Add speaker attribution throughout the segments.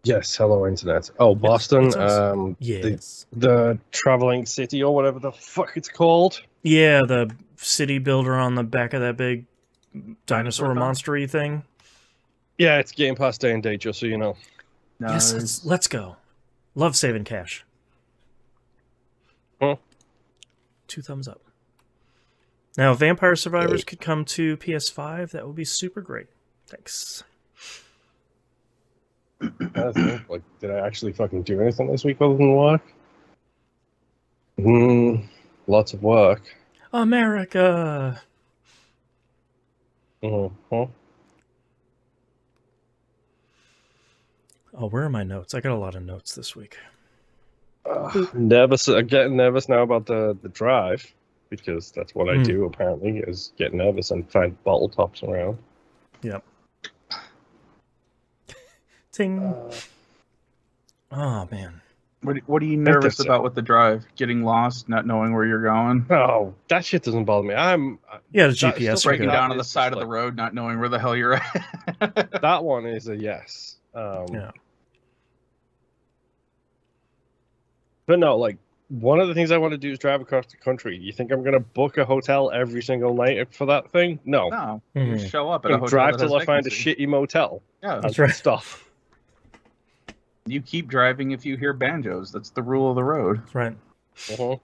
Speaker 1: Yes, hello internet. Oh, Boston,
Speaker 2: It's us.
Speaker 1: the
Speaker 2: Yes.
Speaker 1: the traveling city or whatever the fuck it's called.
Speaker 2: Yeah, the city builder on the back of that big
Speaker 3: Dinosaur
Speaker 2: dinosaur
Speaker 3: thing?
Speaker 2: monstery thing.
Speaker 1: Yeah, it's Game Pass day and date, just so you know.
Speaker 2: Yes,
Speaker 3: Nice.
Speaker 2: let's go. Love saving cash.
Speaker 1: Huh?
Speaker 2: 2 thumbs up. Now, Vampire Survivors could come to PS5. That would be super great. Thanks.
Speaker 1: I think, like, did I actually fucking do anything this week other than work? Lots of work.
Speaker 2: America.
Speaker 1: Uh-huh.
Speaker 2: Oh, where are my notes? I got a lot of notes this week.
Speaker 1: Nervous. I'm getting nervous now about the drive because that's what I
Speaker 2: Mm.
Speaker 1: do. Apparently, is get nervous and find bottle tops around.
Speaker 2: Yep. Ting. Oh, man.
Speaker 3: What are you nervous
Speaker 1: that's-
Speaker 3: about with the drive? Getting lost, not knowing where you're going?
Speaker 1: Oh, that shit doesn't bother me.
Speaker 2: Yeah, the
Speaker 1: That
Speaker 2: GPS.
Speaker 1: stuff
Speaker 3: Breaking
Speaker 1: that
Speaker 3: down on the
Speaker 1: is
Speaker 3: side
Speaker 1: just
Speaker 3: of the
Speaker 1: like-
Speaker 3: road, not knowing where the hell you're at.
Speaker 1: That one is a yes.
Speaker 2: Yeah.
Speaker 1: But no, like, one of the things I want to do is drive across the country. You think I'm going to book a hotel every single night for that thing? No.
Speaker 3: No,
Speaker 2: Mhm.
Speaker 3: you just show up at
Speaker 1: I'm
Speaker 3: a
Speaker 1: gonna
Speaker 3: hotel
Speaker 1: drive
Speaker 3: that
Speaker 1: till I
Speaker 3: has
Speaker 1: find a
Speaker 3: vacancy.
Speaker 1: shitty motel
Speaker 3: Yeah,
Speaker 1: and
Speaker 2: That's right.
Speaker 1: stuff.
Speaker 3: you keep driving if you hear banjos. That's the rule of the road.
Speaker 2: That's right.
Speaker 1: Uh-huh.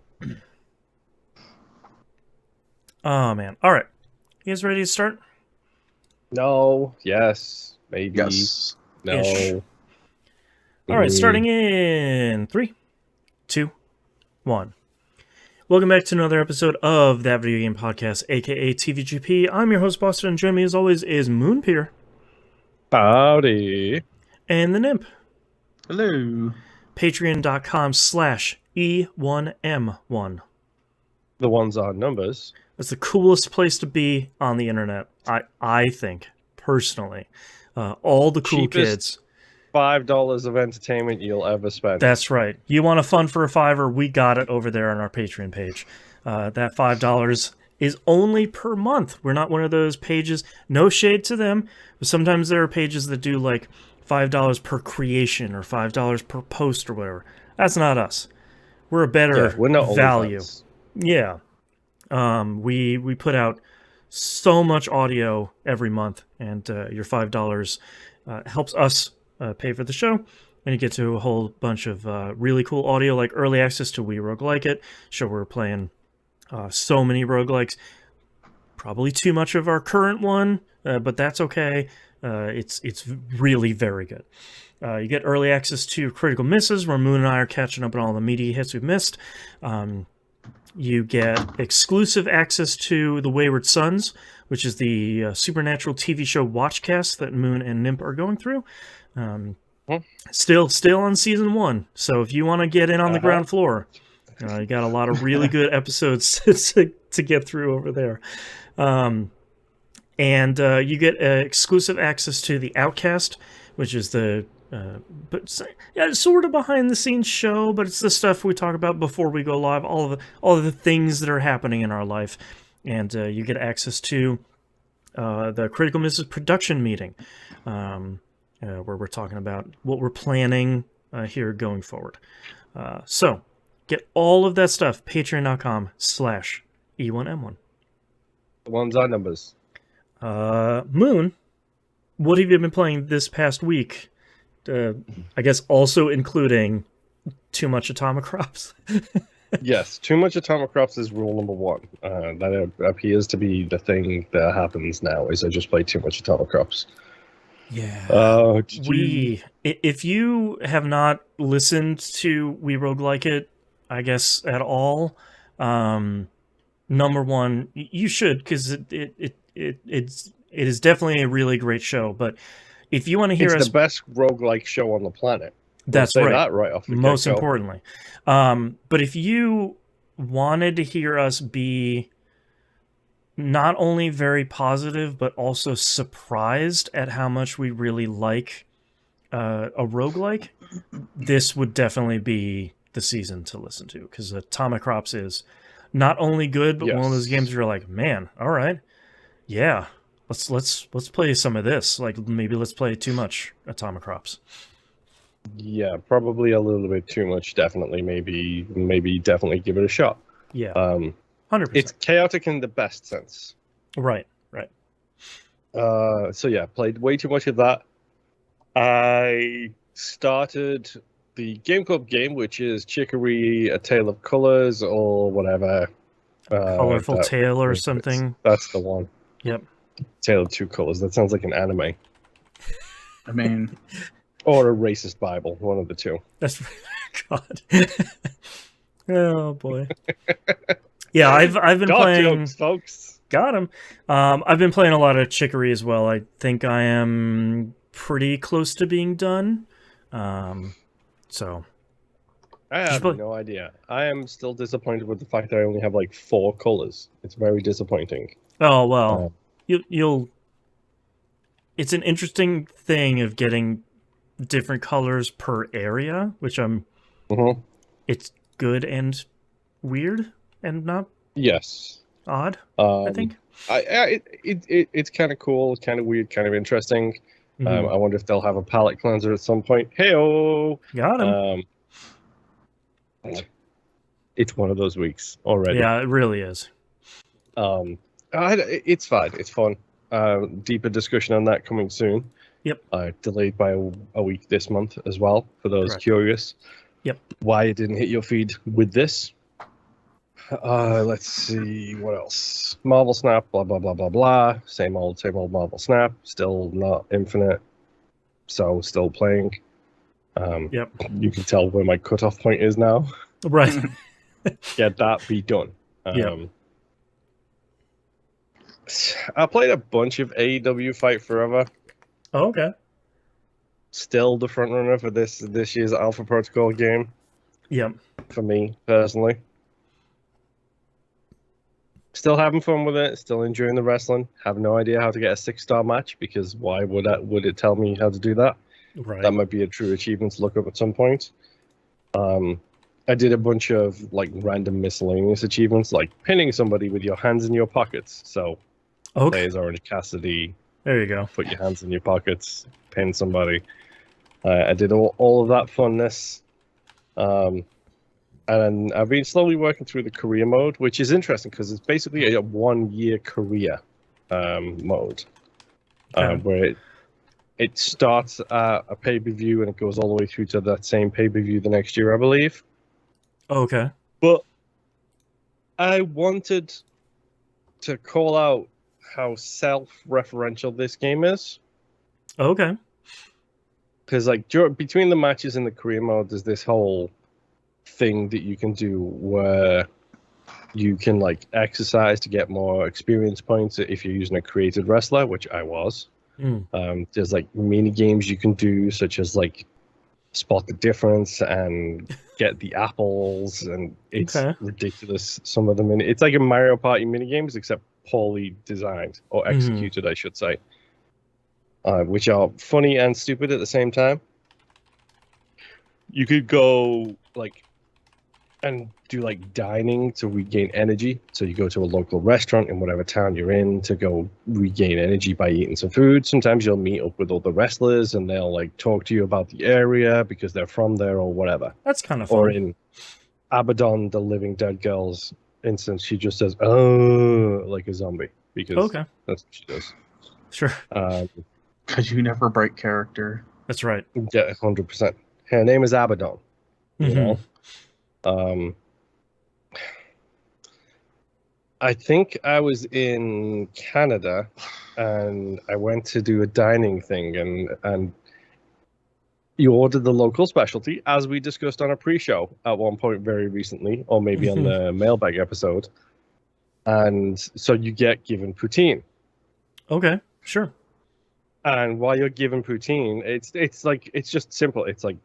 Speaker 2: Oh, man. All right. You guys ready to start?
Speaker 1: No. Yes. Maybe.
Speaker 3: Yes.
Speaker 1: No.
Speaker 2: Ish. All right,
Speaker 1: Mm.
Speaker 2: starting in 3, 2, 1. Welcome back to another episode of That Video Game Podcast, aka TVGP. I'm your host, Boston, and joining me as always is Moonpier
Speaker 1: Howdy.
Speaker 2: and the Nymph.
Speaker 3: Hello.
Speaker 2: Patreon.com/E1M1.
Speaker 1: The ones on numbers.
Speaker 2: That's the coolest place to be on the internet, I think, personally. All the cool
Speaker 1: Cheapest
Speaker 2: kids.
Speaker 1: $5 of entertainment you'll ever spend.
Speaker 2: That's right. You want a fun for a $5? We got it over there on our Patreon page. That $5 is only per month. We're not one of those pages. No shade to them. But sometimes there are pages that do like $5 per creation or $5 per post or whatever. That's not us. We're a better
Speaker 1: We're not
Speaker 2: value.
Speaker 1: OnlyFans.
Speaker 2: Yeah. We put out so much audio every month, and your $5 helps us pay for the show, and you get to a whole bunch of really cool audio, like early access to We Rogue Like It. Show we're playing so many roguelikes. Probably too much of our current one, but that's okay. It's really very good. You get early access to Critical Misses, where Moon and I are catching up on all the media hits we've missed. You get exclusive access to The Wayward Sons, which is the Supernatural TV show Watchcast that Moon and Nymph are going through. Still on season 1, so if you want to get in on the ground floor, you got a lot of really good episodes to get through over there. And you get exclusive access to The Outcast, which is the sort of behind the scenes show, but it's the stuff we talk about before we go live, all of the things that are happening in our life. And you get access to the Critical Misses production meeting, where we're talking about what we're planning here going forward. So get all of that stuff, patreon.com/E1M1.
Speaker 1: The ones on numbers.
Speaker 2: Moon, what have you been playing this past week? I guess also including too much Atomicrops.
Speaker 1: Yes, too much Atomicrops is rule number 1. That appears to be the thing that happens now, is I just play too much Atomicrops.
Speaker 2: Yeah.
Speaker 1: Did
Speaker 2: If you have not listened to We Rogue Like It, I guess at all, number one, you should, because it is definitely a really great show. But if you want to hear
Speaker 1: It's
Speaker 2: us,
Speaker 1: the best roguelike show on the planet.
Speaker 2: that's
Speaker 1: I'll say
Speaker 2: right.
Speaker 1: that right off the
Speaker 2: Most
Speaker 1: get-go.
Speaker 2: importantly, but if you wanted to hear us be not only very positive, but also surprised at how much we really like a roguelike, this would definitely be the season to listen to, because Atomicrops is not only good, but one of those
Speaker 1: Yes.
Speaker 2: games where you're like, man, all right, yeah, let's play some of this. Like, maybe let's play too much Atomicrops.
Speaker 1: Yeah, probably a little bit too much. Definitely, maybe definitely give it a shot.
Speaker 2: Yeah,
Speaker 1: Um,
Speaker 2: 100%.
Speaker 1: it's chaotic in the best sense.
Speaker 2: Right.
Speaker 1: So yeah, played way too much of that. I started the Game Club game, which is Chicory, A Tale of Colors, or whatever.
Speaker 2: Colorful
Speaker 1: That
Speaker 2: Tale or
Speaker 1: is.
Speaker 2: something.
Speaker 1: That's the one.
Speaker 2: Yep.
Speaker 1: Tale of Two Colors. That sounds like an anime.
Speaker 3: I mean,
Speaker 1: Or a racist Bible, one of the two.
Speaker 2: That's God. Oh boy. Yeah, I've been
Speaker 1: Dark
Speaker 2: playing.
Speaker 1: jokes, folks.
Speaker 2: Got him. I've been playing a lot of Chicory as well. I think I am pretty close to being done. So
Speaker 1: I
Speaker 2: Did you
Speaker 1: have
Speaker 2: play-
Speaker 1: no idea. I am still disappointed with the fact that I only have like 4 colors. It's very disappointing.
Speaker 2: oh well, you'll. It's an interesting thing of getting different colors per area, which
Speaker 1: Mhm.
Speaker 2: It's good and weird and not
Speaker 1: Yes.
Speaker 2: odd. I think.
Speaker 1: It's kind of cool, kind of weird, kind of interesting.
Speaker 2: Mhm.
Speaker 1: I wonder if they'll have a palette cleanser at some point. Hey-oh!
Speaker 2: Got him.
Speaker 1: It's one of those weeks already.
Speaker 2: Yeah, it really is.
Speaker 1: It's fine. It's fun. Deeper discussion on that coming soon.
Speaker 2: Yep.
Speaker 1: Delayed by a week this month as well, for those
Speaker 2: Correct.
Speaker 1: curious.
Speaker 2: Yep.
Speaker 1: Why it didn't hit your feed with this. Let's see, what else? Marvel Snap, blah, blah, blah, blah, blah. Same old Marvel Snap. Still not infinite. So, still playing.
Speaker 2: Yep.
Speaker 1: You can tell where my cutoff point is now.
Speaker 2: Right.
Speaker 1: Get that, be done.
Speaker 2: Yep.
Speaker 1: I played a bunch of AEW Fight Forever.
Speaker 2: Oh, okay.
Speaker 1: Still the front runner for this year's Alpha Protocol game.
Speaker 2: Yep.
Speaker 1: For me personally. Still having fun with it. Still enjoying the wrestling. Have no idea how to get a 6-star match, because why would it tell me how to do that?
Speaker 2: Right.
Speaker 1: That might be a true achievement to look up at some point. I did a bunch of like random miscellaneous achievements, like pinning somebody with your hands in your pockets. So,
Speaker 2: Okay.
Speaker 1: there's Orange Cassidy.
Speaker 2: There you go.
Speaker 1: Put your hands in your pockets, pin somebody. I did all of that funness. And I've been slowly working through the career mode, which is interesting because it's basically a 1-year career mode.
Speaker 2: Okay.
Speaker 1: Where it starts at a pay-per-view and it goes all the way through to that same pay-per-view the next year, I believe.
Speaker 2: Okay.
Speaker 1: But I wanted to call out how self-referential this game is.
Speaker 2: Okay.
Speaker 1: Because like between the matches in the career mode, there's this whole thing that you can do where you can like exercise to get more experience points if you're using a created wrestler, which I was. There's like mini games you can do, such as like spot the difference and get the apples, and it's ridiculous. Some of them, it's like a Mario Party mini games, except poorly designed or executed, I should say, which are funny and stupid at the same time. You could go like and do like dining to regain energy. So you go to a local restaurant in whatever town you're in to go regain energy by eating some food. Sometimes you'll meet up with all the wrestlers and they'll like talk to you about the area because they're from there or whatever.
Speaker 2: That's kind of fun.
Speaker 1: Or in Abaddon, the Living Dead Girl's instance, she just says, "Oh," like a zombie, because that's what she does.
Speaker 2: Sure.
Speaker 3: Because you never break character.
Speaker 2: That's right.
Speaker 1: Yeah, 100%. Her name is Abaddon. You know? I think I was in Canada and I went to do a dining thing, and you ordered the local specialty, as we discussed on a pre-show at one point very recently, or maybe on the mailbag episode. And so you get given poutine.
Speaker 2: Okay, sure.
Speaker 1: And while you're given poutine, it's just simple. It's like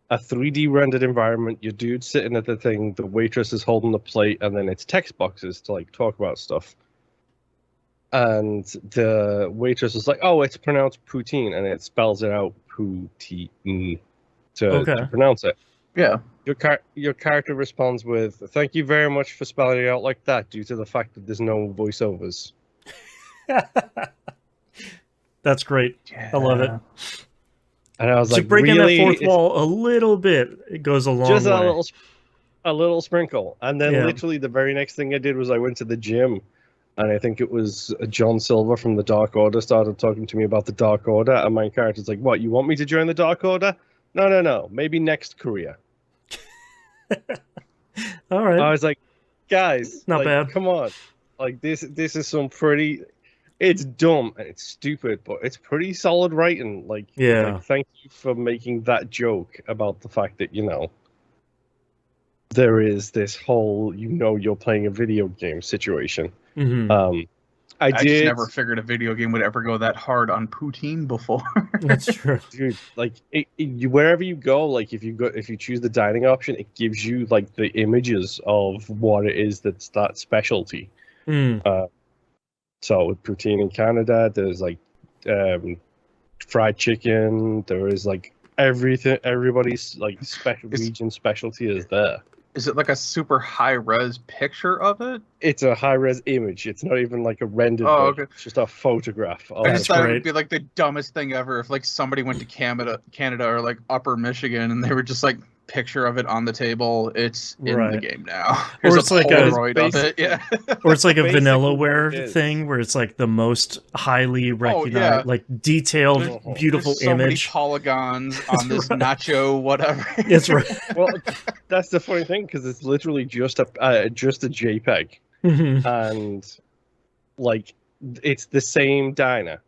Speaker 1: a 3D rendered environment. Your dude's sitting at the thing, the waitress is holding the plate, and then it's text boxes to like talk about stuff. And the waitress is like, "Oh, it's pronounced poutine," and it spells it out poutine to pronounce it.
Speaker 3: Yeah.
Speaker 1: Your character responds with, "Thank you very much for spelling it out like that, due to the fact that there's no voiceovers."
Speaker 2: That's great. Yeah. I love it.
Speaker 1: And I was
Speaker 2: So
Speaker 1: like,
Speaker 2: breaking
Speaker 1: really?
Speaker 2: that fourth wall a little bit, it goes a long
Speaker 1: Just
Speaker 2: way.
Speaker 1: a little sprinkle. And then
Speaker 2: Yeah.
Speaker 1: literally the very next thing I did was I went to the gym, and I think it was John Silver from the Dark Order started talking to me about the Dark Order, and my character's like, what, you want me to join the Dark Order? No, maybe next career.
Speaker 2: All right.
Speaker 1: I was like, guys,
Speaker 2: Not
Speaker 1: like,
Speaker 2: bad.
Speaker 1: come on. Like, this is some pretty... It's dumb and it's stupid, but it's pretty solid writing. Like,
Speaker 2: Yeah.
Speaker 1: like, thank you for making that joke about the fact that, there is this whole, you're playing a video game situation.
Speaker 2: Mm-hmm.
Speaker 1: I
Speaker 3: just
Speaker 1: did
Speaker 3: never figured a video game would ever go that hard on poutine before.
Speaker 2: That's true.
Speaker 1: Dude, like wherever you go, like if you choose the dining option, it gives you like the images of what it is that's that specialty.
Speaker 2: Mm.
Speaker 1: So with poutine in Canada, there's like fried chicken. There is like everything. Everybody's like region specialty is there.
Speaker 3: Is it like a super high-res picture of it?
Speaker 1: It's a high-res image. It's not even like a rendered.
Speaker 3: Oh, okay.
Speaker 1: It's just a photograph.
Speaker 3: I just thought
Speaker 2: great.
Speaker 3: it would be like the dumbest thing ever if like somebody went to Canada or like Upper Michigan and they were just like picture of it on the table. It's in the game now. Here's
Speaker 2: Or it's
Speaker 3: a
Speaker 2: like
Speaker 3: Polaroid of it. Yeah.
Speaker 2: Or it's like a
Speaker 1: Basically
Speaker 2: Vanillaware thing where it's like the most highly recognized, like detailed, beautiful
Speaker 3: There's so
Speaker 2: image.
Speaker 3: many polygons on this nacho whatever.
Speaker 2: That's right.
Speaker 1: Well, that's the funny thing because it's literally just a JPEG, and like it's the same diner.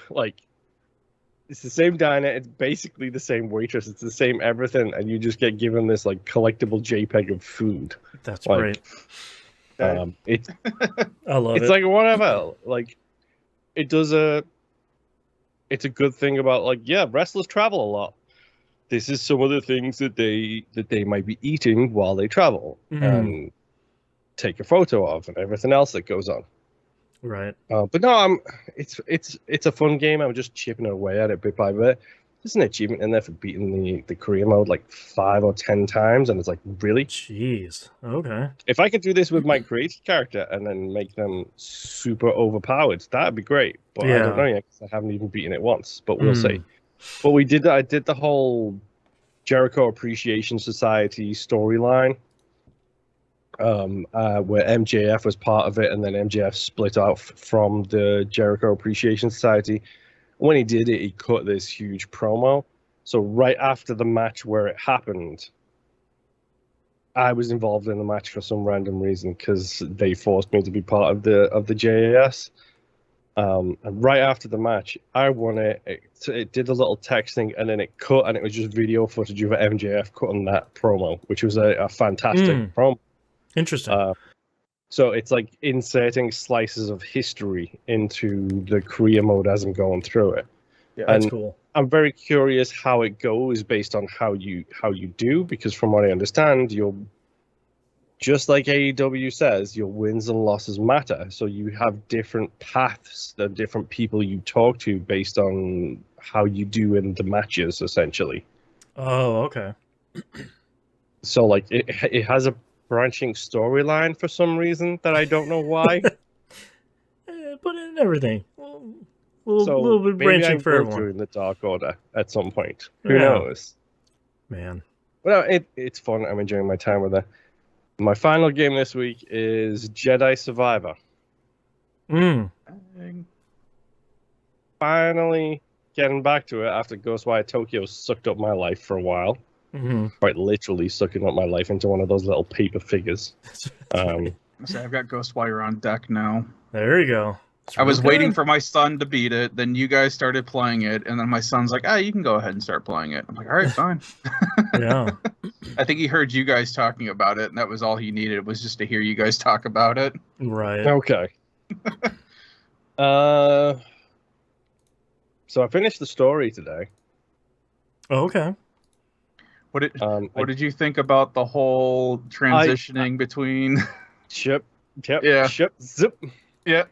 Speaker 1: Like it's the same diner. It's basically the same waitress. It's the same everything, and you just get given this like collectible JPEG of food.
Speaker 2: That's
Speaker 1: like,
Speaker 2: great.
Speaker 1: It's
Speaker 2: I love it.
Speaker 1: It's like whatever. Like it does it's a good thing about like wrestlers travel a lot. This is some of the things that they might be eating while they travel and take a photo of and everything else that goes on.
Speaker 2: Right.
Speaker 1: But no, it's a fun game. I'm just chipping away at it bit by bit. There's an achievement in there for beating the career mode like 5 or 10 times, and it's like, really?
Speaker 2: Jeez. Okay.
Speaker 1: If I could do this with my created character and then make them super overpowered, that'd be great. But I don't know yet because I haven't even beaten it once. But we'll see. But I did the whole Jericho Appreciation Society storyline, where MJF was part of it, and then MJF split out from the Jericho Appreciation Society. When he did it, he cut this huge promo. So right after the match where it happened, I was involved in the match for some random reason because they forced me to be part of the JAS. And right after the match, I won it. It did a little text thing, and then it cut, and it was just video footage of MJF cutting that promo, which was a fantastic promo.
Speaker 2: Interesting.
Speaker 1: So it's like inserting slices of history into the career mode as I'm going through it.
Speaker 2: Yeah, that's cool.
Speaker 1: I'm very curious how it goes based on how you do, because from what I understand, you'll, just like AEW says, your wins and losses matter. So you have different paths, the different people you talk to based on how you do in the matches, essentially.
Speaker 2: Oh, okay.
Speaker 1: So like it has a branching storyline for some reason that I don't know why.
Speaker 2: But in everything, little bit
Speaker 1: maybe
Speaker 2: branching
Speaker 1: I
Speaker 2: for
Speaker 1: will
Speaker 2: everyone.
Speaker 1: join the Dark Order at some point. Who knows?
Speaker 2: Man.
Speaker 1: Well, it's fun. I'm enjoying my time with it. My final game this week is Jedi Survivor. Finally getting back to it after Ghostwire Tokyo sucked up my life for a while. Quite literally sucking up my life into one of those little paper figures.
Speaker 3: I've got Ghostwire on deck now.
Speaker 2: There you go.
Speaker 3: I was waiting for my son to beat it, then you guys started playing it, and then my son's like, you can go ahead and start playing it. I'm like, all right, fine.
Speaker 2: Yeah.
Speaker 3: I think he heard you guys talking about it, and that was all he needed, was just to hear you guys talk about it.
Speaker 2: Right.
Speaker 1: Okay. So I finished the story today.
Speaker 2: Oh, okay.
Speaker 3: What did you think about the whole transitioning between
Speaker 1: Zip.
Speaker 3: Yeah.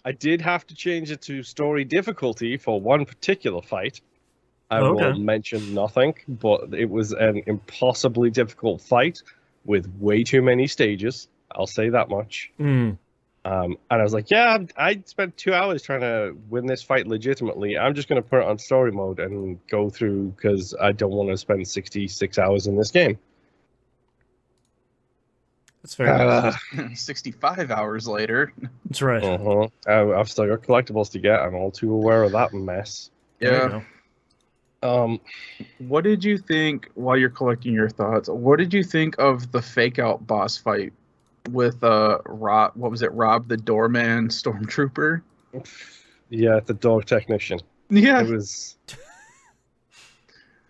Speaker 1: I did have to change it to story difficulty for one particular fight. I will mention nothing, but it was an impossibly difficult fight with way too many stages. I'll say that much. And I was like, yeah, I spent 2 hours trying to win this fight legitimately. I'm just going to put it on story mode and go through because I don't want to spend 66 hours in this game.
Speaker 2: That's fair.
Speaker 3: 65 hours later.
Speaker 2: That's right.
Speaker 1: I've still got collectibles to get. I'm all too aware of that mess.
Speaker 3: Yeah. What did you think, while you're collecting your thoughts, what did you think of the fake out boss fight with Rob? What was it, Rob the doorman stormtrooper?
Speaker 1: Yeah, the dog technician.
Speaker 3: Yeah,
Speaker 1: it was.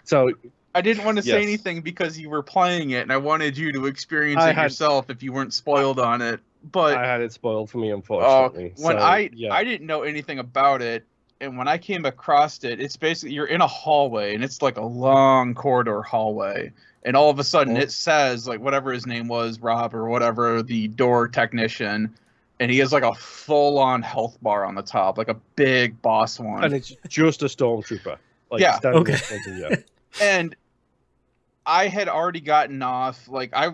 Speaker 1: So
Speaker 3: I didn't want to say anything because you were playing it, and I wanted you to experience it yourself if you weren't spoiled on it. But
Speaker 1: I had it spoiled for me, unfortunately.
Speaker 3: I didn't know anything about it, and when I came across it, it's basically you're in a hallway, and it's like a long corridor hallway, and all of a sudden it says like whatever his name was, Rob or whatever, the door technician, and he has like a full-on health bar on the top, like a big boss one,
Speaker 1: and it's just a stormtrooper. Like,
Speaker 3: yeah.
Speaker 1: Okay.
Speaker 3: And I had already gotten off, like I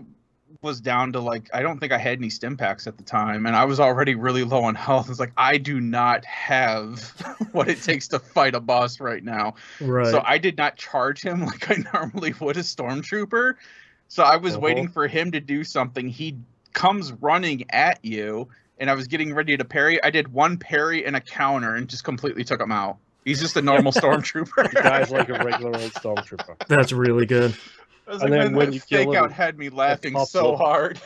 Speaker 3: was down to like, I don't think I had any stim packs at the time, and I was already really low on health. It's like, I do not have what it takes to fight a boss right now.
Speaker 2: Right.
Speaker 3: So I did not charge him like I normally would a stormtrooper. So I was waiting for him to do something. He comes running at you, and I was getting ready to parry. I did one parry and a counter and just completely took him out. He's just a normal stormtrooper.
Speaker 1: The guy's like a regular old stormtrooper.
Speaker 2: That's really good.
Speaker 3: And like, then when you fake out had me laughing so hard.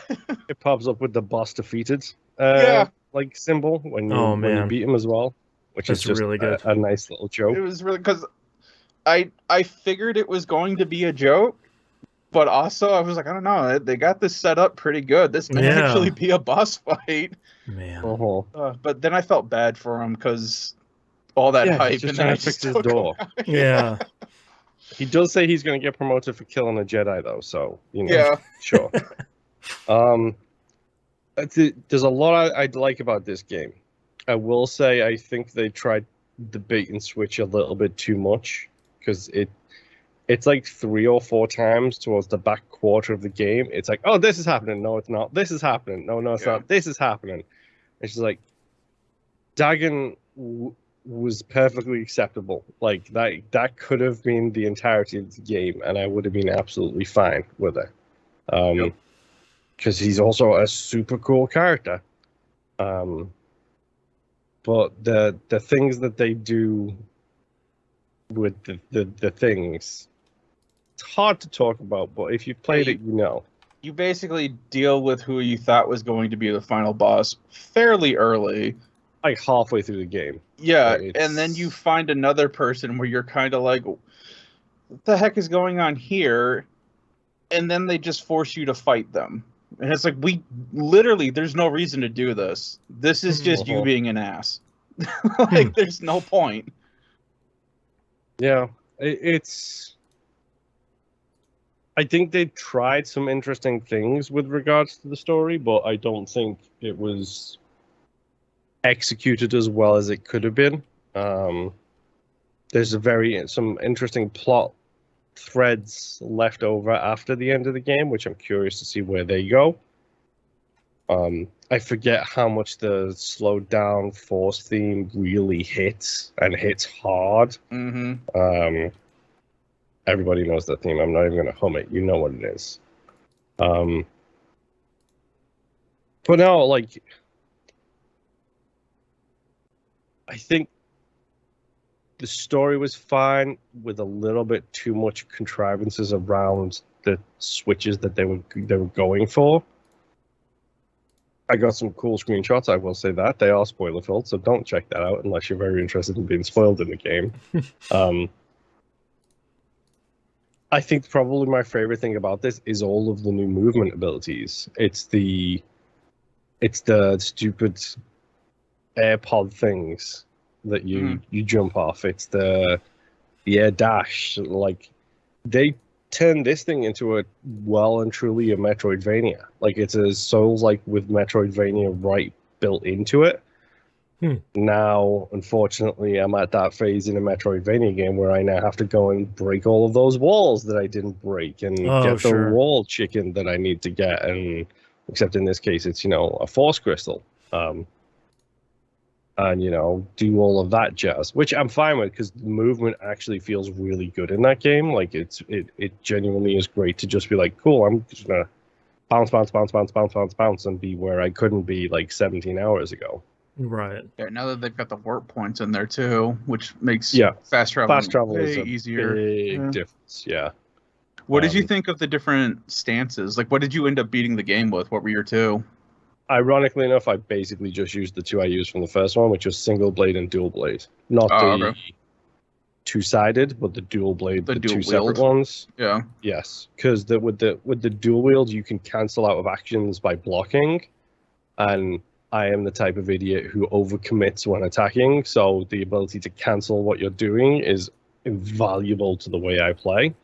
Speaker 1: It pops up with the boss defeated like symbol when you beat him as well, which is just
Speaker 2: really good.
Speaker 1: A nice little joke.
Speaker 3: It was really, because I figured it was going to be a joke, but also I was like, I don't know, they got this set up pretty good. This may actually be a boss fight.
Speaker 2: Man.
Speaker 3: But then I felt bad for him because all that hype,
Speaker 1: just
Speaker 3: and
Speaker 1: trying
Speaker 3: then
Speaker 1: to fix his door.
Speaker 2: Yeah.
Speaker 1: He does say he's going to get promoted for killing a Jedi, though. So sure. There's a lot I'd like about this game. I will say I think they tried the bait and switch a little bit too much, because it's like 3 or 4 times towards the back quarter of the game. It's like, oh, this is happening. No, it's not. This is happening. No, it's not. This is happening. It's just like Dagon was perfectly acceptable. Like that could have been the entirety of the game, and I would have been absolutely fine with it. Because he's also a super cool character. But the things that they do with the things, it's hard to talk about. But if you've played it, you know.
Speaker 3: You basically deal with who you thought was going to be the final boss fairly early.
Speaker 1: Like halfway through the game.
Speaker 3: Yeah, and then you find another person where you're kind of like, what the heck is going on here? And then they just force you to fight them. And it's like, there's no reason to do this. This is just you being an ass. There's no point.
Speaker 1: Yeah, I think they tried some interesting things with regards to the story, but I don't think it was executed as well as it could have been. There's some interesting plot threads left over after the end of the game, which I'm curious to see where they go. I forget how much the slowed down Force theme really hits, and hits hard. Everybody knows that theme. I'm not even going to hum it. You know what it is. But no, like, I think the story was fine with a little bit too much contrivances around the switches that they were going for. I got some cool screenshots, I will say that. They are spoiler filled, so don't check that out unless you're very interested in being spoiled in the game. I think probably my favorite thing about this is all of the new movement abilities. It's the stupid AirPod things that you jump off. It's the air dash. Like, they turned this thing into a well and truly a Metroidvania. Like, it's a Souls-like with Metroidvania right built into it. Now, unfortunately, I'm at that phase in a Metroidvania game where I now have to go and break all of those walls that I didn't break, and get the wall chicken that I need to get. And except in this case, it's, a Force crystal. and do all of that jazz, which I'm fine with because the movement actually feels really good in that game. Like it genuinely is great to just be like, cool, I'm just gonna bounce, bounce, bounce, bounce, bounce, bounce, bounce, and be where I couldn't be like 17 hours ago.
Speaker 2: Right.
Speaker 3: Yeah, now that they've got the warp points in there too, which makes fast
Speaker 1: travel is a
Speaker 3: easier.
Speaker 1: Big difference. Yeah.
Speaker 3: What did you think of the different stances? Like, what did you end up beating the game with? What were your two?
Speaker 1: Ironically enough, I basically just used the two I used from the first one, which was single blade and dual blade. Not the two-sided, but the dual blade, the two separate ones.
Speaker 3: Yeah.
Speaker 1: Yes, because with the dual wield, you can cancel out of actions by blocking, and I am the type of idiot who overcommits when attacking, so the ability to cancel what you're doing is invaluable to the way I play.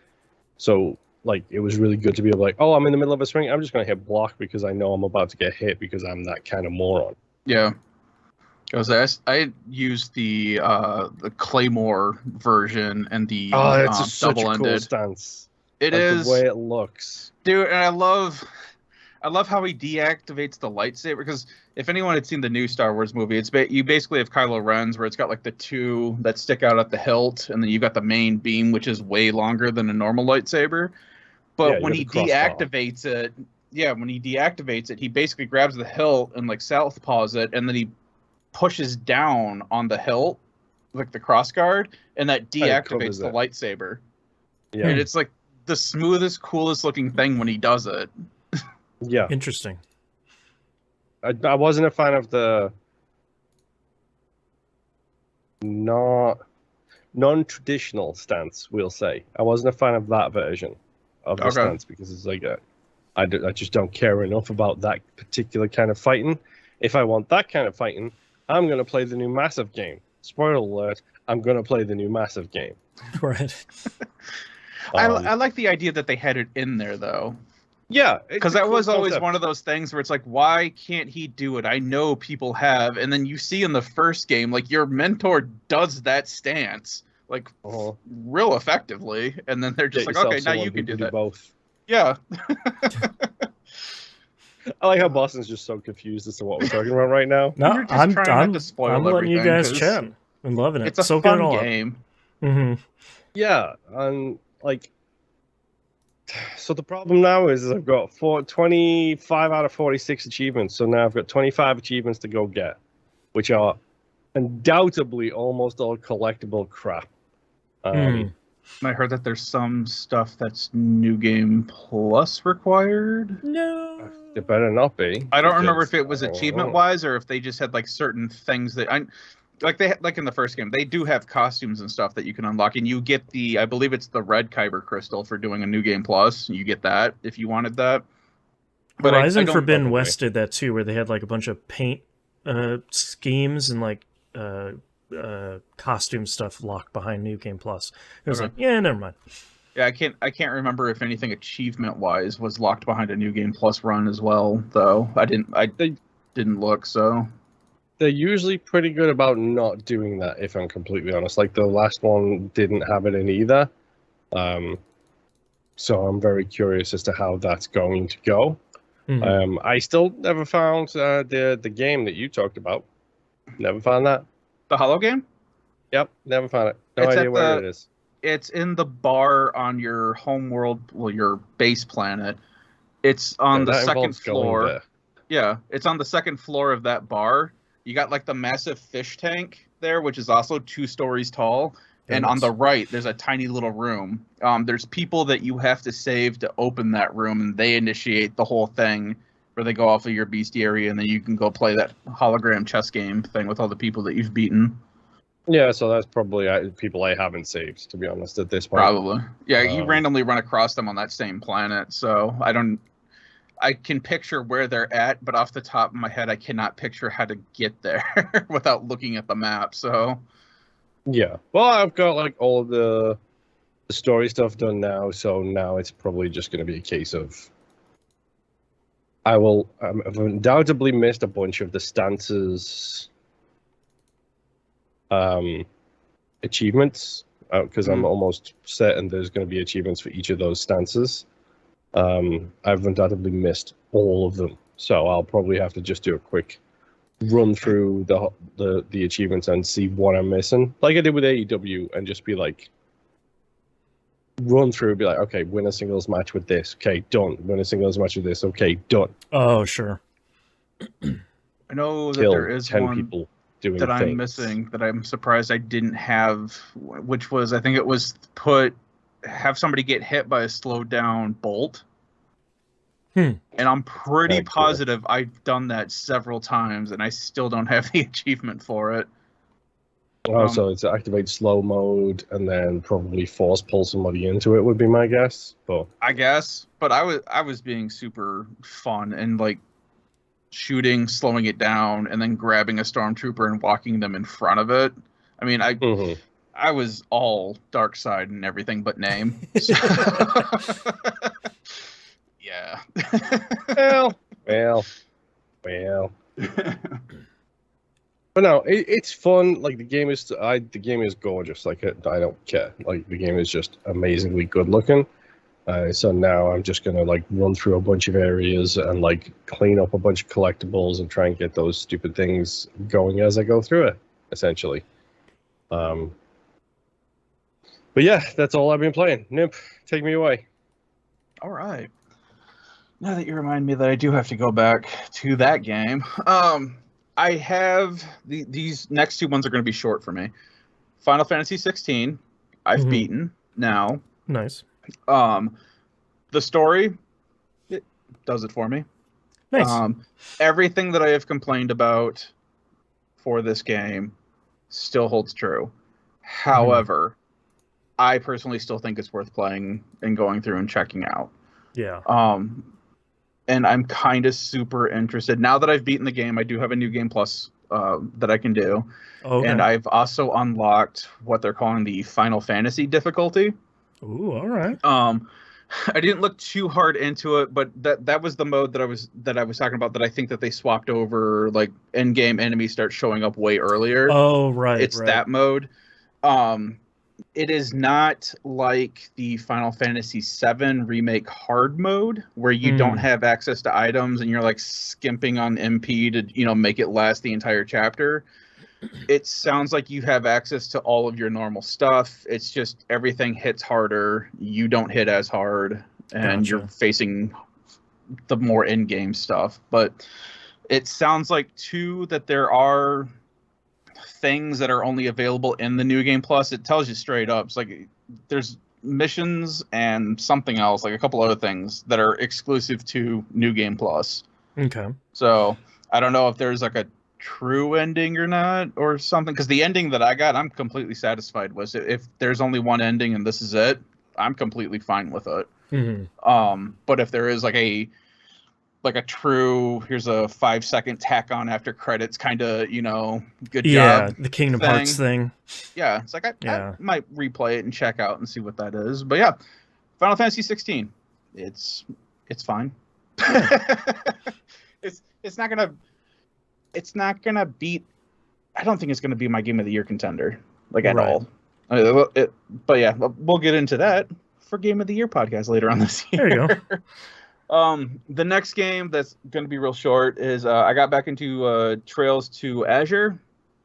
Speaker 1: So, like, it was really good to be able to, like, oh, I'm in the middle of a swing, I'm just going to hit block because I know I'm about to get hit because I'm that kind of moron.
Speaker 3: Yeah. I used the Claymore version and the
Speaker 1: it's such a
Speaker 3: double-ended.
Speaker 1: Cool stance.
Speaker 3: It is
Speaker 1: the way it looks,
Speaker 3: dude, and I love how he deactivates the lightsaber, because if anyone had seen the new Star Wars movie, you basically have Kylo Ren's where it's got like the two that stick out at the hilt, and then you've got the main beam, which is way longer than a normal lightsaber. But when he deactivates it, he basically grabs the hilt and like southpaws it, and then he pushes down on the hilt, like the crossguard, and that deactivates the lightsaber.
Speaker 1: Yeah.
Speaker 3: And it's like the smoothest, coolest looking thing when he does it.
Speaker 1: Yeah.
Speaker 2: Interesting.
Speaker 1: I wasn't a fan of the non-traditional stance, we'll say. I wasn't a fan of that version of the stance because it's like I just don't care enough about that particular kind of fighting. If I want that kind of fighting, I'm going to play the new Massive game. Spoiler alert, I'm going to play the new Massive game.
Speaker 2: Right.
Speaker 3: I like the idea that they had it in there, though.
Speaker 1: Yeah.
Speaker 3: Because that was always one of those things where it's like, why can't he do it? I know people have. And then you see in the first game, like, your mentor does that stance, like, real effectively. And then they're just like, okay, now you can do that.
Speaker 1: Both.
Speaker 3: Yeah.
Speaker 1: I like how Boston's just so confused as to what we're talking about right now.
Speaker 2: No, I'm letting you guys chat. I'm loving it.
Speaker 3: It's a fun game.
Speaker 2: Mm-hmm.
Speaker 1: Yeah, and like, so the problem now is I've got 25 out of 46 achievements. So now I've got 25 achievements to go get, which are undoubtedly almost all collectible crap.
Speaker 3: I heard that there's some stuff that's New Game Plus required.
Speaker 2: No,
Speaker 1: it better not be.
Speaker 3: I don't remember if it was achievement wise or if they just had like certain things that like in the first game, they do have costumes and stuff that you can unlock, and you get I believe it's the red Kyber crystal for doing a New Game Plus. You get that if you wanted that.
Speaker 2: But Horizon Forbidden West did that too, where they had like a bunch of paint schemes and like costume stuff locked behind New Game Plus. It was like, yeah, never mind.
Speaker 3: Yeah, I can't remember if anything achievement wise was locked behind a New Game Plus run as well, though. I didn't look, so
Speaker 1: they're usually pretty good about not doing that, if I'm completely honest. Like the last one didn't have it in either. So I'm very curious as to how that's going to go. Mm-hmm. I still never found the game that you talked about. Never found that.
Speaker 3: The Hollow game?
Speaker 1: Yep, never found it. No idea where it is.
Speaker 3: It's in the bar on your home world, well, your base planet. It's on the second floor. Yeah, it's on the second floor of that bar. You got like the massive fish tank there, which is also 2 stories tall. And on the right, there's a tiny little room. There's people that you have to save to open that room, and they initiate the whole thing where they go off of your bestiary, and then you can go play that hologram chess game thing with all the people that you've beaten.
Speaker 1: Yeah, so that's probably people I haven't saved, to be honest, at this point.
Speaker 3: Probably. Yeah, you randomly run across them on that same planet, so I can picture where they're at, but off the top of my head, I cannot picture how to get there without looking at the map, so...
Speaker 1: Yeah. Well, I've got like all of the story stuff done now, so now it's probably just going to be a case of I've undoubtedly missed a bunch of the stances achievements because I'm almost certain there's going to be achievements for each of those stances. I've undoubtedly missed all of them, so I'll probably have to just do a quick run through the achievements and see what I'm missing, like I did with AEW, and just be like, run through and be like, okay, win a singles match with this, okay, done. Win a singles match with this, okay, done.
Speaker 2: Oh, sure.
Speaker 3: I know that
Speaker 1: Kill
Speaker 3: there is
Speaker 1: 10
Speaker 3: one
Speaker 1: people doing
Speaker 3: that I'm
Speaker 1: things.
Speaker 3: missing that I'm surprised I didn't have, which was, I think it was have somebody get hit by a slowed down bolt. And I'm pretty positive I've done that several times, and I still don't have the achievement for it.
Speaker 1: Oh, so it's activate slow mode and then probably force pull somebody into it would be my guess. But
Speaker 3: I guess, but I was being super fun and like shooting, slowing it down, and then grabbing a stormtrooper and walking them in front of it. I mean, I was all dark side and everything but name. So. Yeah.
Speaker 1: well. But no, it's fun. Like the game is gorgeous. Like I don't care. Like the game is just amazingly good looking. So now I'm just gonna like run through a bunch of areas and like clean up a bunch of collectibles and try and get those stupid things going as I go through it, essentially. But yeah, that's all I've been playing. Nimp, take me away.
Speaker 3: All right. Now that you remind me that I do have to go back to that game, I have these next two ones are going to be short for me. Final Fantasy 16, I've beaten now.
Speaker 2: Nice.
Speaker 3: The story, it does it for me.
Speaker 2: Nice.
Speaker 3: Everything that I have complained about for this game still holds true. However, I personally still think it's worth playing and going through and checking out.
Speaker 2: Yeah.
Speaker 3: And I'm kind of super interested. Now that I've beaten the game, I do have a new game plus that I can do.
Speaker 2: Okay.
Speaker 3: And I've also unlocked what they're calling the Final Fantasy difficulty.
Speaker 2: Ooh, all right.
Speaker 3: I didn't look too hard into it, but that was the mode that I was talking about, that I think that they swapped over, like in-game enemies start showing up way earlier.
Speaker 2: Oh, right.
Speaker 3: It's that mode. It is not like the Final Fantasy VII Remake hard mode, where you don't have access to items and you're like skimping on MP to, make it last the entire chapter. It sounds like you have access to all of your normal stuff. It's just everything hits harder. You don't hit as hard, and you're facing the more in-game stuff. But it sounds like, too, that there are things that are only available in the New Game Plus. It tells you straight up. It's like there's missions and something else, like a couple other things that are exclusive to New Game Plus.
Speaker 2: Okay.
Speaker 3: So I don't know if there's like a true ending or not, or something, because the ending that I got, I'm completely satisfied with. If there's only one ending and this is it, I'm completely fine with it. But if there is like a true, here's a 5-second tack on after credits kind of, good job.
Speaker 2: Yeah, the Kingdom Hearts thing.
Speaker 3: Yeah, it's like I might replay it and check out and see what that is. But yeah, Final Fantasy 16, it's fine. It's not gonna beat. I don't think it's gonna be my Game of the Year contender, like at all. But yeah, we'll get into that for Game of the Year podcast later on this year.
Speaker 2: There you
Speaker 3: go. The next game that's going to be real short is I got back into Trails to Azure.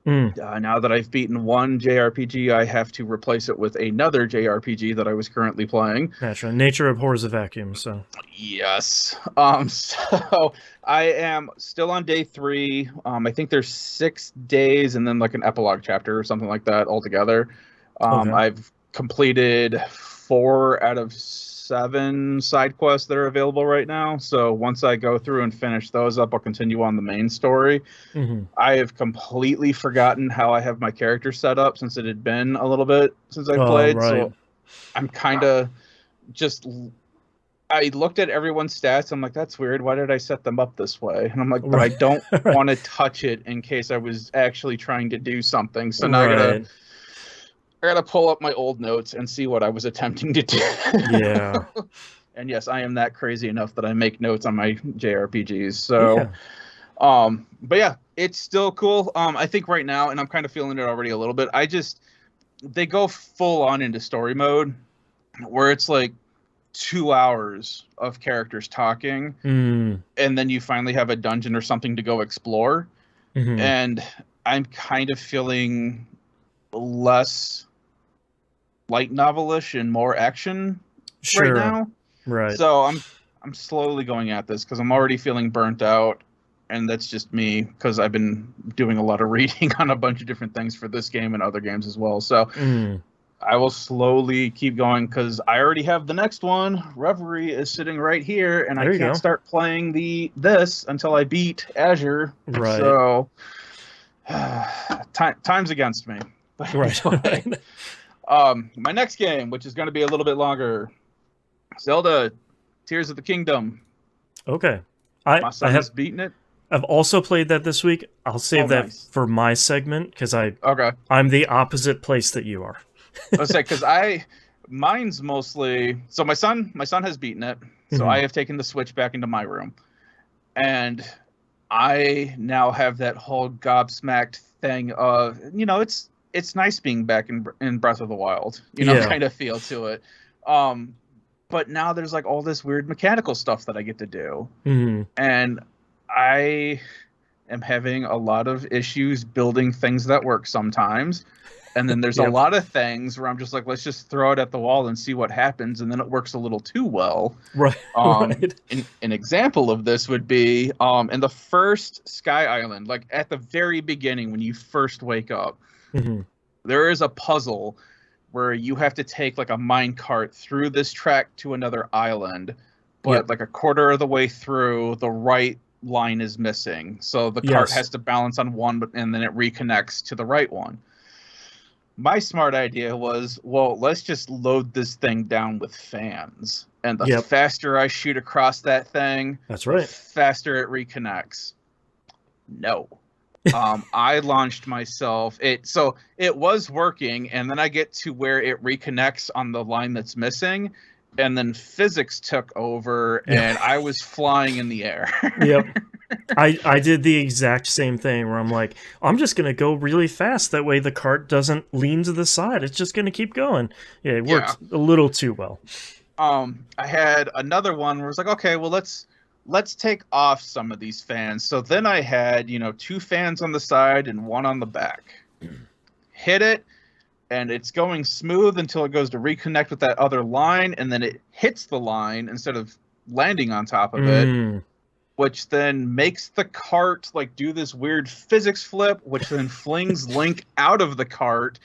Speaker 3: Now that I've beaten one JRPG, I have to replace it with another JRPG that I was currently playing.
Speaker 2: Naturally. Nature abhors a vacuum, so.
Speaker 3: Yes. So I am still on day 3. I think there's 6 days and then like an epilogue chapter or something like that altogether. I've completed 4 out of 7 side quests that are available right now. So once I go through and finish those up, I'll continue on the main story. I have completely forgotten how I have my character set up, since it had been a little bit since I played.
Speaker 2: Right.
Speaker 3: So I'm kind of just... I looked at everyone's stats. I'm like, that's weird. Why did I set them up this way? And I'm like, but I don't want to touch it in case I was actually trying to do something. So now I gotta pull up my old notes and see what I was attempting to do.
Speaker 2: Yeah.
Speaker 3: And yes, I am that crazy enough that I make notes on my JRPGs. So, but yeah, it's still cool. I think right now, and I'm kind of feeling it already a little bit, they go full on into story mode, where it's like 2 hours of characters talking, and then you finally have a dungeon or something to go explore. and I'm kind of feeling less light novelish and more action right now.
Speaker 2: Right.
Speaker 3: So I'm slowly going at this because I'm already feeling burnt out, and that's just me because I've been doing a lot of reading on a bunch of different things for this game and other games as well. So I will slowly keep going because I already have the next one. Reverie is sitting right here, and I can't start playing this until I beat Azure.
Speaker 2: Right.
Speaker 3: So time's against me. But
Speaker 2: right.
Speaker 3: My next game, which is going to be a little bit longer, Zelda Tears of the Kingdom.
Speaker 2: Okay.
Speaker 3: My son has beaten it.
Speaker 2: I've also played that this week. I'll save that for my segment because I'm the opposite place that you are.
Speaker 3: Let's say because mine's mostly so my son has beaten it, so I have taken the Switch back into my room, and I now have that whole gobsmacked thing of it's nice being back in Breath of the Wild, kind of feel to it. But now there's like all this weird mechanical stuff that I get to do. And I am having a lot of issues building things that work sometimes. And then there's a lot of things where I'm just like, let's just throw it at the wall and see what happens. And then it works a little too well.
Speaker 2: Right.
Speaker 3: An example of this would be in the first Sky Island, like at the very beginning when you first wake up, there is a puzzle where you have to take like a mine cart through this track to another island, but like a quarter of the way through, the right line is missing. So the cart has to balance on one, and then it reconnects to the right one. My smart idea was, well, let's just load this thing down with fans. And the faster I shoot across that thing, the faster it reconnects. No. I launched myself. So it was working, and then I get to where it reconnects on the line that's missing, and then physics took over, and I was flying in the air.
Speaker 2: I did the exact same thing where I'm like, I'm just going to go really fast. That way the cart doesn't lean to the side. It's just going to keep going. Yeah, it worked a little too well.
Speaker 3: I had another one where it's like, okay, well, let's take off some of these fans. So then I had, 2 fans on the side and 1 on the back. Hit it, and it's going smooth until it goes to reconnect with that other line, and then it hits the line instead of landing on top of it, which then makes the cart like do this weird physics flip, which then flings Link out of the cart.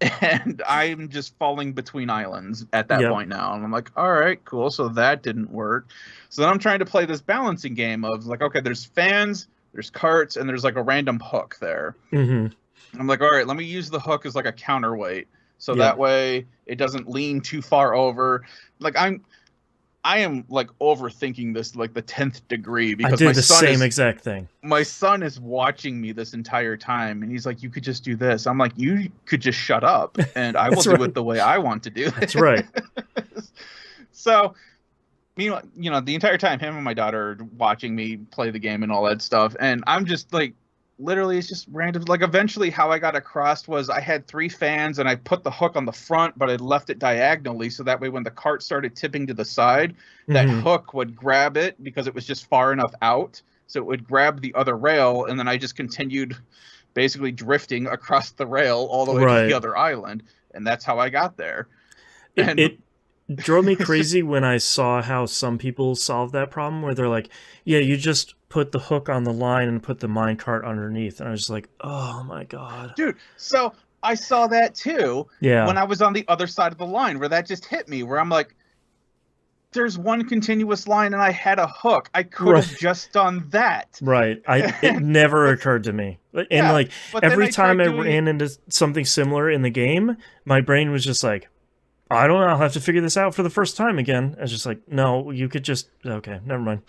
Speaker 3: And I'm just falling between islands at that point now. And I'm like, all right, cool. So that didn't work. So then I'm trying to play this balancing game of like, okay, there's fans, there's carts, and there's like a random hook there. I'm like, all right, let me use the hook as like a counterweight. So that way it doesn't lean too far over. Like I am like overthinking this like the 10th degree because
Speaker 2: I did the same exact thing.
Speaker 3: My son is watching me this entire time, and he's like, "You could just do this." I'm like, "You could just shut up, and I will do it the way I want to do it."
Speaker 2: That's right.
Speaker 3: So, meanwhile, the entire time, him and my daughter are watching me play the game and all that stuff, and I'm just like, literally, it's just random. Like, eventually, how I got across was I had 3 fans, and I put the hook on the front, but I left it diagonally, so that way when the cart started tipping to the side, that hook would grab it because it was just far enough out, so it would grab the other rail, and then I just continued basically drifting across the rail all the way to the other island, and that's how I got there.
Speaker 2: It drove me crazy when I saw how some people solve that problem, where they're like, yeah, you just put the hook on the line and put the minecart underneath. And I was just like, oh my god.
Speaker 3: Dude, so I saw that too when I was on the other side of the line, where that just hit me, where I'm like, there's one continuous line and I had a hook. I could have just done that.
Speaker 2: Right. It never occurred to me. And like every time I ran into something similar in the game, my brain was just like, I don't know, I'll have to figure this out for the first time again. I was just like, no, you could just, okay, never mind.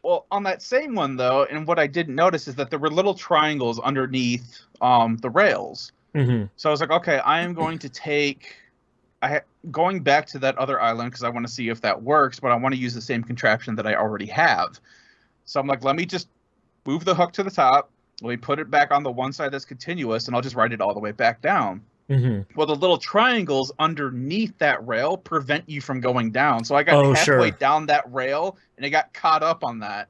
Speaker 3: Well, on that same one, though, and what I didn't notice is that there were little triangles underneath the rails. So I was like, okay, I am going to take... going back to that other island because I want to see if that works, but I want to use the same contraption that I already have. So I'm like, let me just move the hook to the top, let me put it back on the one side that's continuous, and I'll just ride it all the way back down. Well, the little triangles underneath that rail prevent you from going down. So I got halfway down that rail, and it got caught up on that.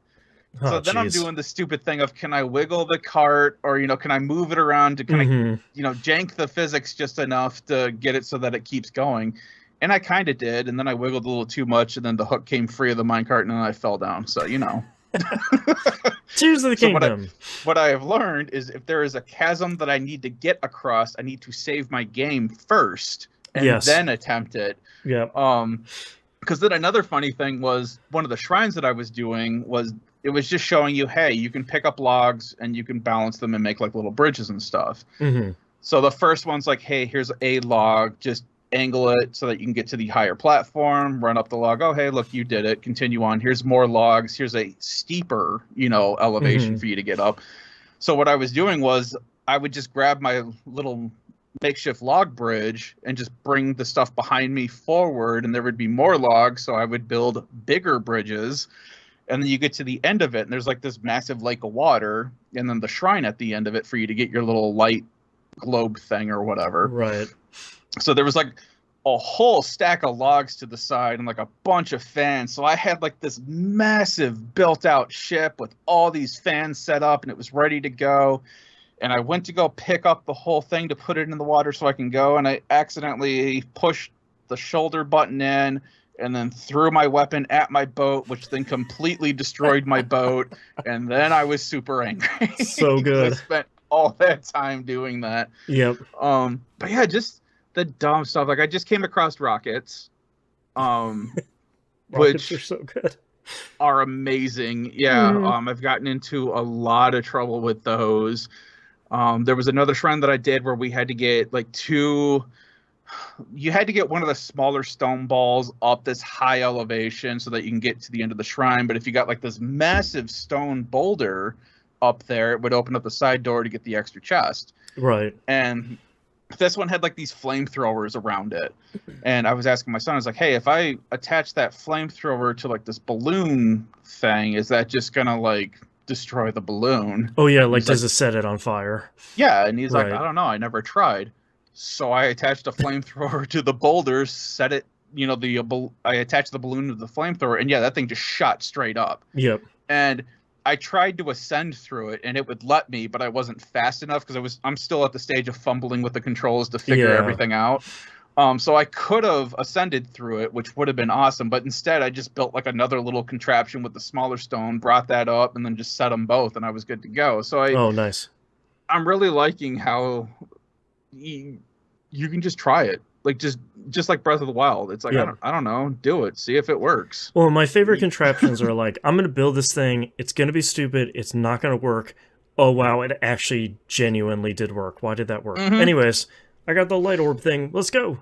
Speaker 3: So then I'm doing the stupid thing of, can I wiggle the cart, or can I move it around to kind of jank the physics just enough to get it so that it keeps going. And I kind of did, and then I wiggled a little too much, and then the hook came free of the minecart, and then I fell down. So
Speaker 2: Tears of the Kingdom.
Speaker 3: What I have learned is, if there is a chasm that I need to get across, I need to save my game first and then attempt it.
Speaker 2: Yeah.
Speaker 3: Because then another funny thing was, one of the shrines that I was doing was, it was just showing you, hey, you can pick up logs and you can balance them and make like little bridges and stuff. So the first one's like, hey, here's a log, just angle it so that you can get to the higher platform, run up the log. Oh, hey, look, you did it. Continue on. Here's more logs. Here's a steeper, elevation for you to get up. So what I was doing was, I would just grab my little makeshift log bridge and just bring the stuff behind me forward, and there would be more logs. So I would build bigger bridges, and then you get to the end of it, and there's like this massive lake of water, and then the shrine at the end of it for you to get your little light globe thing or whatever.
Speaker 2: Right.
Speaker 3: So there was like a whole stack of logs to the side and like a bunch of fans. So I had like this massive built out ship with all these fans set up, and it was ready to go. And I went to go pick up the whole thing to put it in the water so I can go, and I accidentally pushed the shoulder button in and then threw my weapon at my boat, which then completely destroyed my boat. And then I was super angry.
Speaker 2: So good.
Speaker 3: I spent all that time doing that.
Speaker 2: Yep.
Speaker 3: But yeah, just the dumb stuff. Like, I just came across rockets,
Speaker 2: Rockets
Speaker 3: which
Speaker 2: are so good.
Speaker 3: are amazing. Yeah. I've gotten into a lot of trouble with those. There was another shrine that I did where we had to get like you had to get one of the smaller stone balls up this high elevation so that you can get to the end of the shrine. But if you got like this massive stone boulder up there, it would open up the side door to get the extra chest.
Speaker 2: Right.
Speaker 3: And this one had like these flamethrowers around it. And I was asking my son, I was like, hey, if I attach that flamethrower to like this balloon thing, is that just gonna like destroy the balloon?
Speaker 2: Oh yeah, like does it set it on fire?
Speaker 3: Yeah, and he's like, I don't know, I never tried. So I attached a flamethrower to the boulder, set it, I attached the balloon to the flamethrower, and yeah, that thing just shot straight up.
Speaker 2: Yep.
Speaker 3: And I tried to ascend through it, and it would let me, but I wasn't fast enough because I'm still at the stage of fumbling with the controls to figure everything out. So I could have ascended through it, which would have been awesome, but instead I just built like another little contraption with the smaller stone, brought that up, and then just set them both, and I was good to go. So
Speaker 2: oh, nice.
Speaker 3: I'm really liking how you can just try it, like just like Breath of the Wild. It's like, I don't know, do it, see if it works.
Speaker 2: Well, my favorite contraptions are like, I'm gonna build this thing, it's gonna be stupid, it's not gonna work. Oh wow, it actually genuinely did work. Why did that work? Anyways, I got the light orb thing, let's go.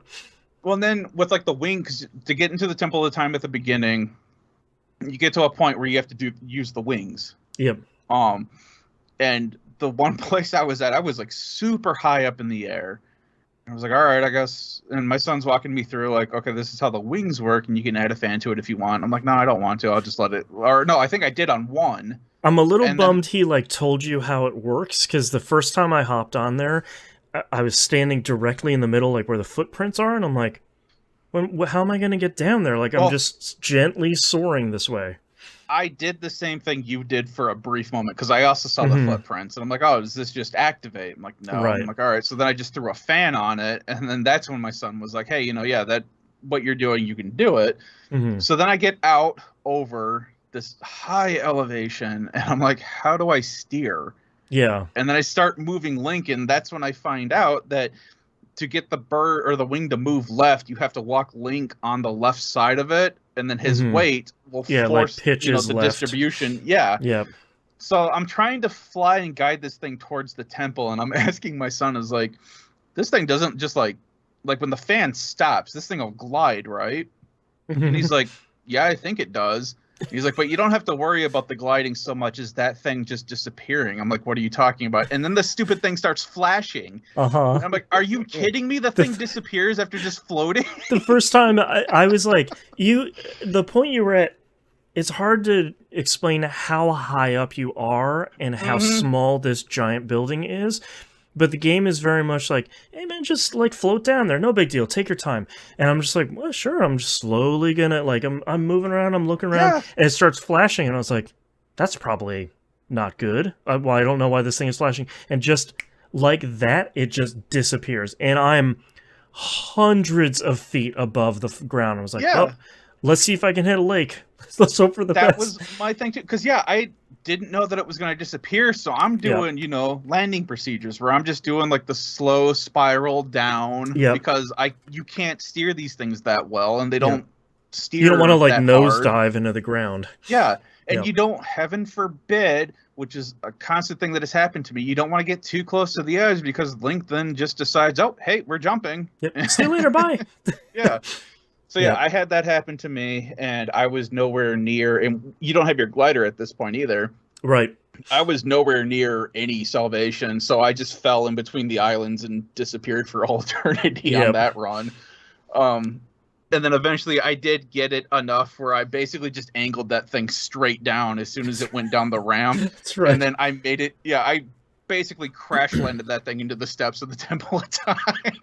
Speaker 3: Well, and then with like the wings, to get into the Temple of Time at the beginning, you get to a point where you have to use the wings.
Speaker 2: Yep.
Speaker 3: And the one place I was at, I was like super high up in the air. I was like, all right, I guess. And my son's walking me through like, okay, this is how the wings work, and you can add a fan to it if you want. I'm like, no, I don't want to. I'll just let it. Or no, I think I did on one.
Speaker 2: I'm a little bummed he like told you how it works, because the first time I hopped on there, I was standing directly in the middle, like where the footprints are, and I'm like, how am I going to get down there? Like, I'm just gently soaring this way.
Speaker 3: I did the same thing you did for a brief moment, because I also saw the footprints, and I'm like, oh, does this just activate? I'm like, no.
Speaker 2: Right.
Speaker 3: I'm like, all right. So then I just threw a fan on it, and then that's when my son was like, hey, that what you're doing, you can do it. So then I get out over this high elevation, and I'm like, how do I steer?
Speaker 2: Yeah.
Speaker 3: And then I start moving Link, and that's when I find out that to get the bird or the wing to move left, you have to walk Link on the left side of it, and then his weight will force
Speaker 2: like pitches
Speaker 3: the
Speaker 2: left.
Speaker 3: distribution. Yeah.
Speaker 2: Yep.
Speaker 3: So I'm trying to fly and guide this thing towards the temple, and I'm asking my son, is like, this thing doesn't just like when the fan stops, this thing will glide, right? And he's like, yeah, I think it does. He's like, but you don't have to worry about the gliding so much as that thing just disappearing. I'm like, what are you talking about? And then the stupid thing starts flashing. And I'm like, are you kidding me? The thing disappears after just floating?
Speaker 2: The first time I was like, the point you were at, it's hard to explain how high up you are and how small this giant building is. But the game is very much like, hey man, just like float down there, no big deal, take your time. And I'm just like, well, sure, I'm just slowly gonna, like, I'm moving around, I'm looking around, and it starts flashing, and I was like, that's probably not good. Well, I don't know why this thing is flashing. And just like that, it just disappears. And I'm hundreds of feet above the ground. I was like, well, let's see if I can hit a lake. Let's hope for the best.
Speaker 3: That was my thing too. Because, I didn't know that it was going to disappear. So I'm doing, landing procedures where I'm just doing like the slow spiral down because you can't steer these things that well. And they don't steer. You don't want to like
Speaker 2: nosedive into the ground.
Speaker 3: Yeah. And you don't, heaven forbid, which is a constant thing that has happened to me, you don't want to get too close to the edge because Link then just decides, oh, hey, we're jumping.
Speaker 2: Yep. See you later, bye.
Speaker 3: Yeah. So, I had that happen to me, and I was nowhere near, and you don't have your glider at this point either.
Speaker 2: Right.
Speaker 3: I was nowhere near any salvation, so I just fell in between the islands and disappeared for all eternity on that run. And then eventually I did get it enough where I basically just angled that thing straight down as soon as it went down the ramp.
Speaker 2: That's right.
Speaker 3: And then I made it, I basically crash landed that thing into the steps of the Temple of Time,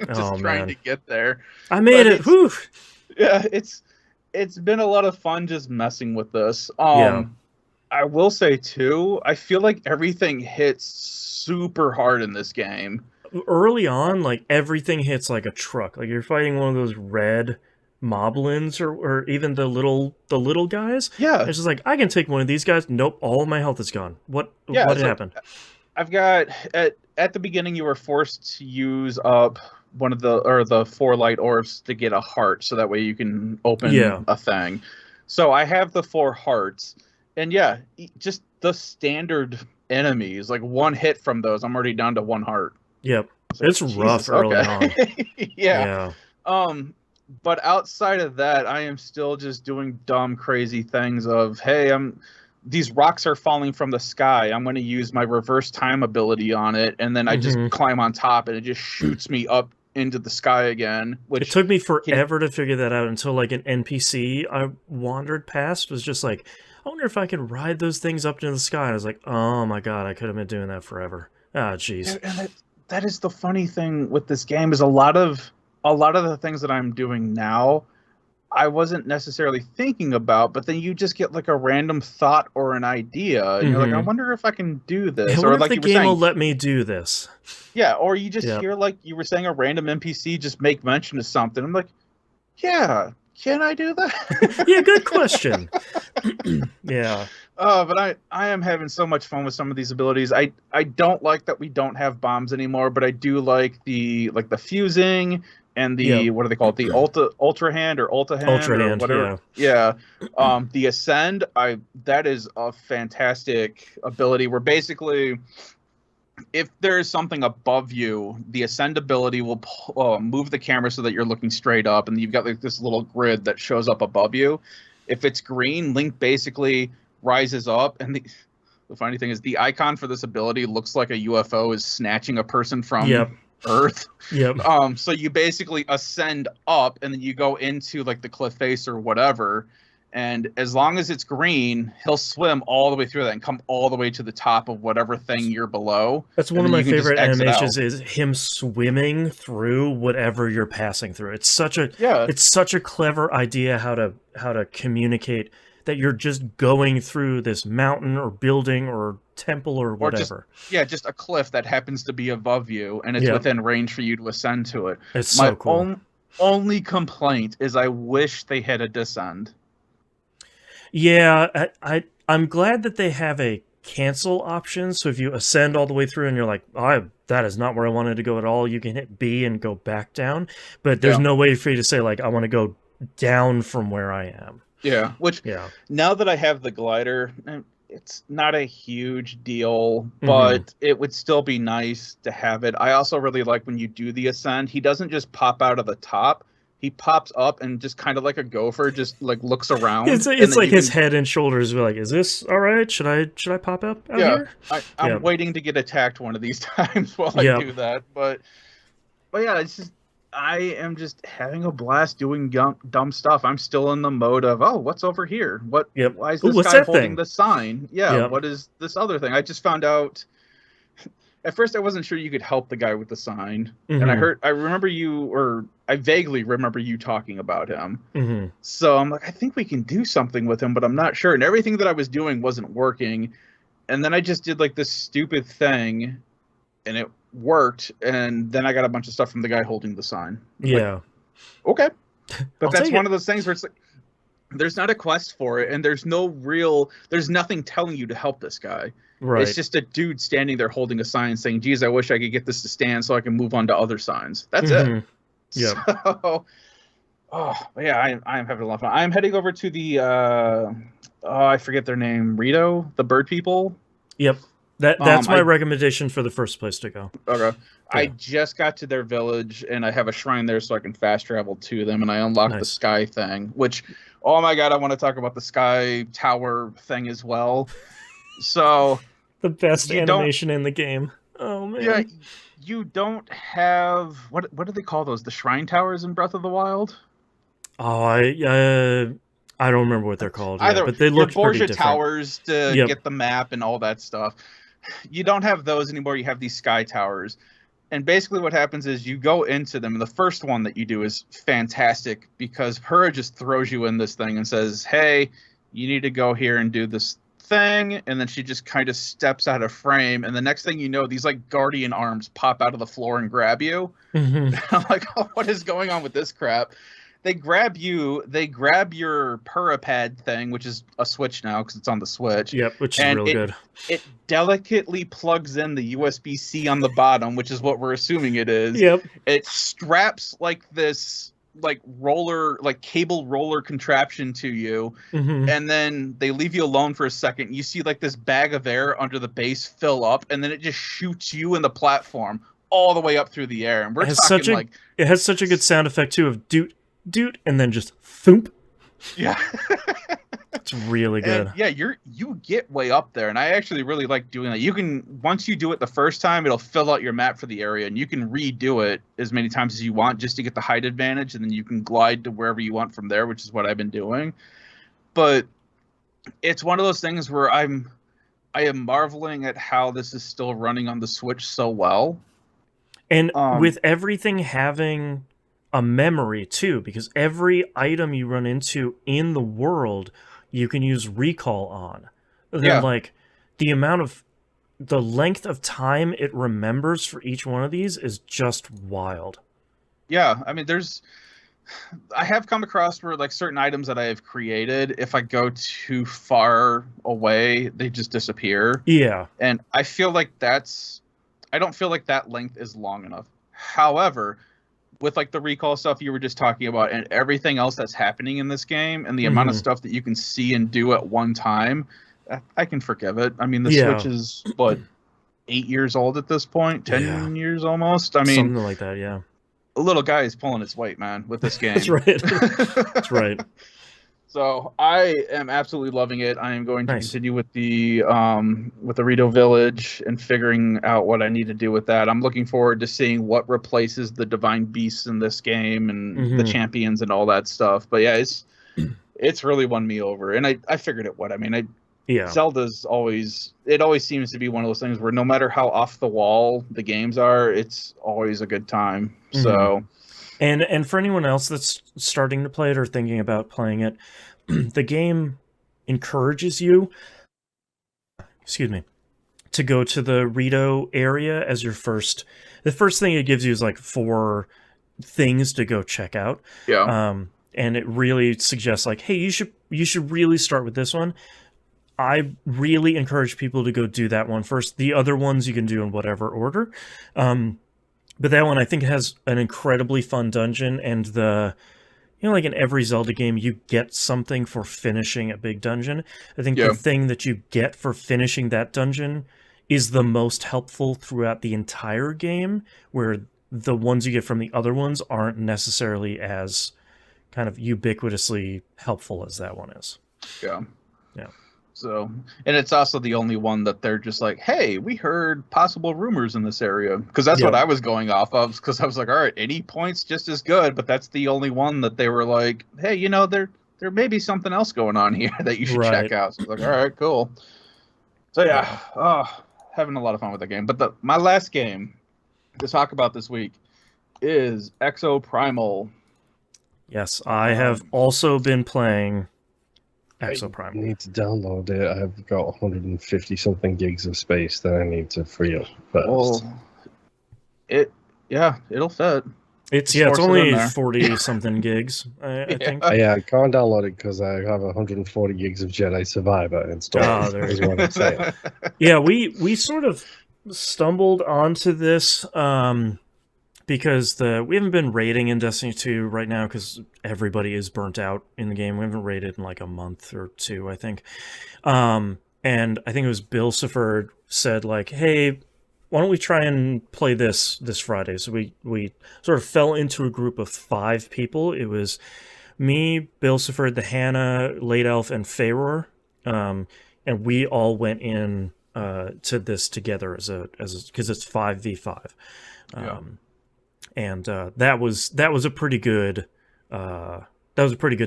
Speaker 3: just trying to get there.
Speaker 2: I made it. Whew.
Speaker 3: Yeah, it's been a lot of fun just messing with this. I will say too, I feel like everything hits super hard in this game.
Speaker 2: Early on, like everything hits like a truck. Like you're fighting one of those red moblins or even the little guys.
Speaker 3: Yeah.
Speaker 2: It's just like, I can take one of these guys. Nope, all of my health is gone. What happened?
Speaker 3: I've got at the beginning you were forced to use up one of the 4 light orbs to get a heart, so that way you can open a thing. So I have the 4 hearts, and just the standard enemies, like one hit from those, I'm already down to 1 heart.
Speaker 2: Yep. So, it's rough early on.
Speaker 3: Yeah. But outside of that, I am still just doing dumb, crazy things of, hey, these rocks are falling from the sky. I'm going to use my reverse time ability on it, and then I just climb on top, and it just shoots me up into the sky again. Which
Speaker 2: it took me forever to figure that out until like an NPC I wandered past was just like, I wonder if I could ride those things up into the sky. And I was like, oh my god, I could have been doing that forever. Ah, jeez.
Speaker 3: And that is the funny thing with this game is a lot of the things that I'm doing now, I wasn't necessarily thinking about, but then you just get like a random thought or an idea, and you're like, I wonder if I can do this.
Speaker 2: I wonder if the game will let me do this.
Speaker 3: Yeah, or you just hear, like you were saying, a random NPC just make mention of something. I'm like, yeah, can I do that?
Speaker 2: Yeah, good question. Yeah.
Speaker 3: But I am having so much fun with some of these abilities. I don't like that we don't have bombs anymore, but I do like the fusing and the what do they call it? The ultra hand or whatever. Yeah. The ascend, that is a fantastic ability where basically if there is something above you, the ascend ability will move the camera so that you're looking straight up, and you've got like this little grid that shows up above you. If it's green, Link basically rises up, and the funny thing is the icon for this ability looks like a UFO is snatching a person from Earth.
Speaker 2: Yep.
Speaker 3: So you basically ascend up, and then you go into like the cliff face or whatever, and as long as it's green, he'll swim all the way through that and come all the way to the top of whatever thing you're below.
Speaker 2: That's one of my favorite animations is him swimming through whatever you're passing through. It's such a clever idea how to communicate that you're just going through this mountain or building or temple or whatever.
Speaker 3: Just a cliff that happens to be above you, and it's within range for you to ascend to it.
Speaker 2: It's so cool.
Speaker 3: My only complaint is I wish they had a descend.
Speaker 2: Yeah, I'm glad that they have a cancel option. So if you ascend all the way through and you're like, that is not where I wanted to go at all, you can hit B and go back down. But there's no way for you to say, like, I want to go down from where I am.
Speaker 3: Yeah, now that I have the glider, it's not a huge deal, but it would still be nice to have it. I also really like when you do the ascend, he doesn't just pop out of the top. He pops up and just kind of like a gopher, just like looks around.
Speaker 2: It's like his head and shoulders are like, is this all right? Should I pop up out here?
Speaker 3: I'm waiting to get attacked one of these times while I do that. But yeah, it's just, I am just having a blast doing dumb stuff. I'm still in the mode of, what's over here? Why is this guy holding the sign? What is this other thing? I just found out at first I wasn't sure you could help the guy with the sign,
Speaker 2: Mm-hmm.
Speaker 3: and I vaguely remember you talking about him.
Speaker 2: Mm-hmm.
Speaker 3: So I'm like, I think we can do something with him, but I'm not sure. And everything that I was doing wasn't working. And then I just did like this stupid thing, and it worked. And then I got a bunch of stuff from the guy holding the sign.
Speaker 2: Yeah.
Speaker 3: Like, okay, but
Speaker 2: I'll
Speaker 3: that's
Speaker 2: take
Speaker 3: one
Speaker 2: it.
Speaker 3: of those things where it's like, there's not a quest for it, and there's nothing telling you to help this guy.
Speaker 2: Right.
Speaker 3: It's just a dude standing there holding a sign saying, geez, I wish I could get this to stand so I can move on to other signs. That's it.
Speaker 2: Yep.
Speaker 3: So, yeah, I'm having a lot of fun. I'm heading over to the, I forget their name, Rito, the bird people.
Speaker 2: Yep. That's my recommendation for the first place to go.
Speaker 3: Okay.
Speaker 2: Yeah.
Speaker 3: I just got to their village, and I have a shrine there so I can fast travel to them, and I unlocked the sky thing, which, oh my god, I want to talk about the sky tower thing as well. So...
Speaker 2: the best animation in the game. Oh, man.
Speaker 3: Yeah, you don't have... What do they call those? The shrine towers in Breath of the Wild?
Speaker 2: Oh, I don't remember what they're called.
Speaker 3: Either,
Speaker 2: but they look pretty
Speaker 3: Borgia
Speaker 2: different.
Speaker 3: Towers to get the map and all that stuff. You don't have those anymore. You have these sky towers. And basically what happens is you go into them, and the first one that you do is fantastic because Purah just throws you in this thing and says, hey, you need to go here and do this thing, and then she just kind of steps out of frame, and the next thing you know, these like guardian arms pop out of the floor and grab you.
Speaker 2: Mm-hmm.
Speaker 3: I'm like, oh, what is going on with this crap? They grab you, they grab your Purah pad thing, which is a Switch now because it's on the Switch.
Speaker 2: Yep, which is real good.
Speaker 3: It delicately plugs in the USB-C on the bottom, which is what we're assuming it is.
Speaker 2: Yep.
Speaker 3: It straps like this cable roller contraption to you, and then they leave you alone for a second. You see like this bag of air under the base fill up, and then it just shoots you in the platform all the way up through the air. And we're talking
Speaker 2: it has such a good sound effect too of doot doot, and then just thump.
Speaker 3: Yeah.
Speaker 2: It's really good.
Speaker 3: And yeah, you get way up there, and I actually really like doing that. You can, once you do it the first time, it'll fill out your map for the area, and you can redo it as many times as you want just to get the height advantage, and then you can glide to wherever you want from there, which is what I've been doing. But it's one of those things where I am marveling at how this is still running on the Switch so well.
Speaker 2: And with everything having a memory too, because every item you run into in the world you can use recall on. Then like the length of time it remembers for each one of these is just wild.
Speaker 3: Yeah, I mean I have come across where like certain items that I have created, if I go too far away, they just disappear.
Speaker 2: Yeah.
Speaker 3: And I feel like I don't feel like that length is long enough. However, with like the recall stuff you were just talking about and everything else that's happening in this game and the amount of stuff that you can see and do at one time, I can forgive it. I mean, the Switch is, 8 years old at this point? 10 years almost? I mean...
Speaker 2: something like that, yeah.
Speaker 3: A little guy is pulling its weight, man, with this game.
Speaker 2: That's right. That's right.
Speaker 3: So I am absolutely loving it. I am going to continue with the Rito Village and figuring out what I need to do with that. I'm looking forward to seeing what replaces the divine beasts in this game and the champions and all that stuff. But yeah, it's really won me over, and I figured it would. I mean, Zelda's always seems to be one of those things where no matter how off the wall the games are, it's always a good time. So.
Speaker 2: And for anyone else that's starting to play it or thinking about playing it, the game encourages you, to go to the Rito area as your first. The first thing it gives you is like 4 things to go check out.
Speaker 3: Yeah.
Speaker 2: And it really suggests like, hey, you should really start with this one. I really encourage people to go do that one first. The other ones you can do in whatever order. But that one, I think, has an incredibly fun dungeon, and like in every Zelda game, you get something for finishing a big dungeon. I think the thing that you get for finishing that dungeon is the most helpful throughout the entire game, where the ones you get from the other ones aren't necessarily as kind of ubiquitously helpful as that one is.
Speaker 3: Yeah.
Speaker 2: Yeah.
Speaker 3: So, and it's also the only one that they're just like, hey, we heard possible rumors in this area. Because that's what I was going off of. Because I was like, all right, any point's just as good. But that's the only one that they were like, hey, there may be something else going on here that you should check out. So I was like, all right, cool. So yeah, having a lot of fun with the game. But my last game to talk about this week is Exoprimal.
Speaker 2: Yes, I have also been playing Exoprimal.
Speaker 1: I need to download it. I've got 150 something gigs of space that I need to free up first.
Speaker 3: Well, it'll fit.
Speaker 2: It's only 40 something gigs, I think.
Speaker 1: Yeah, I can't download it because I have 140 gigs of Jedi Survivor installed.
Speaker 2: There
Speaker 1: is what I'm saying.
Speaker 2: Yeah, we sort of stumbled onto this because we haven't been raiding in Destiny 2 right now because everybody is burnt out in the game. We haven't raided in like a month or two, I think. And I think it was Bill Sifford said like, hey, why don't we try and play this Friday? So we sort of fell into a group of 5 people. It was me, Bill Sifford, the Hannah, Late Elf, and Faeror. And we all went in to this together as because it's 5v5. And that was a pretty good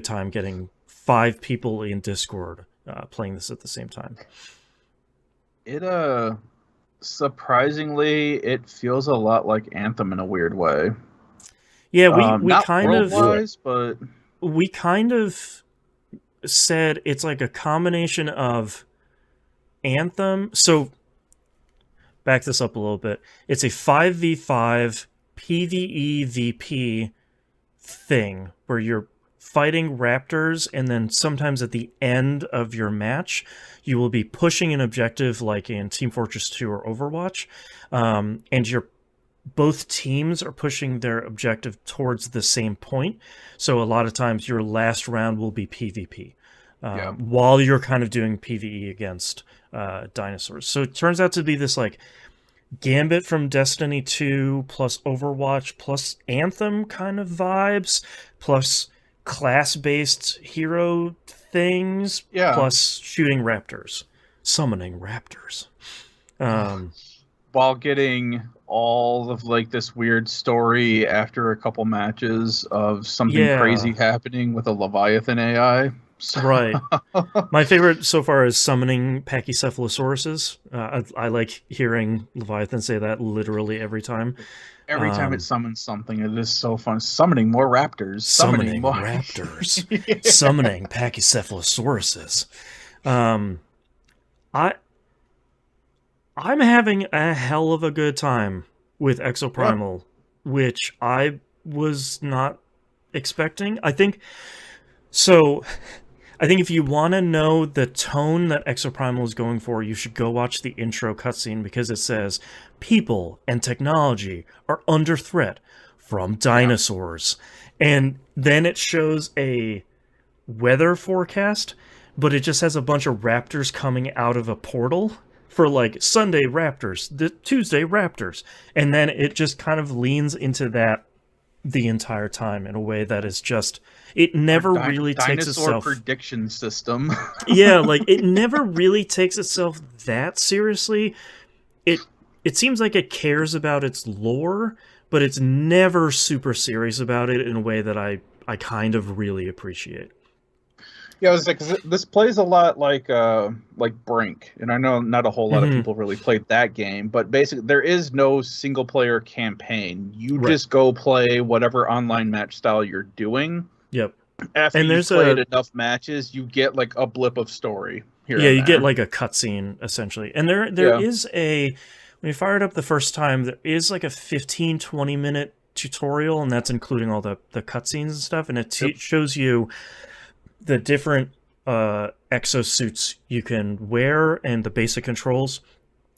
Speaker 2: time getting 5 people in Discord playing this at the same time.
Speaker 3: Surprisingly, it feels a lot like Anthem in a weird way.
Speaker 2: Yeah, we
Speaker 3: not
Speaker 2: kind of
Speaker 3: world-wise, but
Speaker 2: we kind of said it's like a combination of Anthem. So back this up a little bit. It's a 5v5 PvE VP thing where you're fighting raptors, and then sometimes at the end of your match you will be pushing an objective like in Team Fortress 2 or Overwatch, and both teams are pushing their objective towards the same point. So a lot of times your last round will be PvP while you're kind of doing PvE against dinosaurs. So it turns out to be this like Gambit from Destiny 2 plus Overwatch plus Anthem kind of vibes plus class-based hero things plus shooting raptors, summoning raptors,
Speaker 3: while getting all of like this weird story after a couple matches of something crazy happening with a Leviathan AI.
Speaker 2: Right. My favorite so far is summoning Pachycephalosauruses. I like hearing Leviathan say that literally every time.
Speaker 3: Every time it summons something, it is so fun. Summoning more raptors.
Speaker 2: Summoning more raptors. Summoning Pachycephalosauruses. I'm having a hell of a good time with Exoprimal, which I was not expecting. I think if you want to know the tone that Exoprimal is going for, you should go watch the intro cutscene because it says, people and technology are under threat from dinosaurs. And then it shows a weather forecast, but it just has a bunch of raptors coming out of a portal for like Sunday raptors, the Tuesday raptors. And then it just kind of leans into that the entire time in a way that is just... It never really takes itself...
Speaker 3: Dinosaur prediction system.
Speaker 2: Yeah, like, it never really takes itself that seriously. It seems like it cares about its lore, but it's never super serious about it in a way that I kind of really appreciate.
Speaker 3: Yeah, I was like, 'cause this plays a lot like Brink, and I know not a whole lot of people really played that game, but basically there is no single player campaign. You just go play whatever online match style you're doing.
Speaker 2: Yep.
Speaker 3: After you've played enough matches, you get like a blip of story here.
Speaker 2: Yeah, you get like a cutscene essentially, and there is a. When you fire it up the first time, there is like a 15-20 minute tutorial, and that's including all the cutscenes and stuff, and it shows you the different exosuits you can wear and the basic controls.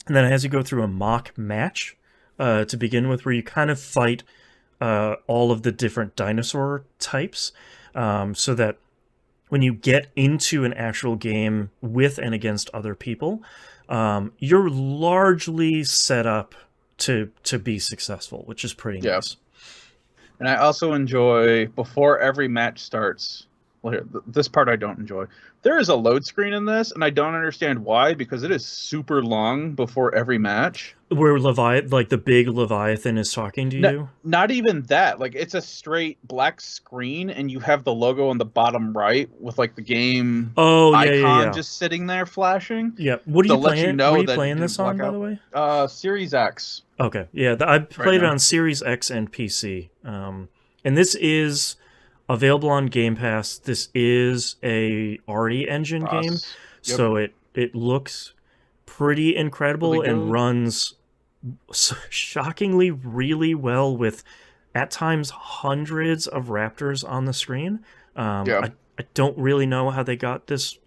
Speaker 2: And then it has you go through a mock match to begin with, where you kind of fight all of the different dinosaur types, so that when you get into an actual game with and against other people, you're largely set up to be successful, which is pretty nice.
Speaker 3: And I also enjoy, before every match starts, Well, here, this part I don't enjoy. There is a load screen in this, and I don't understand why, because it is super long before every match.
Speaker 2: Where like the big Leviathan is talking to you?
Speaker 3: Not even that. Like, it's a straight black screen, and you have the logo on the bottom right with like the game icon just sitting there flashing.
Speaker 2: Yeah. What are you playing?
Speaker 3: Let you know
Speaker 2: what are you
Speaker 3: that
Speaker 2: playing this on, by the way?
Speaker 3: Series X.
Speaker 2: Okay. Yeah, I played it on Series X and PC. And this is available on Game Pass. This is a RE Engine game, so it looks pretty incredible and runs shockingly really well with, at times, hundreds of raptors on the screen. I don't really know how they got this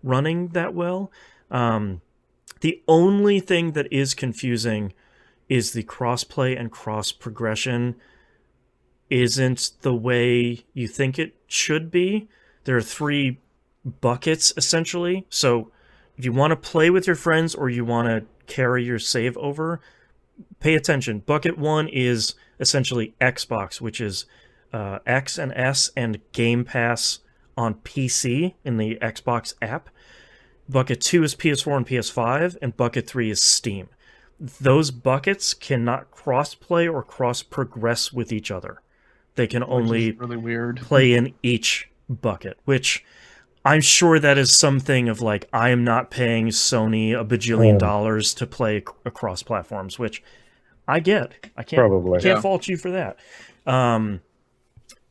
Speaker 2: running that well. The only thing that is confusing is the crossplay and cross progression isn't the way you think it should be. There are 3 buckets, essentially. So if you want to play with your friends or you want to carry your save over, pay attention. Bucket 1 is essentially Xbox, which is X and S and Game Pass on PC in the Xbox app. Bucket 2 is PS4 and PS5, and Bucket 3 is Steam. Those buckets cannot cross-play or cross-progress with each other. They can only
Speaker 3: really weird.
Speaker 2: play in each bucket, which I'm sure that is something of like, I am not paying Sony $1 bajillion to play across platforms, which I get. I can't fault you for that.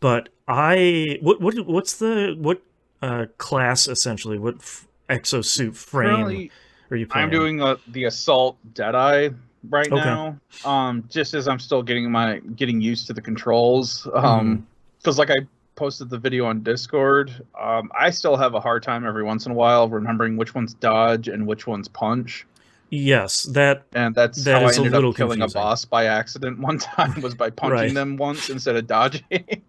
Speaker 2: But what's the class essentially? What exosuit frame are you playing?
Speaker 3: I'm doing the Assault Jedi right now, just as I'm still getting used to the controls, because like I posted the video on Discord, I still have a hard time every once in a while remembering which one's dodge and which one's punch.
Speaker 2: Yes, that's
Speaker 3: how I ended up killing a boss by accident one time, was by punching them once instead of dodging.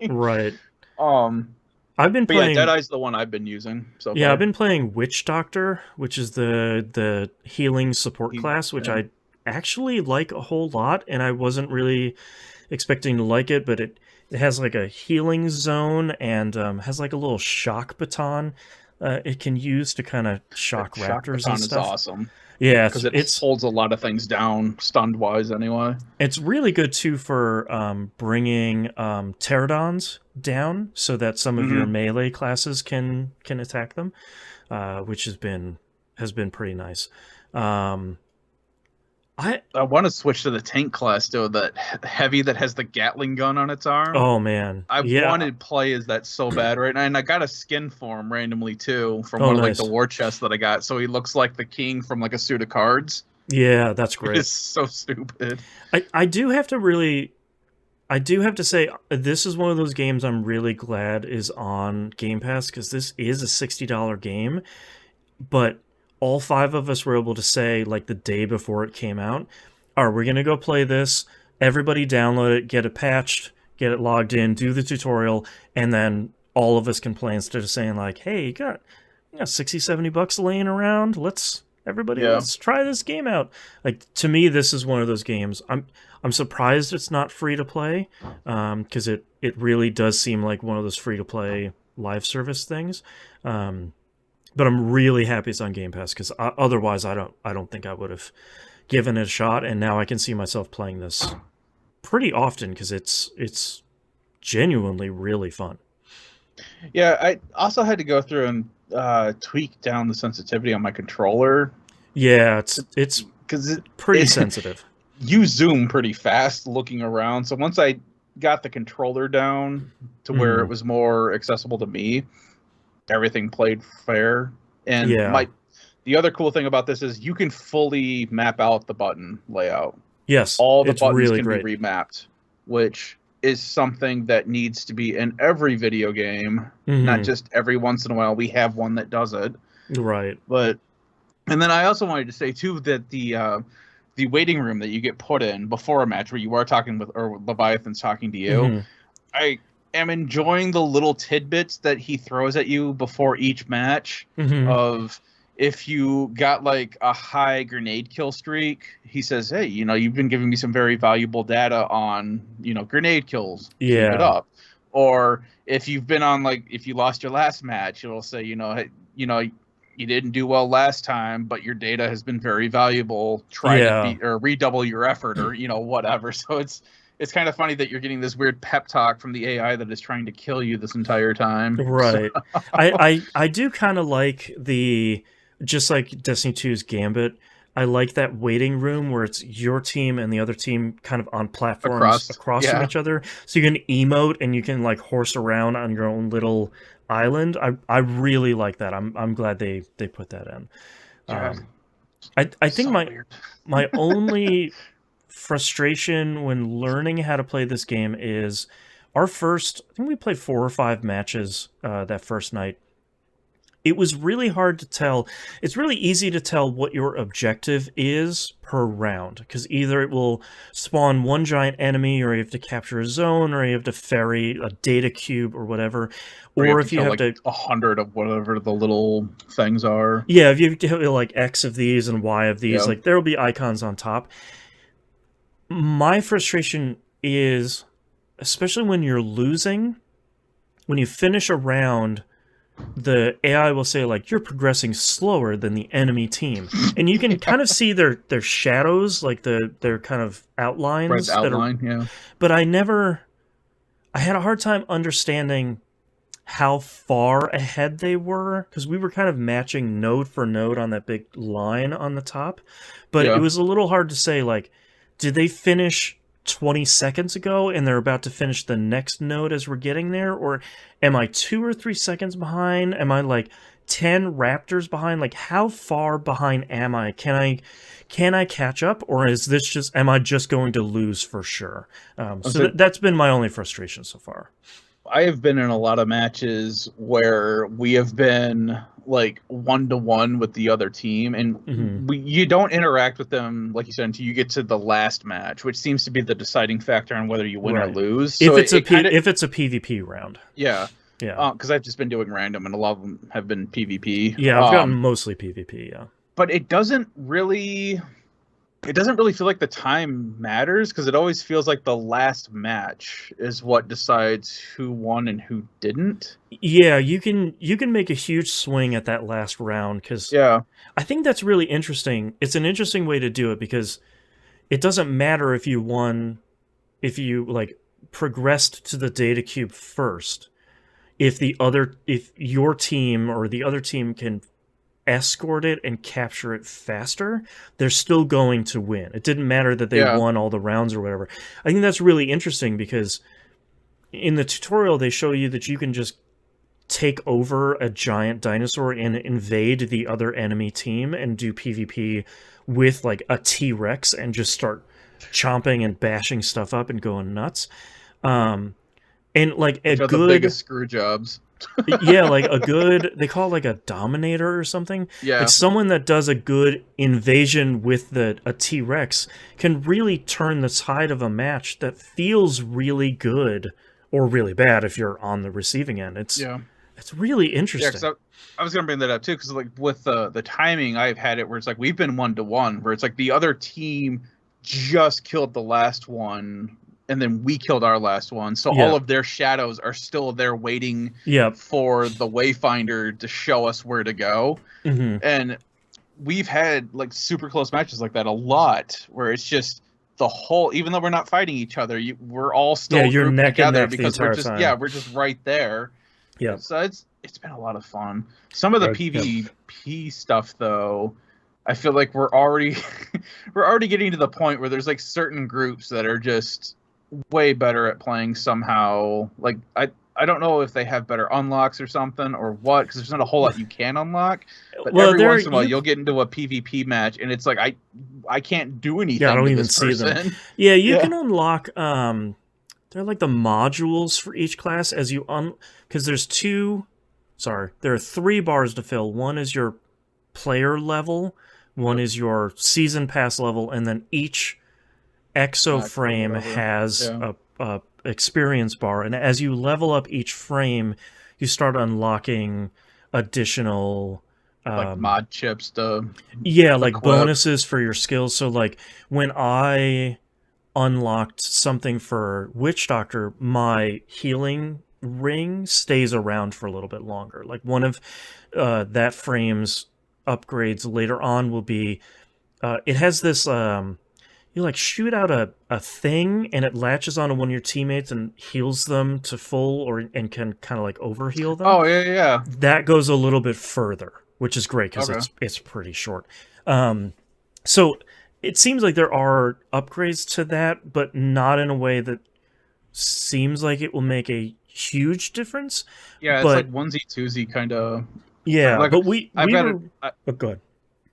Speaker 2: Right.
Speaker 3: I've been playing. Yeah, Jedi's the one I've been using. So
Speaker 2: I've been playing Witch Doctor, which is the healing support class, which I actually like a whole lot, and I wasn't really expecting to like it, but it has like a healing zone and has like a little shock baton it can use to kind of shock raptors and stuff.
Speaker 3: Is awesome.
Speaker 2: Yeah,
Speaker 3: because it holds a lot of things down, stunned wise. Anyway,
Speaker 2: it's really good too for bringing pterodons down, so that some of your melee classes can attack them, which has been pretty nice. I
Speaker 3: want to switch to the tank class though, that heavy that has the Gatling gun on its arm.
Speaker 2: Oh man,
Speaker 3: I wanted to play as that so bad right now, and I got a skin for him randomly too from one of like the war chests that I got, so he looks like the king from like a suit of cards.
Speaker 2: Yeah, that's great.
Speaker 3: It's so stupid.
Speaker 2: I do have to say this is one of those games I'm really glad is on Game Pass, because this is a $60 game, but all 5 of us were able to say, like the day before it came out, we're going to go play this. Everybody download it, get it patched, get it logged in, do the tutorial, and then all of us can play instead of saying like, hey, you got $60-$70 laying around. Let's try this game out. Like, to me, this is one of those games. I'm surprised it's not free to play, because it really does seem like one of those free to play live service things. But I'm really happy it's on Game Pass, because otherwise I don't think I would have given it a shot. And now I can see myself playing this pretty often, because it's genuinely really fun.
Speaker 3: Yeah, I also had to go through and tweak down the sensitivity on my controller.
Speaker 2: Yeah, it's pretty sensitive.
Speaker 3: You zoom pretty fast looking around, so once I got the controller down to where it was more accessible to me, everything played fair. And the other cool thing about this is you can fully map out the button layout.
Speaker 2: Yes,
Speaker 3: all the buttons really can be remapped, which is something that needs to be in every video game, not just every once in a while we have one that does it.
Speaker 2: Right.
Speaker 3: And then I also wanted to say too that the waiting room that you get put in before a match, where you are talking with, or Leviathan's talking to you, I am enjoying the little tidbits that he throws at you before each match of, if you got like a high grenade kill streak, he says, hey, you've been giving me some very valuable data on, grenade kills. Keep it up. Or if you've been on, like, if you lost your last match, it'll say, hey, you didn't do well last time, but your data has been very valuable. Try to redouble your effort, or whatever. So it's kind of funny that you're getting this weird pep talk from the AI that is trying to kill you this entire time.
Speaker 2: Right. I do kind of like just like Destiny 2's Gambit. I like that waiting room where it's your team and the other team kind of on platforms across from each other. So you can emote and you can like horse around on your own little island. I really like that. I'm glad they put that in. I think my only frustration when learning how to play this game is I think we played 4 or 5 matches that first night. It was really hard to tell. It's really easy to tell what your objective is per round, because either it will spawn one giant enemy, or you have to capture a zone, or you have to ferry a data cube, or whatever.
Speaker 3: Or if you have to 100 of whatever the little things are.
Speaker 2: Yeah, if you have like X of these and Y of these, like there will be icons on top. My frustration is, especially when you're losing, when you finish a round, the AI will say, like, you're progressing slower than the enemy team. And you can kind of see their shadows, like their kind of outlines.
Speaker 3: Right, the outline,
Speaker 2: But I had a hard time understanding how far ahead they were, because we were kind of matching node for node on that big line on the top. But it was a little hard to say, like, did they finish 20 seconds ago and they're about to finish the next node as we're getting there? Or am I 2 or 3 seconds behind? Am I like 10 raptors behind? Like, how far behind am I? Can I catch up? Or is this am I just going to lose for sure? That's been my only frustration so far.
Speaker 3: I have been in a lot of matches where we have been like 1-to-1 with the other team, and you don't interact with them, like you said, until you get to the last match, which seems to be the deciding factor on whether you win or lose.
Speaker 2: So if it's a PvP round.
Speaker 3: Yeah. Because I've just been doing random, and a lot of them have been PvP.
Speaker 2: Yeah, I've gotten mostly PvP, yeah.
Speaker 3: But it doesn't really feel like the time matters, because it always feels like the last match is what decides who won and who didn't.
Speaker 2: Yeah, you can make a huge swing at that last round, because I think that's really interesting. It's an interesting way to do it, because it doesn't matter if you won, if you like progressed to the data cube first. If your team or the other team can escort it and capture it faster, they're still going to win. It didn't matter that they won all the rounds or whatever. I think that's really interesting, because in the tutorial they show you that you can just take over a giant dinosaur and invade the other enemy team and do PvP with like a T-Rex and just start chomping and bashing stuff up and going nuts. And like the
Speaker 3: biggest screw jobs.
Speaker 2: Yeah, like they call it like a dominator or something.
Speaker 3: Yeah.
Speaker 2: Like someone that does a good invasion with a T-Rex can really turn the tide of a match that feels really good or really bad if you're on the receiving end. It's really interesting.
Speaker 3: Yeah, I was going to bring that up too, because like with the timing, I've had it where it's like we've been 1-to-1, where it's like the other team just killed the last one, and then we killed our last one. So all of their shadows are still there waiting for the Wayfinder to show us where to go. And we've had like super close matches like that a lot, where it's just the whole, even though we're not fighting each other, we're all still
Speaker 2: grouped
Speaker 3: together because we're just right there.
Speaker 2: Yeah.
Speaker 3: So it's been a lot of fun. Some of the PvP stuff though, I feel like we're already getting to the point where there's like certain groups that are just way better at playing somehow. Like I don't know if they have better unlocks or something or what, because there's not a whole lot you can unlock. But every once in a while you'll get into a PvP match and it's like I can't do anything.
Speaker 2: Yeah, I don't
Speaker 3: to
Speaker 2: even
Speaker 3: this
Speaker 2: see
Speaker 3: person.
Speaker 2: them. Yeah, you can unlock they're like the modules for each class as you because there are 3 bars to fill. One is your player level, one is your season pass level, and then each exoframe has a experience bar, and as you level up each frame you start unlocking additional
Speaker 3: like mod chips to
Speaker 2: like bonuses for your skills. So like when I unlocked something for Witch Doctor, my healing ring stays around for a little bit longer. Like one of that frame's upgrades later on will be, it has this, you like shoot out a thing and it latches onto one of your teammates and heals them to full and can kind of like overheal them.
Speaker 3: Oh, yeah.
Speaker 2: That goes a little bit further, which is great because it's pretty short. So it seems like there are upgrades to that, but not in a way that seems like it will make a huge difference.
Speaker 3: Yeah, it's like onesie twosie kind of.
Speaker 2: Yeah,
Speaker 3: like,
Speaker 2: but go ahead.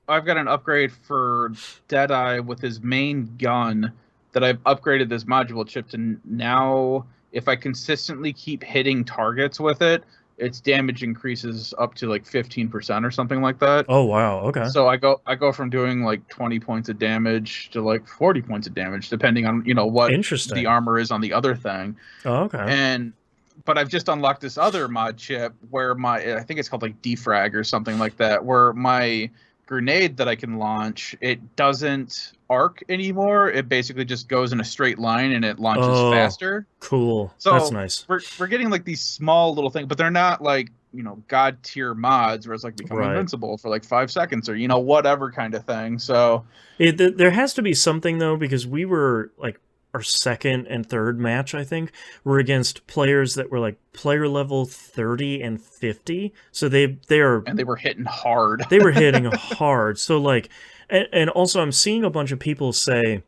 Speaker 3: I've got an upgrade for Deadeye with his main gun that I've upgraded this module chip to now. If I consistently keep hitting targets with it, its damage increases up to like 15% or something like that.
Speaker 2: Oh wow, okay.
Speaker 3: So I go from doing like 20 points of damage to like 40 points of damage, depending on what the armor is on the other thing.
Speaker 2: Oh, okay.
Speaker 3: But I've just unlocked this other mod chip where I think it's called like defrag or something like that, where my grenade that I can launch, it doesn't arc anymore. It basically just goes in a straight line and it launches faster.
Speaker 2: Cool.
Speaker 3: So
Speaker 2: that's nice.
Speaker 3: We're getting like these small little things, but they're not like god tier mods where it's like become invincible for like 5 seconds or whatever kind of thing. So
Speaker 2: there has to be something though, because we were like our second and third match, I think, were against players that were like player level 30 and 50. So they were
Speaker 3: hitting hard.
Speaker 2: They were hitting hard. So like, and also I'm seeing a bunch of people say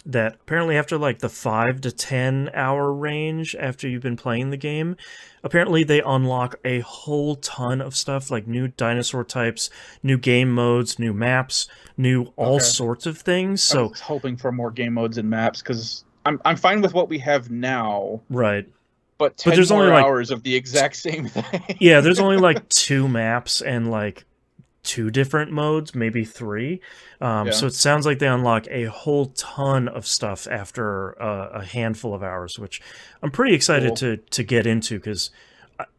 Speaker 2: that apparently after like the 5 to 10 hour range after you've been playing the game, apparently they unlock a whole ton of stuff, like new dinosaur types, new game modes, new maps, new all sorts of things. So
Speaker 3: I was hoping for more game modes and maps because I'm fine with what we have now.
Speaker 2: Right.
Speaker 3: But 10
Speaker 2: there's
Speaker 3: more
Speaker 2: only
Speaker 3: hours of the exact same thing.
Speaker 2: Yeah, there's only like 2 maps and like 2 different modes, maybe 3. So it sounds like they unlock a whole ton of stuff after a handful of hours, which I'm pretty excited to get into because,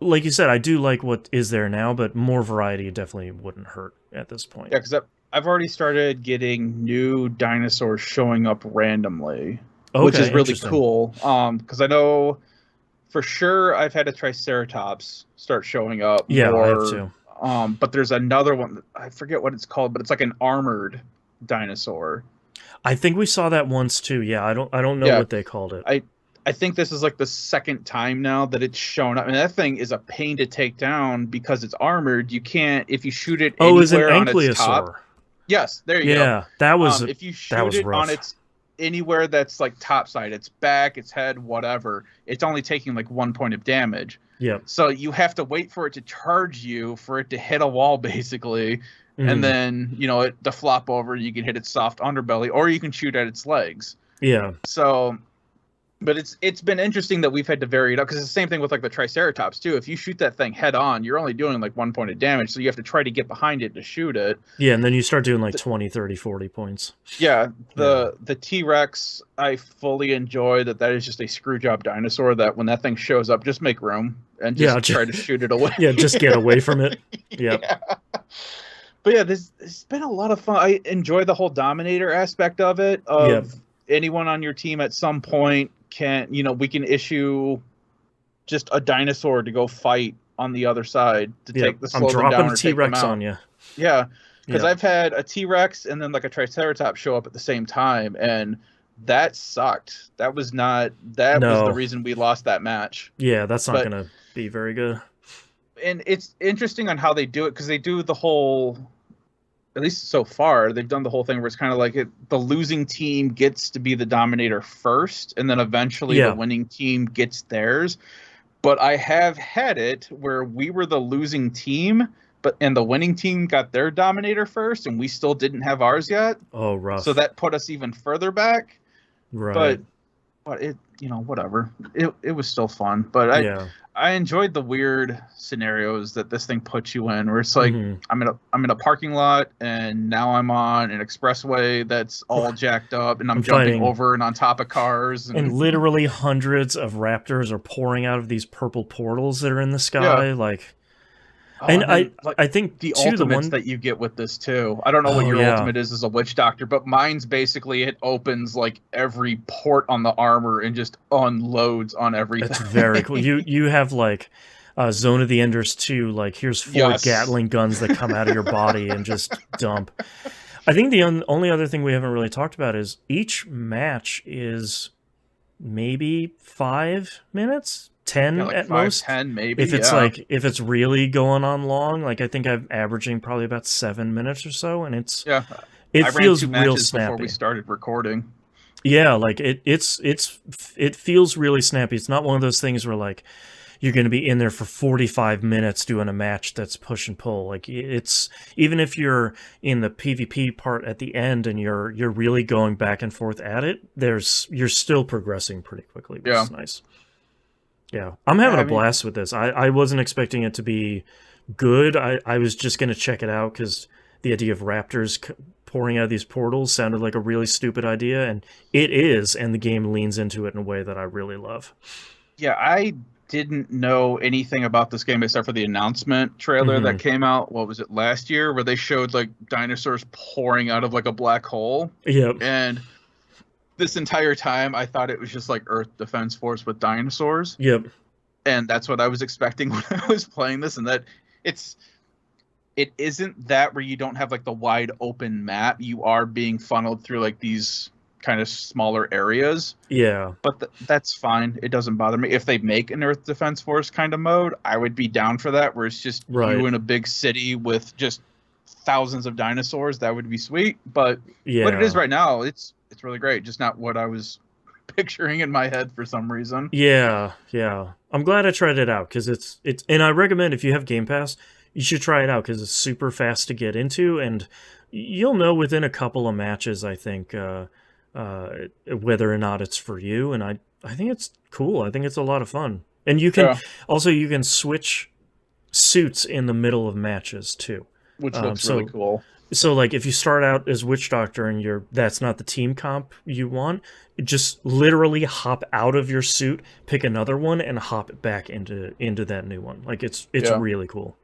Speaker 2: like you said, I do like what is there now, but more variety definitely wouldn't hurt at this point.
Speaker 3: Yeah, because I've already started getting new dinosaurs showing up randomly, which is really cool. Because I know for sure I've had a Triceratops start showing up.
Speaker 2: Yeah, I have too.
Speaker 3: But there's another one, I forget what it's called, but it's like an armored dinosaur.
Speaker 2: I think we saw that once too. Yeah, I don't know what they called it.
Speaker 3: I think this is like the second time now that it's shown up. And that thing is a pain to take down because it's armored. You can't, if you shoot it anywhere on its top. Yes, there you go.
Speaker 2: Yeah, that was
Speaker 3: if you shoot it on its anywhere that's like top side, its back, its head, whatever, it's only taking like 1 point of damage.
Speaker 2: Yeah.
Speaker 3: So you have to wait for it to charge you, for it to hit a wall, basically, and then it to flop over. You can hit its soft underbelly, or you can shoot at its legs.
Speaker 2: Yeah.
Speaker 3: So, but it's been interesting that we've had to vary it up because it's the same thing with like the Triceratops too. If you shoot that thing head on, you're only doing like 1 point of damage, so you have to try to get behind it to shoot it.
Speaker 2: Yeah, and then you start doing like 20, 30, 40 points.
Speaker 3: Yeah, the T-Rex, I fully enjoy that is just a screw job dinosaur that when that thing shows up, just make room and just try to shoot it away.
Speaker 2: Yeah, just get away from it. Yep.
Speaker 3: Yeah. But yeah, it's been a lot of fun. I enjoy the whole Dominator aspect of it. Anyone on your team at some point we can issue just a dinosaur to go fight on the other side to take the slow them down. I'm dropping
Speaker 2: a T-Rex on you.
Speaker 3: Yeah, because I've had a T-Rex and then like a Triceratops show up at the same time, and that sucked. That was was the reason we lost that match.
Speaker 2: Yeah, that's not going to be very good.
Speaker 3: And it's interesting on how they do it because they do the whole. At least so far, they've done the whole thing where it's kind of like the losing team gets to be the Dominator first, and then eventually the winning team gets theirs. But I have had it where we were the losing team, and the winning team got their Dominator first, and we still didn't have ours yet.
Speaker 2: Oh, rough.
Speaker 3: So that put us even further back.
Speaker 2: Right.
Speaker 3: But it, whatever. It was still fun. But I enjoyed the weird scenarios that this thing puts you in, where it's like I'm in a parking lot, and now I'm on an expressway that's all jacked up, and I'm jumping over and on top of cars,
Speaker 2: and literally hundreds of raptors are pouring out of these purple portals that are in the sky. And
Speaker 3: then, like,
Speaker 2: I think
Speaker 3: the
Speaker 2: too,
Speaker 3: ultimates that you get with this too. I don't know what
Speaker 2: Oh,
Speaker 3: your
Speaker 2: yeah.
Speaker 3: ultimate is as a witch doctor, but mine's basically it opens like every port on the armor and just unloads on everything.
Speaker 2: That's very cool. You have like Zone of the Enders 2, like here's 4
Speaker 3: Yes.
Speaker 2: Gatling guns that come out of your body and just dump. I think the only other thing we haven't really talked about is each match is maybe 5 minutes, 10
Speaker 3: Yeah, like
Speaker 2: at
Speaker 3: 5,
Speaker 2: most.
Speaker 3: 10 maybe.
Speaker 2: If it's
Speaker 3: yeah.
Speaker 2: like if it's really going on long, like I think I'm averaging probably about 7 minutes or so, and it
Speaker 3: I
Speaker 2: feels
Speaker 3: ran 2
Speaker 2: real
Speaker 3: matches before
Speaker 2: snappy.
Speaker 3: we started recording.
Speaker 2: Yeah, like it feels really snappy. It's not one of those things where like you're going to be in there for 45 minutes doing a match that's push and pull. Like it's even if you're in the PvP part at the end and you're really going back and forth at it, you're still progressing pretty quickly, which is nice. Yeah, I'm having a blast with this. I wasn't expecting it to be good. I was just going to check it out because the idea of raptors pouring out of these portals sounded like a really stupid idea, and it is, and the game leans into it in a way that I really love.
Speaker 3: Yeah, I didn't know anything about this game except for the announcement trailer that came out. What was it, last year, where they showed like dinosaurs pouring out of like a black hole?
Speaker 2: Yep.
Speaker 3: And this entire time, I thought it was just like Earth Defense Force with dinosaurs.
Speaker 2: Yep.
Speaker 3: And that's what I was expecting when I was playing this, and that it isn't that where you don't have like the wide open map. You are being funneled through like these kind of smaller areas.
Speaker 2: Yeah.
Speaker 3: But that's fine. It doesn't bother me. If they make an Earth Defense Force kind of mode, I would be down for that, where it's just you in a big city with just thousands of dinosaurs. That would be sweet. But what it is right now, it's really great. Just not what I was picturing in my head for some reason.
Speaker 2: Yeah. I'm glad I tried it out because it's and I recommend if you have Game Pass, you should try it out because it's super fast to get into, and you'll know within a couple of matches, I think, whether or not it's for you. And I think it's cool. I think it's a lot of fun. And you can you can switch suits in the middle of matches too,
Speaker 3: which looks really cool.
Speaker 2: So like if you start out as Witch Doctor and that's not the team comp you want, just literally hop out of your suit, pick another one, and hop it back into that new one. Like it's really cool.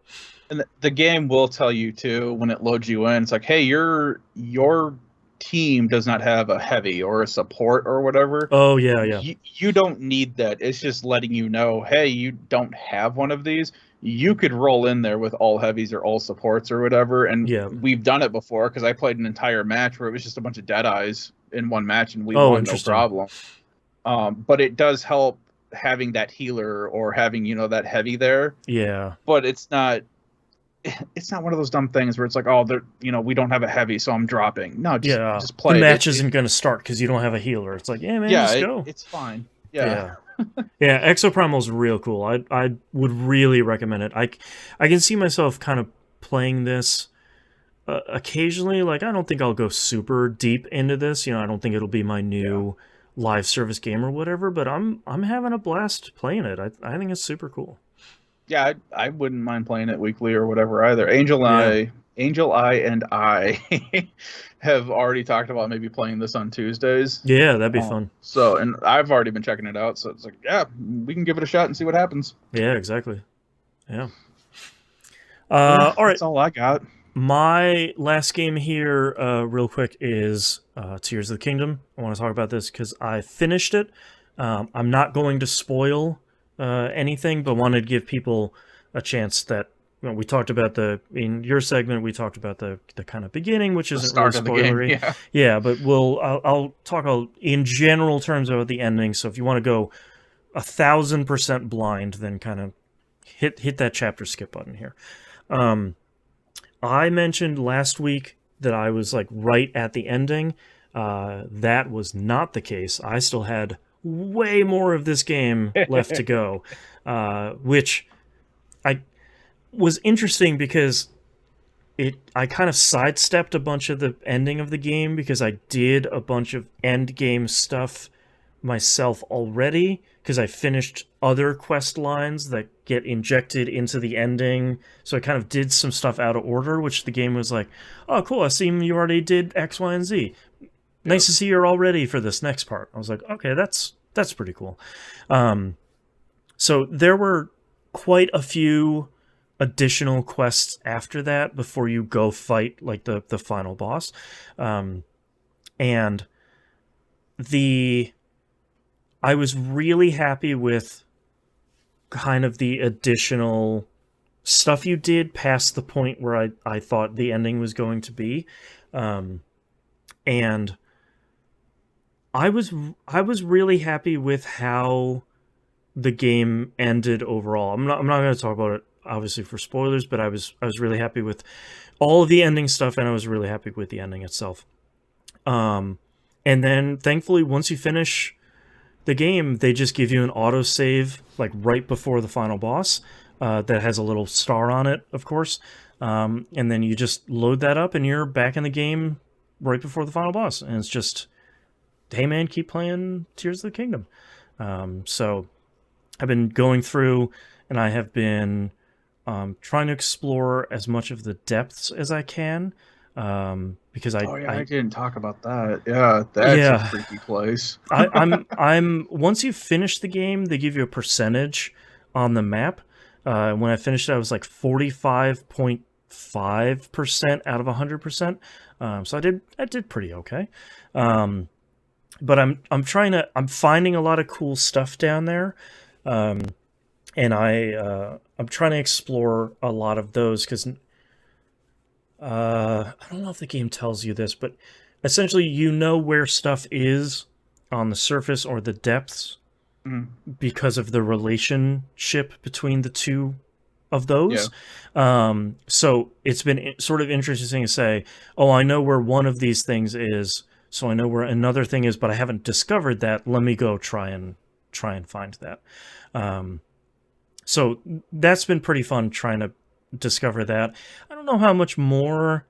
Speaker 3: And the game will tell you too when it loads you in. It's like, hey, your team does not have a heavy or a support or whatever.
Speaker 2: Oh yeah.
Speaker 3: You don't need that. It's just letting you know, hey, you don't have one of these. You could roll in there with all heavies or all supports or whatever. And we've done it before because I played an entire match where it was just a bunch of Deadeyes in one match and we won no problem. But it does help having that healer or having, that heavy there.
Speaker 2: Yeah.
Speaker 3: But it's not one of those dumb things where it's like, oh, we don't have a heavy, so I'm dropping. No, just play.
Speaker 2: The match isn't going to start because you don't have a healer. It's like, yeah, man, just go.
Speaker 3: It's fine. Yeah.
Speaker 2: Yeah, Exoprimal is real cool. I would really recommend it. I can see myself kind of playing this occasionally. Like, I don't think I'll go super deep into this. I don't think it'll be my new live service game or whatever. But I'm having a blast playing it. I think it's super cool.
Speaker 3: Yeah, I wouldn't mind playing it weekly or whatever either. Angel Eye and I have already talked about maybe playing this on Tuesdays.
Speaker 2: Yeah, that'd be fun.
Speaker 3: So, and I've already been checking it out. So it's like, yeah, we can give it a shot and see what happens.
Speaker 2: Yeah, exactly. Yeah. All right.
Speaker 3: That's all I got.
Speaker 2: My last game here, real quick, is Tears of the Kingdom. I want to talk about this because I finished it. I'm not going to spoil anything, but wanted to give people a chance that we talked about in your segment. We talked about the kind of beginning, which isn't really spoilery. Yeah, but I'll talk in general terms about the ending. So if you want to go 1,000% blind, then kind of hit that chapter skip button here. I mentioned last week that I was like right at the ending. That was not the case. I still had way more of this game left to go, which was interesting because I kind of sidestepped a bunch of the ending of the game because I did a bunch of end game stuff myself already because I finished other quest lines that get injected into the ending. So I kind of did some stuff out of order, which the game was like, oh, cool, I see you already did X, Y, and Z. Nice to see you're all ready for this next part. I was like, okay, that's pretty cool. So there were quite a few additional quests after that before you go fight like the final boss. And I was really happy with kind of the additional stuff you did past the point where I thought the ending was going to be. And I was really happy with how the game ended overall. I'm not going to talk about it obviously for spoilers, but I was really happy with all of the ending stuff, and I was really happy with the ending itself. And then thankfully once you finish the game, they just give you an autosave like right before the final boss that has a little star on it, of course. And then you just load that up and you're back in the game right before the final boss. And it's just, hey man, keep playing Tears of the Kingdom. So I've been going through and I have been trying to explore as much of the depths as I can. Because
Speaker 3: I didn't talk about that. Yeah, that's a freaky place.
Speaker 2: I'm once you finish the game, they give you a percentage on the map. When I finished it, I was like 45.5% out of 100%. So I did pretty okay. But I'm finding a lot of cool stuff down there. And I'm trying to explore a lot of those because I don't know if the game tells you this, but essentially you know where stuff is on the surface or the depths because of the relationship between the two of those. Yeah. So it's been sort of interesting to say, oh, I know where one of these things is, so I know where another thing is, but I haven't discovered that. Let me go try and find that. So that's been pretty fun trying to discover that. I don't know how much more.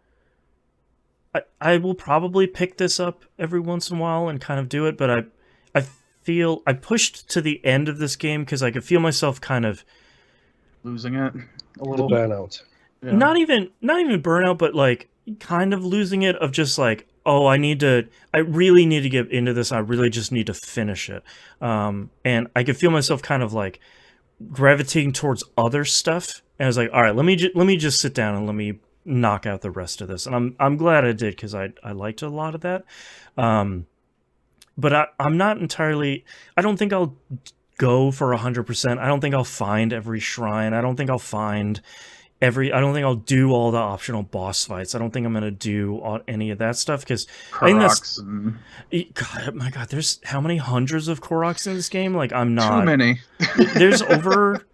Speaker 2: I will probably pick this up every once in a while and kind of do it, but I feel I pushed to the end of this game because I could feel myself kind of
Speaker 3: losing it a little.
Speaker 1: The burnout.
Speaker 2: Yeah. Not even burnout, but like kind of losing it of just like, oh, I really need to get into this. I really just need to finish it. And I could feel myself kind of like gravitating towards other stuff. And I was like, all right, let me just sit down and let me knock out the rest of this. And I'm glad I did because I liked a lot of that. But I'm not entirely. I don't think I'll go for 100%. I don't think I'll find every shrine. I don't think I'll do all the optional boss fights. I don't think I'm going to do any of that stuff because I think that's. God, my God, there's how many hundreds of Koroks in this game? Like I'm not
Speaker 3: too many.
Speaker 2: There's over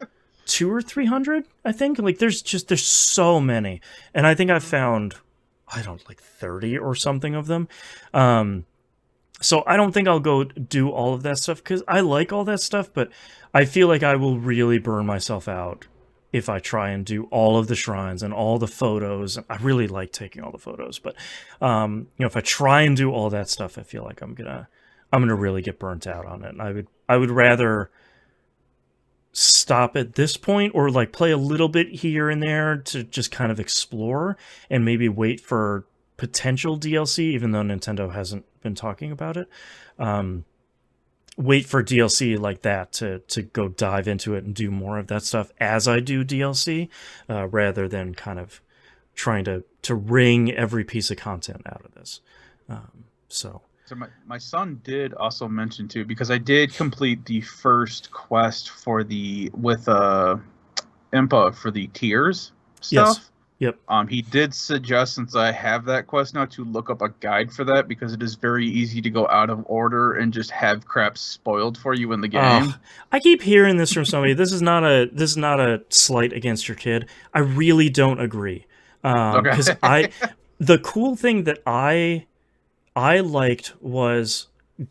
Speaker 2: 200 or 300, I think. Like there's so many, and I think I've found like 30 or something of them. So I don't think I'll go do all of that stuff because I like all that stuff, but I feel like I will really burn myself out if I try and do all of the shrines and all the photos. I really like taking all the photos, but if I try and do all that stuff, I feel like I'm gonna really get burnt out on it. And I would rather stop at this point or like play a little bit here and there to just kind of explore and maybe wait for potential DLC, even though Nintendo hasn't been talking about it. Wait for DLC like that to go dive into it and do more of that stuff as I do DLC, rather than kind of trying to wring every piece of content out of this. So my son did also mention too, because I did complete the first quest with Impa for the tiers stuff. Yes. Yep. He did suggest, since I have that quest now, to look up a guide for that because it is very easy to go out of order and just have crap spoiled for you in the game. I keep hearing this from somebody. This is not a slight against your kid. I really don't agree. Because the cool thing that I liked was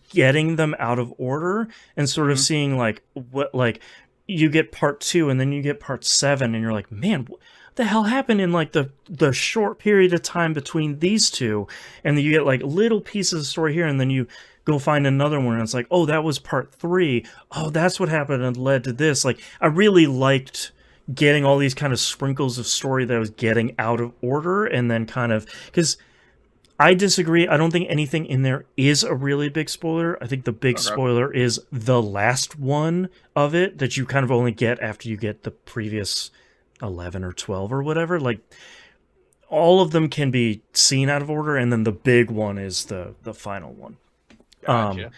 Speaker 2: getting them out of order and sort of seeing like what, like you get part 2 and then you get part 7 and you're like, man, the hell happened in like the short period of time between these two, and then you get like little pieces of story here and then you go find another one and it's like, oh, that was part 3, oh, that's what happened and led to this. Like I really liked getting all these kind of sprinkles of story that I was getting out of order, and then kind of, because I disagree, I don't think anything in there is a really big spoiler. I think the big spoiler is the last one of it that you kind of only get after you get the previous 11 or 12 or whatever. Like, all of them can be seen out of order, and then the big one is the final one.
Speaker 3: Gotcha.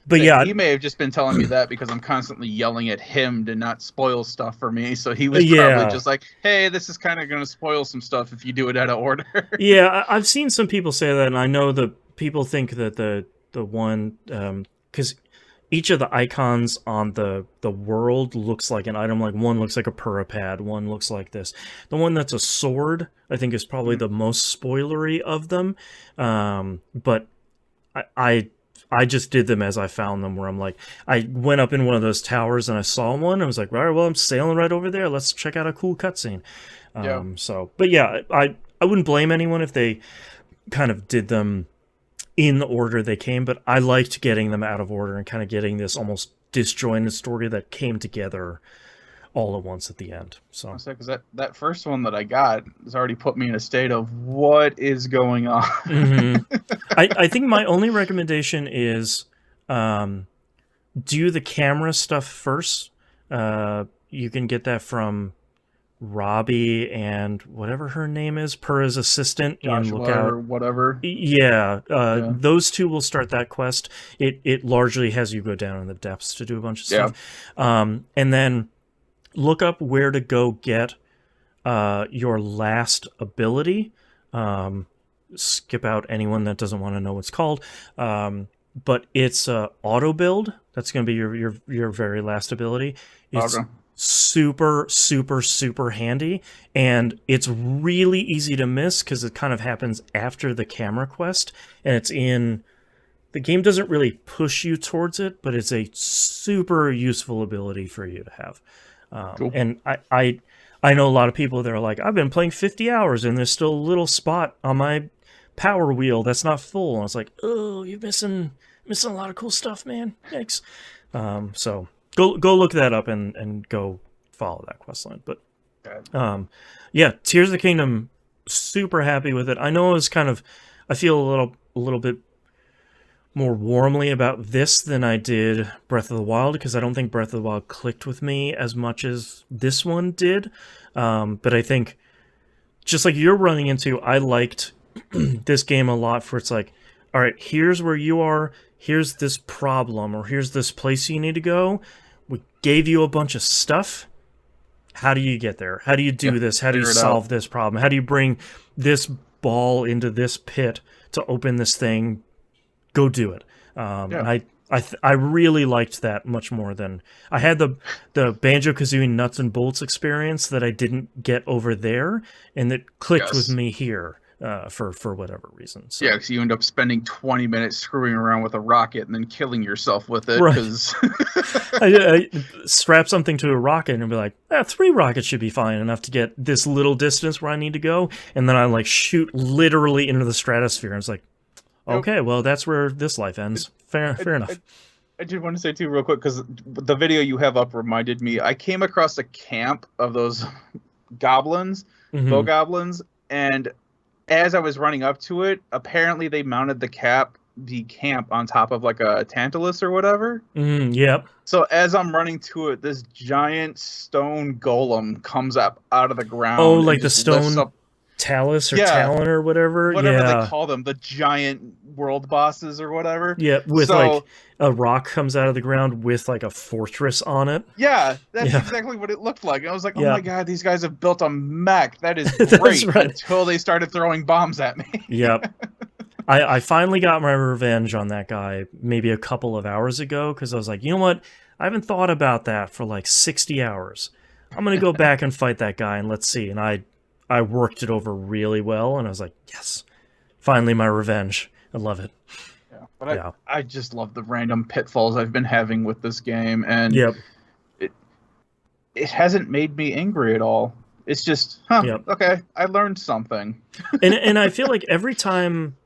Speaker 2: But yeah,
Speaker 3: he may have just been telling me that because I'm constantly yelling at him to not spoil stuff for me. So he was probably just like, "Hey, this is kind of going to spoil some stuff if you do it out of order."
Speaker 2: Yeah, I've seen some people say that, and I know that people think that the one because each of the icons on the world looks like an item. Like, one looks like a Purapad, one looks like this. The one that's a sword, I think, is probably the most spoilery of them. But I just did them as I found them, where I'm like, I went up in one of those towers and I saw one. I was like, all right, well, I'm sailing right over there. Let's check out a cool cutscene. So, but yeah, I wouldn't blame anyone if they kind of did them in the order they came, but I liked getting them out of order and kind of getting this almost disjointed story that came together all at once at the end. So,
Speaker 3: because that first one that I got has already put me in a state of what is going on.
Speaker 2: I think my only recommendation is do the camera stuff first. You can get that from Robbie and whatever her name is, Purra's assistant in Lookout
Speaker 3: or whatever.
Speaker 2: Yeah, those two will start that quest. It largely has you go down in the depths to do a bunch of stuff. And then look up where to go get your last ability. Skip out anyone that doesn't want to know what's called. But it's auto build. That's going to be your very last ability. It's super, super, super handy, and it's really easy to miss because it kind of happens after the camera quest, and it's in... The game doesn't really push you towards it, but it's a super useful ability for you to have.
Speaker 3: Cool.
Speaker 2: And I know a lot of people that are like, I've been playing 50 hours and there's still a little spot on my power wheel that's not full. And it's like, oh, you're missing a lot of cool stuff, man. Thanks. So go look that up and go follow that quest line. But yeah, Tears of the Kingdom, super happy with it. I know I feel a little bit more warmly about this than I did Breath of the Wild, because I don't think Breath of the Wild clicked with me as much as this one did. But I think, just like you're running into, I liked this game a lot for it's like, all right, here's where you are, here's this problem, or here's this place you need to go. We gave you a bunch of stuff. How do you get there? How do you do this? How do you solve this problem? How do you bring this ball into this pit to open this thing? Go do it. And I really liked that much more than I had the Banjo-Kazooie nuts and bolts experience that I didn't get over there, and that clicked with me here for whatever reason. So.
Speaker 3: Yeah, because you end up spending 20 minutes screwing around with a rocket and then killing yourself with it.
Speaker 2: Right.
Speaker 3: Cause...
Speaker 2: I strap something to a rocket and be like, 3 rockets should be fine enough to get this little distance where I need to go, and then I like shoot literally into the stratosphere, and it's like, okay, well, that's where this life ends. Fair enough.
Speaker 3: I did want to say, too, real quick, because the video you have up reminded me, I came across a camp of those goblins, bow goblins, and as I was running up to it, apparently they mounted the camp on top of like a Tantalus or whatever.
Speaker 2: Yep.
Speaker 3: So as I'm running to it, this giant stone golem comes up out of the ground.
Speaker 2: Oh, like the stone... Talus or Talon or whatever
Speaker 3: they call them, the giant world bosses or whatever.
Speaker 2: Yeah, with like a rock comes out of the ground with like a fortress on it.
Speaker 3: Yeah, that's exactly what it looked like. I was like, oh my god, these guys have built a mech. That is great. Until they started throwing bombs at me.
Speaker 2: Yep. I finally got my revenge on that guy maybe a couple of hours ago, because I was like, you know what? I haven't thought about that for like 60 hours. I'm going to go back and fight that guy and let's see. And I worked it over really well, and I was like, yes, finally my revenge. I love it.
Speaker 3: Yeah, but I just love the random pitfalls I've been having with this game, and it hasn't made me angry at all. It's just, okay, I learned something.
Speaker 2: and I feel like every time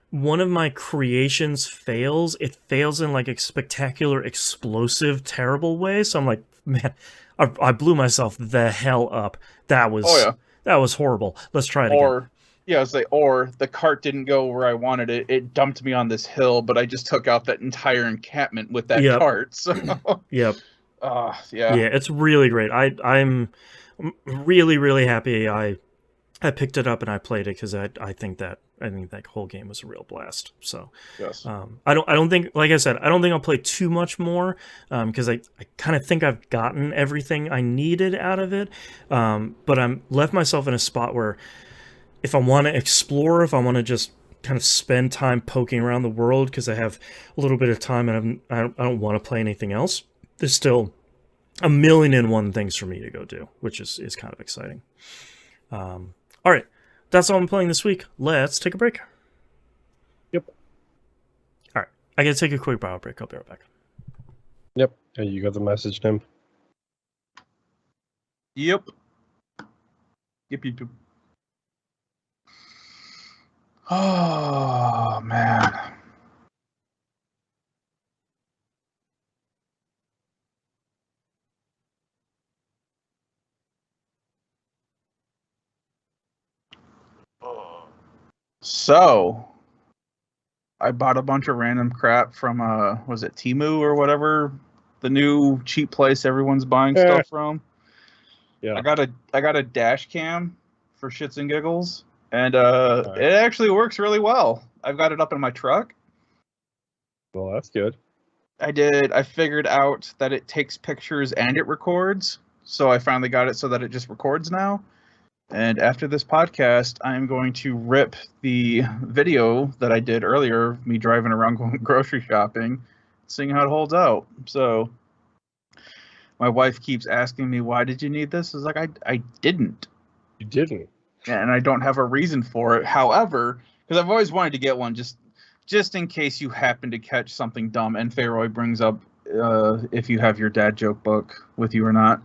Speaker 2: one of my creations fails, it fails in like a spectacular, explosive, terrible way. So I'm like, man, I blew myself the hell up. That was... That was horrible. Let's try it again.
Speaker 3: Or the cart didn't go where I wanted it. It dumped me on this hill, but I just took out that entire encampment with that cart. So
Speaker 2: yeah, it's really great. I'm I'm really, really happy I picked it up and I played it because I think that whole game was a real blast. So
Speaker 3: Yes.
Speaker 2: I don't think, like I said, I don't think I'll play too much more because I kind of think I've gotten everything I needed out of it. But I'm left myself in a spot where if I want to explore, if I want to just kind of spend time poking around the world because I have a little bit of time and I don't want to play anything else, there's still a million and one things for me to go do, which is kind of exciting. All right, that's all I'm playing this week. Let's take a break.
Speaker 1: Yep.
Speaker 2: All right, I gotta take a quick bio break. I'll be right back.
Speaker 1: Yep. Hey, you got the message, Tim?
Speaker 3: Yep. Oh, man. So, I bought a bunch of random crap from, was it Temu or whatever? The new cheap place everyone's buying stuff from.
Speaker 1: Yeah.
Speaker 3: I got a dash cam for shits and giggles, and it actually works really well. I've got it up in my truck.
Speaker 1: Well, that's good.
Speaker 3: I figured out that it takes pictures and it records, so I finally got it so that it just records now. And after this podcast, I'm going to rip the video that I did earlier of me driving around going grocery shopping, seeing how it holds out. So my wife keeps asking me, why did you need this? I was like, I didn't.
Speaker 1: You didn't.
Speaker 3: And I don't have a reason for it. However, because I've always wanted to get one just in case you happen to catch something dumb. And Feroy brings up if you have your dad joke book with you or not.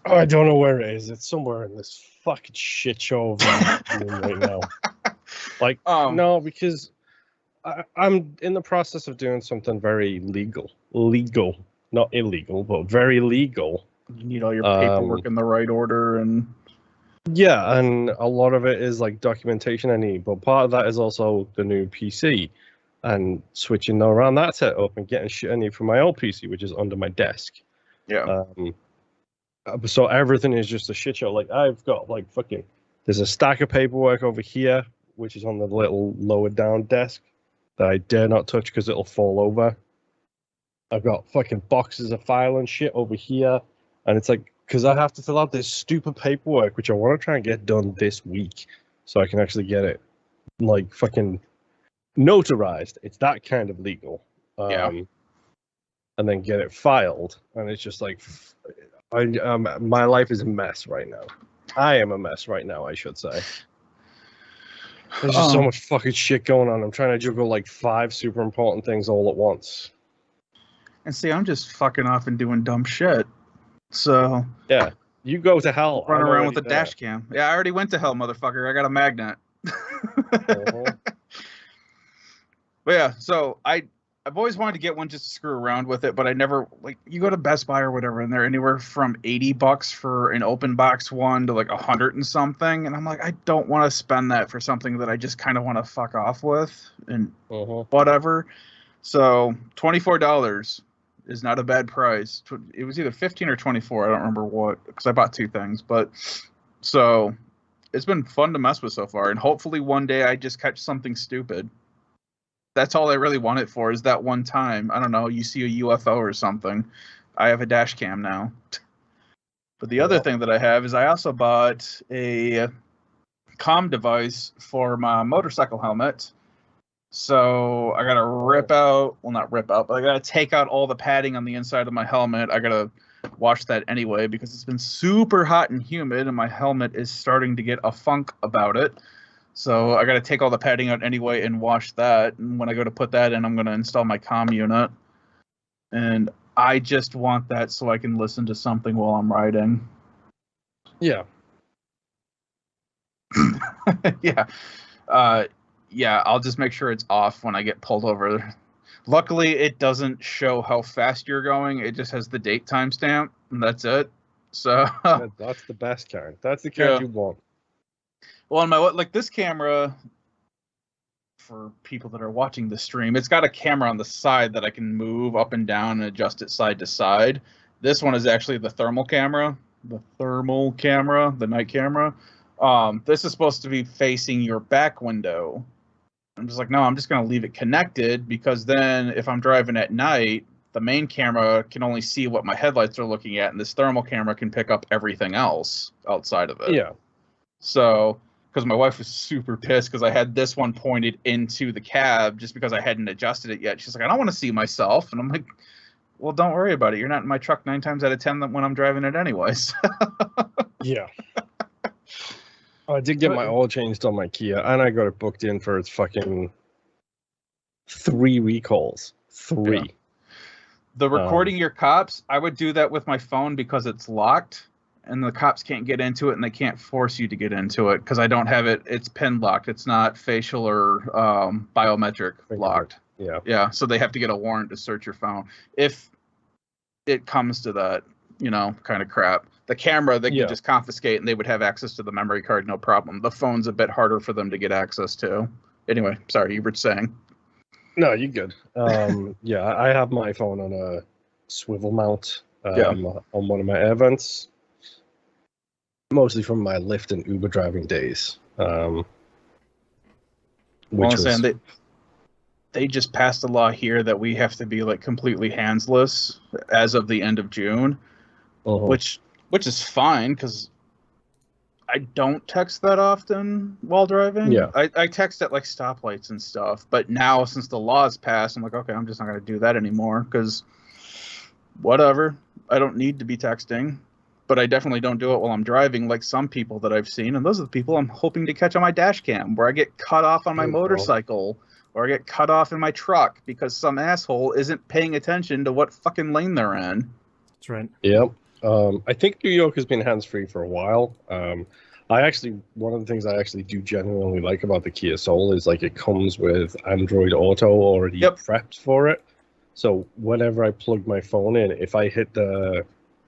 Speaker 1: Oh, I don't know where it is. It's somewhere in this fucking shit show of room right now. Like, no, because I'm in the process of doing something very legal, not illegal, but very legal.
Speaker 3: You need all your paperwork in the right order, and
Speaker 1: yeah, and a lot of it is like documentation I need, but part of that is also the new PC and switching around that setup and getting shit I need from my old PC, which is under my desk.
Speaker 3: Yeah.
Speaker 1: So everything is just a shit show. Like, I've got like fucking, there's a stack of paperwork over here, which is on the little lower down desk that I dare not touch because it'll fall over. I've got fucking boxes of file and shit over here, and it's like, because I have to fill out this stupid paperwork, which I want to try and get done this week, so I can actually get it like fucking notarized. It's that kind of legal.
Speaker 3: Yeah.
Speaker 1: And then get it filed, and it's just like, my life is a mess right now. I am a mess right now, I should say. There's just so much fucking shit going on. I'm trying to juggle like 5 super important things all at once.
Speaker 3: And see, I'm just fucking off and doing dumb shit. So
Speaker 1: yeah, you go to hell.
Speaker 3: Run around with a dash cam. Yeah, I already went to hell, motherfucker. I got a magnet.
Speaker 1: Uh-huh.
Speaker 3: But yeah, so I've always wanted to get one just to screw around with it, but I never, like, you go to Best Buy or whatever, and they're anywhere from $80 for an open box one to like 100 and something, and I'm like, I don't want to spend that for something that I just kind of want to fuck off with and whatever. So $24 is not a bad price. It was either 15 or 24. I don't remember what, because I bought 2 things, but so it's been fun to mess with so far, and hopefully one day I just catch something stupid. That's all I really want it for, is that one time. I don't know, you see a UFO or something. I have a dash cam now. But the other thing that I have is I also bought a comm device for my motorcycle helmet. So I gotta not rip out, but I gotta take out all the padding on the inside of my helmet. I gotta wash that anyway because it's been super hot and humid, and my helmet is starting to get a funk about it. So I got to take all the padding out anyway and wash that. And when I go to put that in, I'm going to install my comm unit. And I just want that so I can listen to something while I'm riding.
Speaker 1: Yeah.
Speaker 3: Yeah. Yeah, I'll just make sure it's off when I get pulled over. Luckily, it doesn't show how fast you're going. It just has the date timestamp, and that's it. So
Speaker 1: that's the best kind. That's the kind you want.
Speaker 3: Well, on my this camera, for people that are watching the stream, it's got a camera on the side that I can move up and down and adjust it side to side. This one is actually the thermal camera, thermal camera, the night camera. This is supposed to be facing your back window. I'm just like, no, I'm just going to leave it connected, because then if I'm driving at night, the main camera can only see what my headlights are looking at, and this thermal camera can pick up everything else outside of it.
Speaker 1: Yeah.
Speaker 3: So, because my wife was super pissed because I had this one pointed into the cab just because I hadn't adjusted it yet. She's like, I don't want to see myself. And I'm like, well, don't worry about it. You're not in my truck 9 times out of 10 when I'm driving it anyways.
Speaker 1: Yeah. I did get my oil changed on my Kia, and I got it booked in for its fucking 3 recalls. 3.
Speaker 3: Yeah. The recording your cops, I would do that with my phone because it's locked, and the cops can't get into it, and they can't force you to get into it because I don't have it. It's pin locked. It's not facial or biometric locked.
Speaker 1: Yeah.
Speaker 3: Yeah. So they have to get a warrant to search your phone if it comes to that, kind of crap. The camera, they could just confiscate, and they would have access to the memory card, no problem. The phone's a bit harder for them to get access to. Anyway, sorry, you were saying.
Speaker 1: No, you're good. Yeah, I have my phone on a swivel mount on one of my air vents, mostly from my Lyft and Uber driving days.
Speaker 3: They just passed a law here that we have to be like completely handsless as of the end of June, which is fine because I don't text that often while driving.
Speaker 1: Yeah.
Speaker 3: I text at like stoplights and stuff. But now, since the law's passed, I'm like, okay, I'm just not going to do that anymore because whatever. I don't need to be texting. But I definitely don't do it while I'm driving like some people that I've seen. And those are the people I'm hoping to catch on my dash cam, where I get cut off on my motorcycle or I get cut off in my truck because some asshole isn't paying attention to what fucking lane they're in.
Speaker 2: That's right.
Speaker 1: Yep. I think New York has been hands-free for a while. One of the things I actually do genuinely like about the Kia Soul is like it comes with Android Auto already prepped for it. So whenever I plug my phone in, if I hit the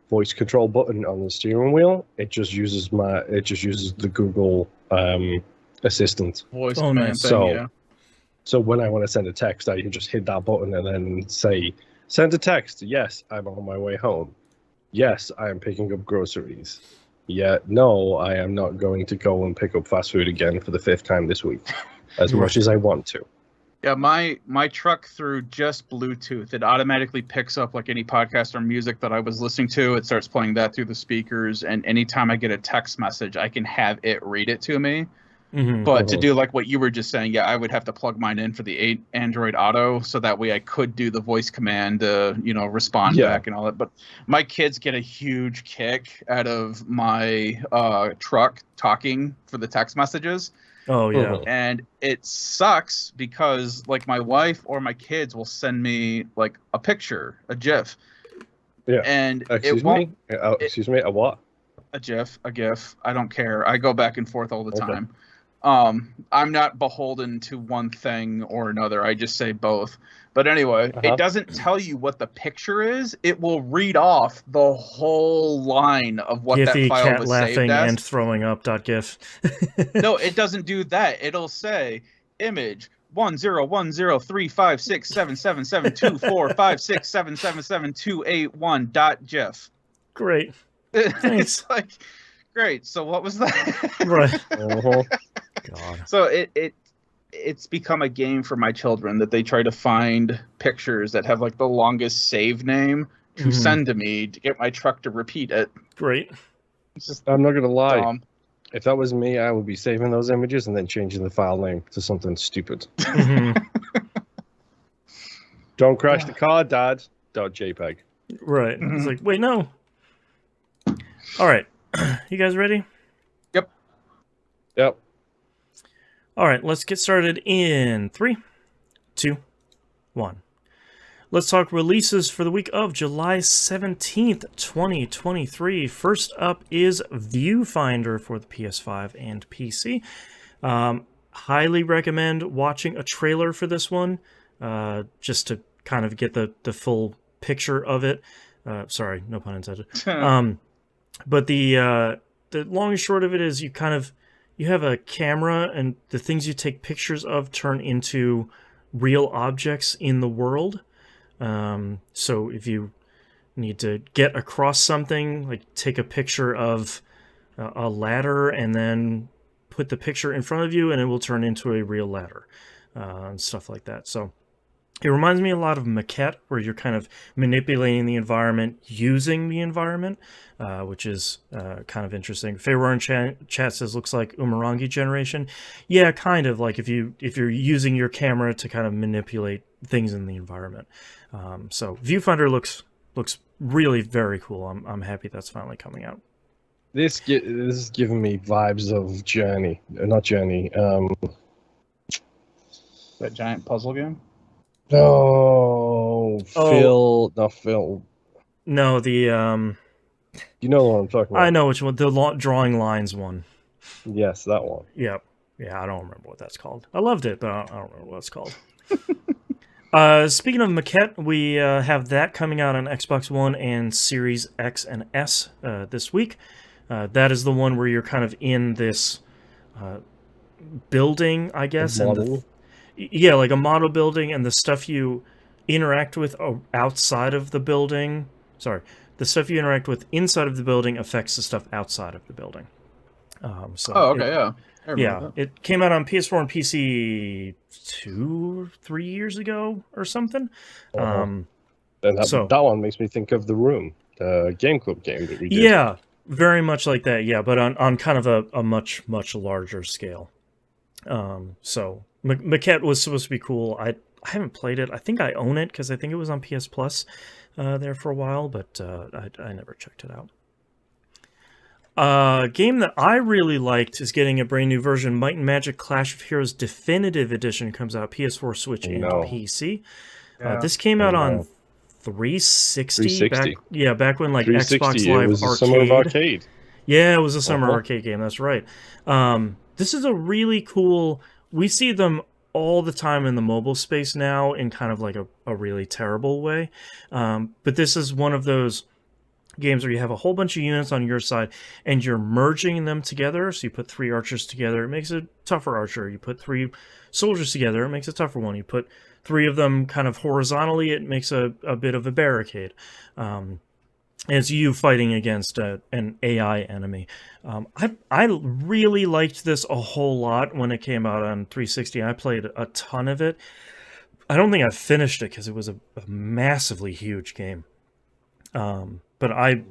Speaker 1: voice control button on the steering wheel, it just uses the Google Assistant
Speaker 3: voice command
Speaker 1: thing. So when I want to send a text, I can just hit that button and then say, send a text. Yes, I'm on my way home. Yes, I am picking up groceries. Yeah, no, I am not going to go and pick up fast food again for the 5th time this week, as much as I want to.
Speaker 3: Yeah, my truck, through just Bluetooth, it automatically picks up like any podcast or music that I was listening to. It starts playing that through the speakers, and anytime I get a text message, I can have it read it to me. But to do like what you were just saying, I would have to plug mine in for the Android Auto, so that way I could do the voice command to, respond back and all that. But my kids get a huge kick out of my truck talking for the text messages.
Speaker 2: Oh, yeah.
Speaker 3: And it sucks because like my wife or my kids will send me like a picture, a GIF.
Speaker 1: Yeah.
Speaker 3: And
Speaker 1: excuse me, a what?
Speaker 3: A GIF, a GIF. I don't care. I go back and forth all the time. I'm not beholden to one thing or another. I just say both. But anyway, it doesn't tell you what the picture is. It will read off the whole line of what
Speaker 2: Giphy,
Speaker 3: that file
Speaker 2: cat
Speaker 3: was
Speaker 2: laughing
Speaker 3: saved as.
Speaker 2: and throwing up .gif.
Speaker 3: No, it doesn't do that. It'll say image 10103677724567777281.gif.
Speaker 2: Great.
Speaker 3: It's like, great. So what was that?
Speaker 2: Right.
Speaker 3: God. So it's become a game for my children that they try to find pictures that have like the longest save name to send to me to get my truck to repeat it.
Speaker 2: Great.
Speaker 3: It's just
Speaker 1: I'm not gonna lie. If that was me, I would be saving those images and then changing the file name to something stupid. Don't crash the car, Dad. .jpeg.
Speaker 2: Right. It's like, wait, no. All right. You guys ready?
Speaker 1: Yep.
Speaker 2: All right, let's get started in 3, 2, 1. Let's talk releases for the week of July 17th, 2023. First up is Viewfinder for the PS5 and PC. Highly recommend watching a trailer for this one, just to kind of get the full picture of it. Sorry, no pun intended. But the long and short of it is you have a camera, and the things you take pictures of turn into real objects in the world. So if you need to get across something, like take a picture of a ladder and then put the picture in front of you and it will turn into a real ladder, and stuff like that. So it reminds me a lot of Maquette, where you're kind of manipulating the environment using the environment, which is kind of interesting. Feyroar in chat says, looks like Umurangi generation. Yeah, kind of, like if you're using your camera to kind of manipulate things in the environment. So Viewfinder looks really very cool. I'm happy that's finally coming out.
Speaker 1: This is giving me vibes of Journey, not Journey.
Speaker 3: That giant puzzle game.
Speaker 1: No, Phil, not Phil.
Speaker 2: No, the
Speaker 1: You know what I'm talking about.
Speaker 2: I know which one. The drawing lines one.
Speaker 1: Yes, that one.
Speaker 2: Yep. Yeah, I don't remember what that's called. I loved it, but I don't remember what it's called. Speaking of Maquette, we have that coming out on Xbox One and Series X and S this week. That is the one where you're kind of in this building, I guess. Yeah, like a model building, and the stuff you interact with outside of the building. Sorry, the stuff you interact with inside of the building affects the stuff outside of the building. It came out on PS4 and PC 2-3 years ago or something.
Speaker 1: And that one makes me think of The Room, the Game Club game that we did.
Speaker 2: Yeah, very much like that. Yeah, but on kind of a much larger scale. So Maquette was supposed to be cool. I haven't played it. I think I own it because I think it was on PS Plus there for a while, but I never checked it out. A game that I really liked is getting a brand new version. Might and Magic Clash of Heroes Definitive Edition comes out PS4, Switch, and PC. This came out on 360. Back when like Xbox Live
Speaker 1: it was
Speaker 2: Arcade.
Speaker 1: A Summer of Arcade.
Speaker 2: Yeah, it was a Summer Arcade game. That's right. This is a really cool. We see them all the time in the mobile space now in kind of like a really terrible way. But this is one of those games where you have a whole bunch of units on your side and you're merging them together. So you put 3 archers together, it makes a tougher archer. You put 3 soldiers together, it makes a tougher one. You put 3 of them kind of horizontally, it makes a bit of a barricade. It's you fighting against an AI enemy. I really liked this a whole lot when it came out on 360. I played a ton of it. I don't think I finished it because it was a massively huge game. But I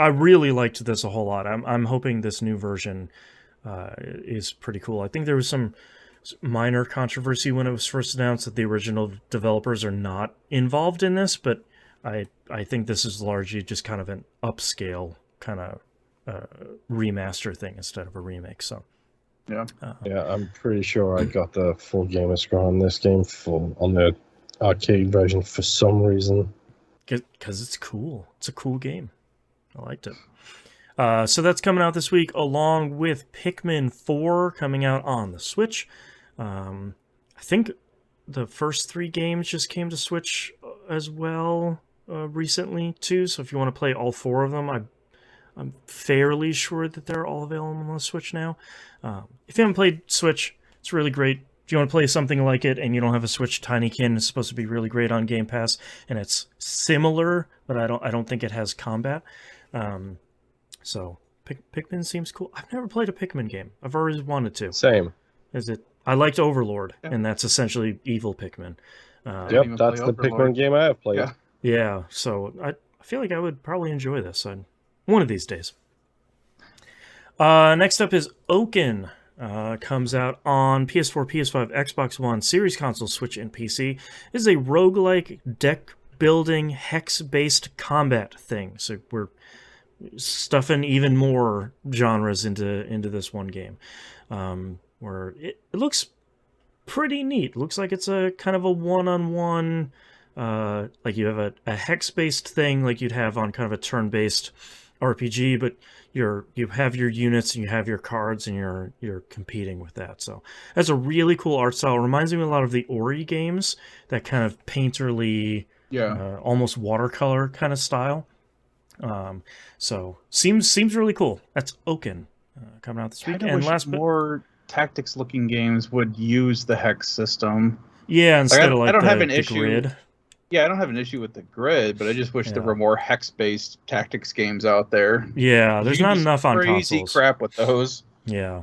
Speaker 2: really liked this a whole lot. I'm hoping this new version is pretty cool. I think there was some minor controversy when it was first announced that the original developers are not involved in this, but I think this is largely just kind of an upscale kind of remaster thing instead of a remake. So
Speaker 3: yeah,
Speaker 1: I'm pretty sure I got the full gamer score on this game on the arcade version for some reason.
Speaker 2: Because it's cool. It's a cool game. I liked it. So that's coming out this week, along with Pikmin 4 coming out on the Switch. I think the first 3 games just came to Switch as well recently, too. So if you want to play all 4 of them, I'm fairly sure that they're all available on the Switch now. If you haven't played Switch, it's really great. If you want to play something like it and you don't have a Switch, Tinykin is supposed to be really great on Game Pass, and it's similar, but I don't think it has combat. So Pikmin seems cool. I've never played a Pikmin game. I've always wanted to.
Speaker 1: Same.
Speaker 2: I liked Overlord, and that's essentially evil Pikmin.
Speaker 1: Yep, that's the Pikmin game I have played.
Speaker 2: Yeah, so I feel like I would probably enjoy this one of these days. Next up is Oaken. Comes out on PS4, PS5, Xbox One, Series Console, Switch, and PC. This is a roguelike deck-building, hex-based combat thing. So we're stuffing even more genres into this one game. Where it looks pretty neat. It looks like it's a kind of a one-on-one, like you have a hex-based thing like you'd have on kind of a turn-based RPG, but you have your units and you have your cards and you're competing with that. So that's a really cool art style. It reminds me a lot of the Ori games, that kind of painterly, almost watercolor kind of style. So seems really cool. That's Oaken coming out this week.
Speaker 3: And more tactics looking games would use the hex system.
Speaker 2: Yeah, instead of like
Speaker 3: I don't
Speaker 2: the,
Speaker 3: have an
Speaker 2: the
Speaker 3: issue.
Speaker 2: grid.
Speaker 3: Yeah, I don't have an issue with the grid, but I just wish there
Speaker 2: Yeah.
Speaker 3: were more hex-based tactics games out there.
Speaker 2: Yeah, there's
Speaker 3: You can
Speaker 2: not
Speaker 3: do some
Speaker 2: enough on
Speaker 3: crazy
Speaker 2: consoles.
Speaker 3: crap with those.
Speaker 2: Yeah.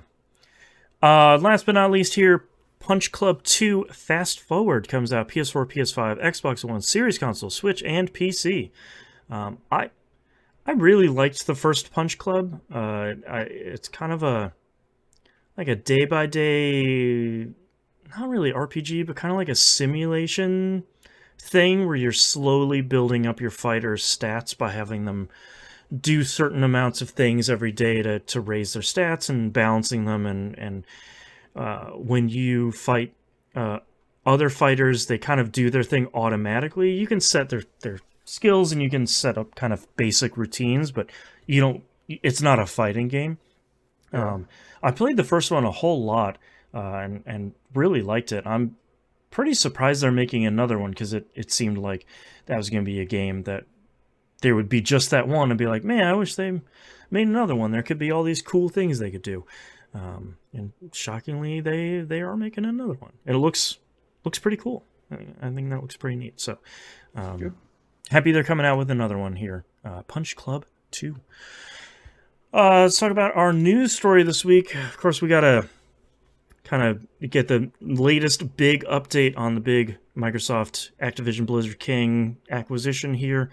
Speaker 2: Last but not least here, Punch Club 2 Fast Forward comes out PS4, PS5, Xbox One, Series console, Switch, and PC. I really liked the first Punch Club. It's kind of a day by day, not really RPG, but kind of like a simulation thing where you're slowly building up your fighters' stats by having them do certain amounts of things every day to raise their stats and balancing them. And when you fight other fighters, they kind of do their thing automatically. You can set their skills and you can set up kind of basic routines, but you don't. It's not a fighting game.
Speaker 1: Yeah.
Speaker 2: I played the first one a whole lot and really liked it. I'm pretty surprised they're making another one because it seemed like that was going to be a game that there would be just that one and be like, man, I wish they made another one. There could be all these cool things they could do. And shockingly, they are making another one. And it looks pretty cool. I think that looks pretty neat. So happy they're coming out with another one here. Punch Club 2. Let's talk about our news story this week. Of course, we got to kind of get the latest big update on the big Microsoft Activision Blizzard King acquisition here.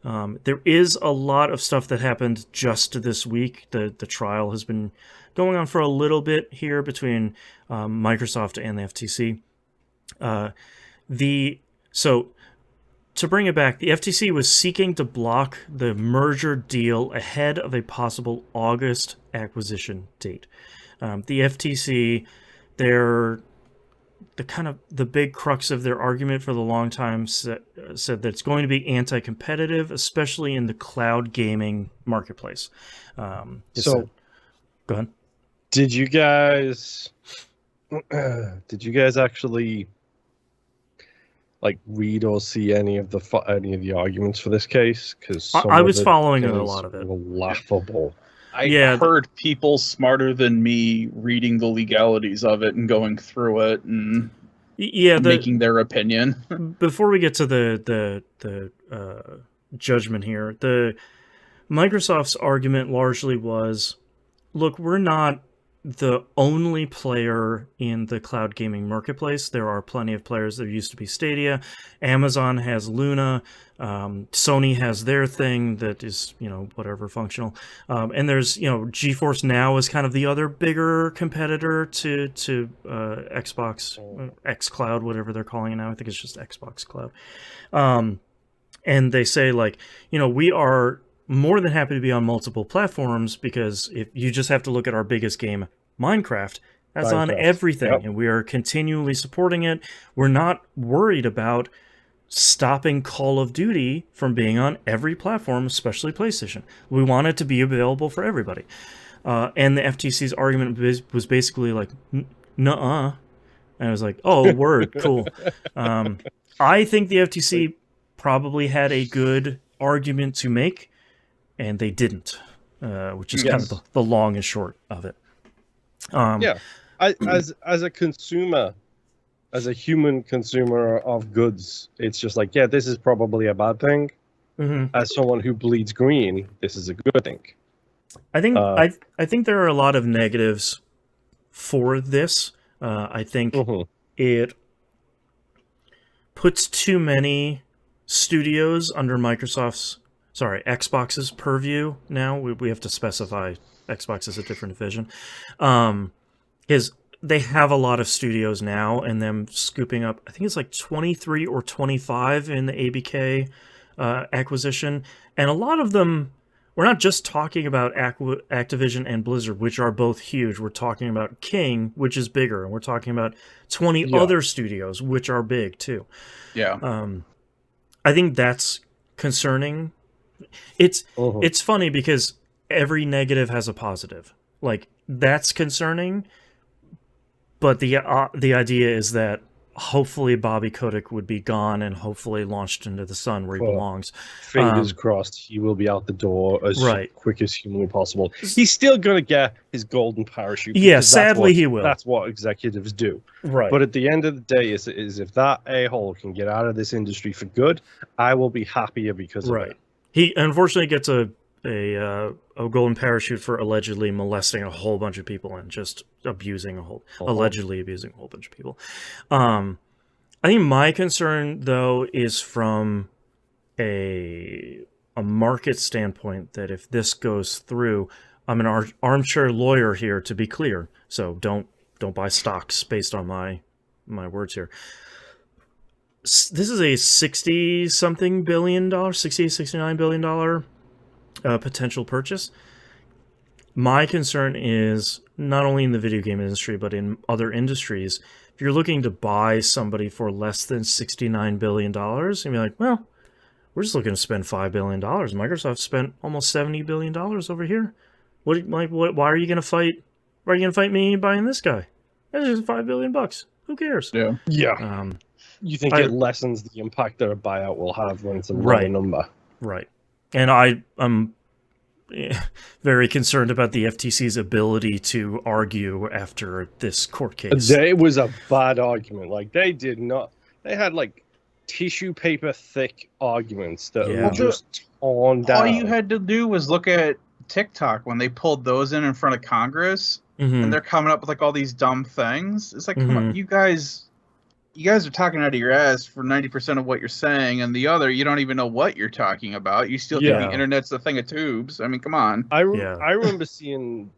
Speaker 2: There is a lot of stuff that happened just this week. The trial has been going on for a little bit here between Microsoft and the FTC. So to bring it back, the FTC was seeking to block the merger deal ahead of a possible August acquisition date. The FTC, the big crux of their argument for the long time said that it's going to be anti-competitive, especially in the cloud gaming marketplace. Go ahead.
Speaker 1: Did you guys actually like read or see any of the arguments for this case? Because
Speaker 2: I was following a lot of it.
Speaker 1: Laughable.
Speaker 3: I heard people smarter than me reading the legalities of it and going through it and making their opinion.
Speaker 2: Before we get to the judgment here, the Microsoft's argument largely was, look, we're not the only player in the cloud gaming marketplace. There are plenty of players. There used to be Stadia. Amazon has Luna. Sony has their thing that is, whatever, functional. And there's, GeForce Now is kind of the other bigger competitor to Xbox, xCloud, whatever they're calling it now. I think it's just Xbox Cloud. And they say, like, we are more than happy to be on multiple platforms because if you just have to look at our biggest game, Minecraft, that's on everything. Yep. And we are continually supporting it. We're not worried about stopping Call of Duty from being on every platform, especially PlayStation. We want it to be available for everybody. And the FTC's argument was basically like, nuh-uh. And I was like, oh, word, cool. I think the FTC probably had a good argument to make, and they didn't, which is kind of the long and short of it.
Speaker 1: As a consumer, as a human consumer of goods, it's just like, this is probably a bad thing. Mm-hmm. As someone who bleeds green, this is a good thing.
Speaker 2: I think I think there are a lot of negatives for this. I think it puts too many studios under Xbox's purview now. We have to specify Xbox as a different division. Because they have a lot of studios now, and them scooping up, I think it's like 23 or 25 in the ABK acquisition. And a lot of them, we're not just talking about Activision and Blizzard, which are both huge. We're talking about King, which is bigger. And we're talking about 20 other studios, which are big too. Yeah. I think that's concerning. It's funny because every negative has a positive. Like, that's concerning, but the idea is that hopefully Bobby Kotick would be gone and hopefully launched into the sun where he
Speaker 1: Well,
Speaker 2: belongs.
Speaker 1: Fingers crossed he will be out the door as
Speaker 2: Right.
Speaker 1: quick as humanly possible. He's still going to get his golden parachute.
Speaker 2: Yeah,
Speaker 1: because
Speaker 2: sadly he will.
Speaker 1: That's what executives do.
Speaker 2: Right.
Speaker 1: But at the end of the day, is if that a-hole can get out of this industry for good, I will be happier because of it.
Speaker 2: He unfortunately gets a golden parachute for allegedly molesting a whole bunch of people and just abusing allegedly abusing a whole bunch of people. I think my concern though is from a market standpoint, that if this goes through, I'm an armchair lawyer here, to be clear, so don't buy stocks based on my words here. This is a $60-something billion, $69 billion potential purchase. My concern is not only in the video game industry, but in other industries. If you're looking to buy somebody for less than $69 billion, you'd be like, well, we're just looking to spend $5 billion. Microsoft spent almost $70 billion over here. Why are you going to fight? Why are you going to fight me buying this guy? That's just $5 billion. Who cares?
Speaker 1: Yeah. You think it lessens the impact that a buyout will have when it's a lower number.
Speaker 2: Right. And I'm very concerned about the FTC's ability to argue after this court case.
Speaker 1: It was a bad argument. Like, they had like tissue paper thick arguments that were just torn down.
Speaker 3: All you had to do was look at TikTok when they pulled those in front of Congress, and they're coming up with like all these dumb things. It's like, come on, you guys are talking out of your ass for 90% of what you're saying, and the other, you don't even know what you're talking about. You still think the internet's a thing of tubes. I mean, come on.
Speaker 1: I remember seeing,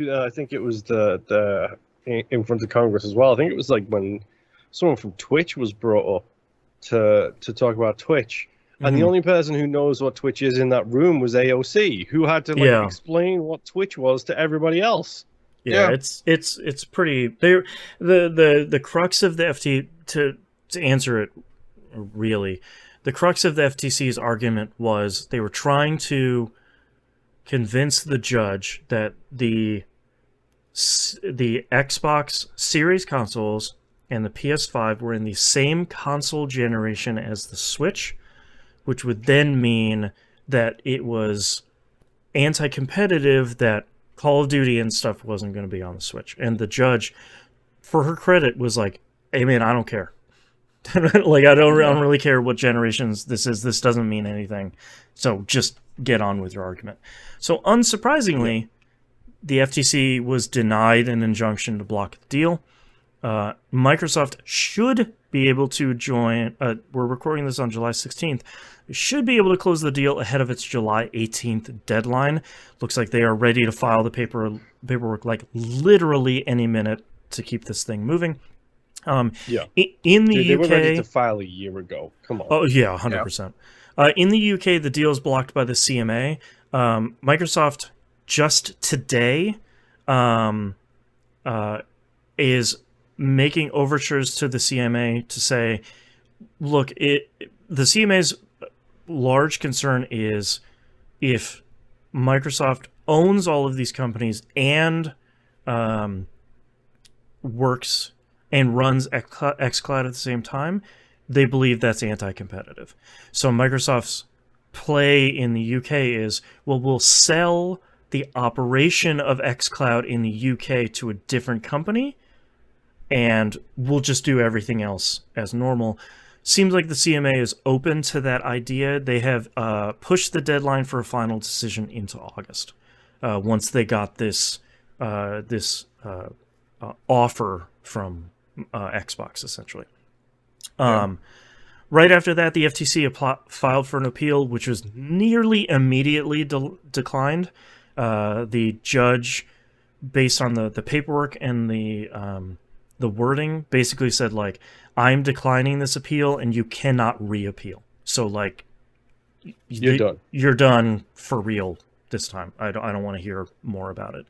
Speaker 1: I think it was the in front of Congress as well. I think it was like when someone from Twitch was brought up to talk about Twitch. And the only person who knows what Twitch is in that room was AOC, who had to explain what Twitch was to everybody else.
Speaker 2: Yeah, it's pretty. The crux of the FT to answer it, really, the crux of the FTC's argument was they were trying to convince the judge that the Xbox Series consoles and the PS5 were in the same console generation as the Switch, which would then mean that it was anti-competitive, that Call of Duty and stuff wasn't going to be on the Switch. And the judge, for her credit, was like, hey man, I don't care. Like, I don't really care what generations this is. This doesn't mean anything. So just get on with your argument. So unsurprisingly, the FTC was denied an injunction to block the deal. Microsoft should be able to join. We're recording this on July 16th. Should be able to close the deal ahead of its July 18th deadline. Looks like they are ready to file the paperwork like literally any minute to keep this thing moving. In the UK,
Speaker 1: they were ready to file a year ago. Come on.
Speaker 2: Oh yeah, 100%. In the UK, the deal is blocked by the CMA. Microsoft just today is making overtures to the CMA to say, look, the CMA's large concern is if Microsoft owns all of these companies and works and runs xCloud at the same time, they believe that's anti-competitive. So Microsoft's play in the UK is, well, we'll sell the operation of xCloud in the UK to a different company, and we'll just do everything else as normal. Seems like the CMA is open to that idea. They have pushed the deadline for a final decision into August. Once they got this offer from Xbox, essentially. Right after that, the FTC filed for an appeal, which was nearly immediately declined. The judge, based on the paperwork and the wording, basically said, like, I'm declining this appeal and you cannot reappeal. So, like,
Speaker 1: you're done.
Speaker 2: You're done for real this time. I don't want to hear more about it.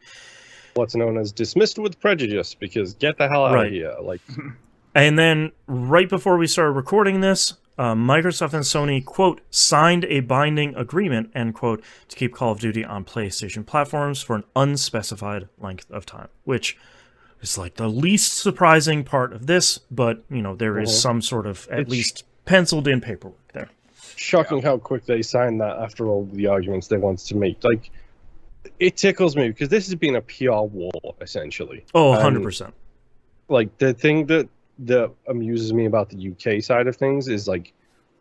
Speaker 1: What's known as dismissed with prejudice, because get the hell out of here. Like,
Speaker 2: and then right before we started recording this, Microsoft and Sony, quote, signed a binding agreement, end quote, to keep Call of Duty on PlayStation platforms for an unspecified length of time, which is like the least surprising part of this, but you know there is some sort of at least penciled in paperwork there.
Speaker 1: Shocking how quick they signed that after all the arguments they wanted to make. Like, it tickles me because this has been a PR war essentially.
Speaker 2: Oh, 100%.
Speaker 1: Like, the thing that amuses me about the UK side of things is like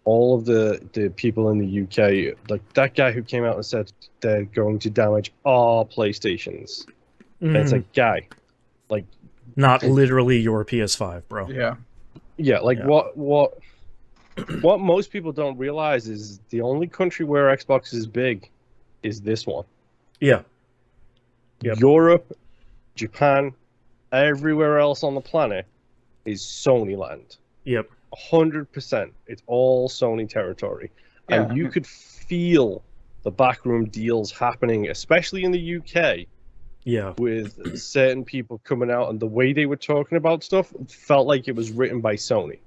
Speaker 1: all of the people in the UK, like that guy who came out and said they're going to damage our PlayStations. And it's like, guy, like,
Speaker 2: not literally your PS5, bro.
Speaker 1: Yeah, like what most people don't realize is the only country where Xbox is big is this one.
Speaker 2: Yeah.
Speaker 1: Yep. Europe, Japan, everywhere else on the planet is Sony land.
Speaker 2: Yep.
Speaker 1: 100%. It's all Sony territory.
Speaker 3: Yeah.
Speaker 1: And you could feel the backroom deals happening, especially in the UK.
Speaker 2: Yeah.
Speaker 1: With certain people coming out, and the way they were talking about stuff felt like it was written by Sony.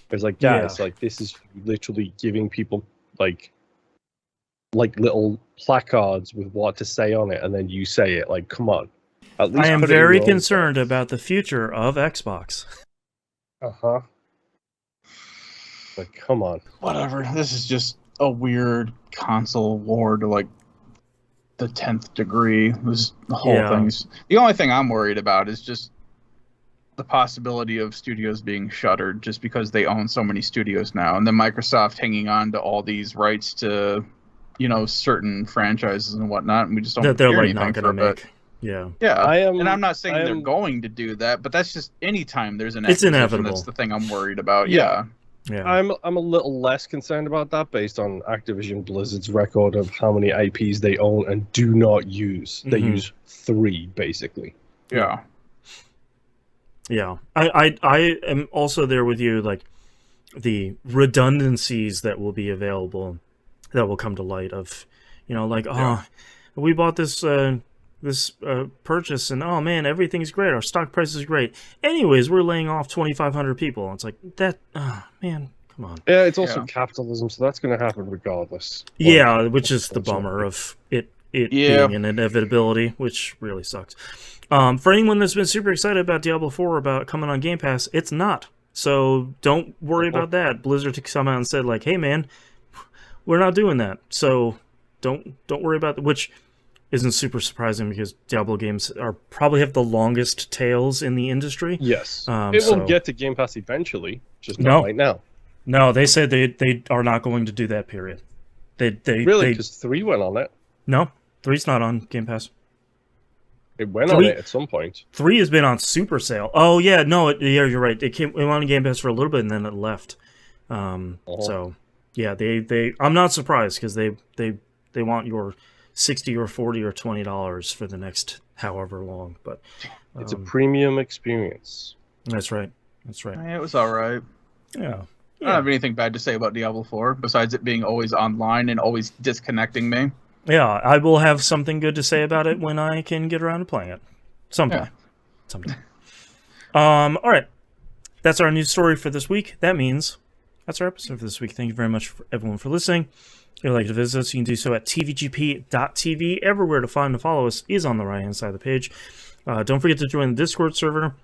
Speaker 1: It was like, guys, like, this is literally giving people like little placards with what to say on it, and then you say it. Like, come on. At least
Speaker 2: I am
Speaker 1: put it in
Speaker 2: very
Speaker 1: your own
Speaker 2: concerned
Speaker 1: words.
Speaker 2: about the future of Xbox.
Speaker 1: Like, come on.
Speaker 3: Whatever. This is just a weird console war to like the 10th degree. This whole thing's the only thing I'm worried about is just the possibility of studios being shuttered just because they own so many studios now, and then Microsoft hanging on to all these rights to, you know, certain franchises and whatnot, and we just don't
Speaker 2: that they're
Speaker 3: hear
Speaker 2: like
Speaker 3: anything
Speaker 2: not
Speaker 3: for
Speaker 2: going to
Speaker 3: a
Speaker 2: make.
Speaker 3: bit.
Speaker 2: Yeah.
Speaker 3: And I'm not saying they're going to do that, but that's just anytime there's an acquisition,
Speaker 2: inevitable.
Speaker 3: that's the thing I'm worried about.
Speaker 1: Yeah.
Speaker 2: Yeah.
Speaker 1: I'm a little less concerned about that based on Activision Blizzard's record of how many IPs they own and do not use. They use 3 basically.
Speaker 3: Yeah.
Speaker 2: Yeah. I am also there with you, like the redundancies that will be available that will come to light of, you know, like, we bought this purchase and oh man, everything's great, our stock price is great, anyways we're laying off 2,500 people. It's like that, man, come on.
Speaker 1: Yeah, it's also capitalism, so that's going to happen regardless.
Speaker 2: Which is the bummer of it being an inevitability, which really sucks. For anyone that's been super excited about Diablo 4 about coming on Game Pass, it's not, so don't worry about that. Blizzard come out and said like, hey man, we're not doing that, so don't worry about that, which isn't super surprising because Diablo games probably have the longest tails in the industry.
Speaker 1: Yes. It will get to Game Pass eventually, just not right now.
Speaker 2: No, they said they are not going to do that, period.
Speaker 1: Really? Because 3 went on it.
Speaker 2: No, 3's not on Game Pass.
Speaker 1: It went on it at some point.
Speaker 2: 3 has been on super sale. Oh, yeah, no, you're right. It went on Game Pass for a little bit and then it left. So, yeah, I'm not surprised because they want your $60 or $40 or $20 for the next however long, but
Speaker 1: it's a premium experience.
Speaker 2: That's right.
Speaker 3: It was all right.
Speaker 2: Yeah.
Speaker 3: I don't have anything bad to say about Diablo 4 besides it being always online and always disconnecting me.
Speaker 2: Yeah, I will have something good to say about it when I can get around to playing it. Sometime. All right. That's our news story for this week. That means that's our episode for this week. Thank you very much for everyone for listening. If you'd like to visit us, you can do so at tvgp.tv. Everywhere to find and follow us is on the right-hand side of the page. Don't forget to join the Discord server.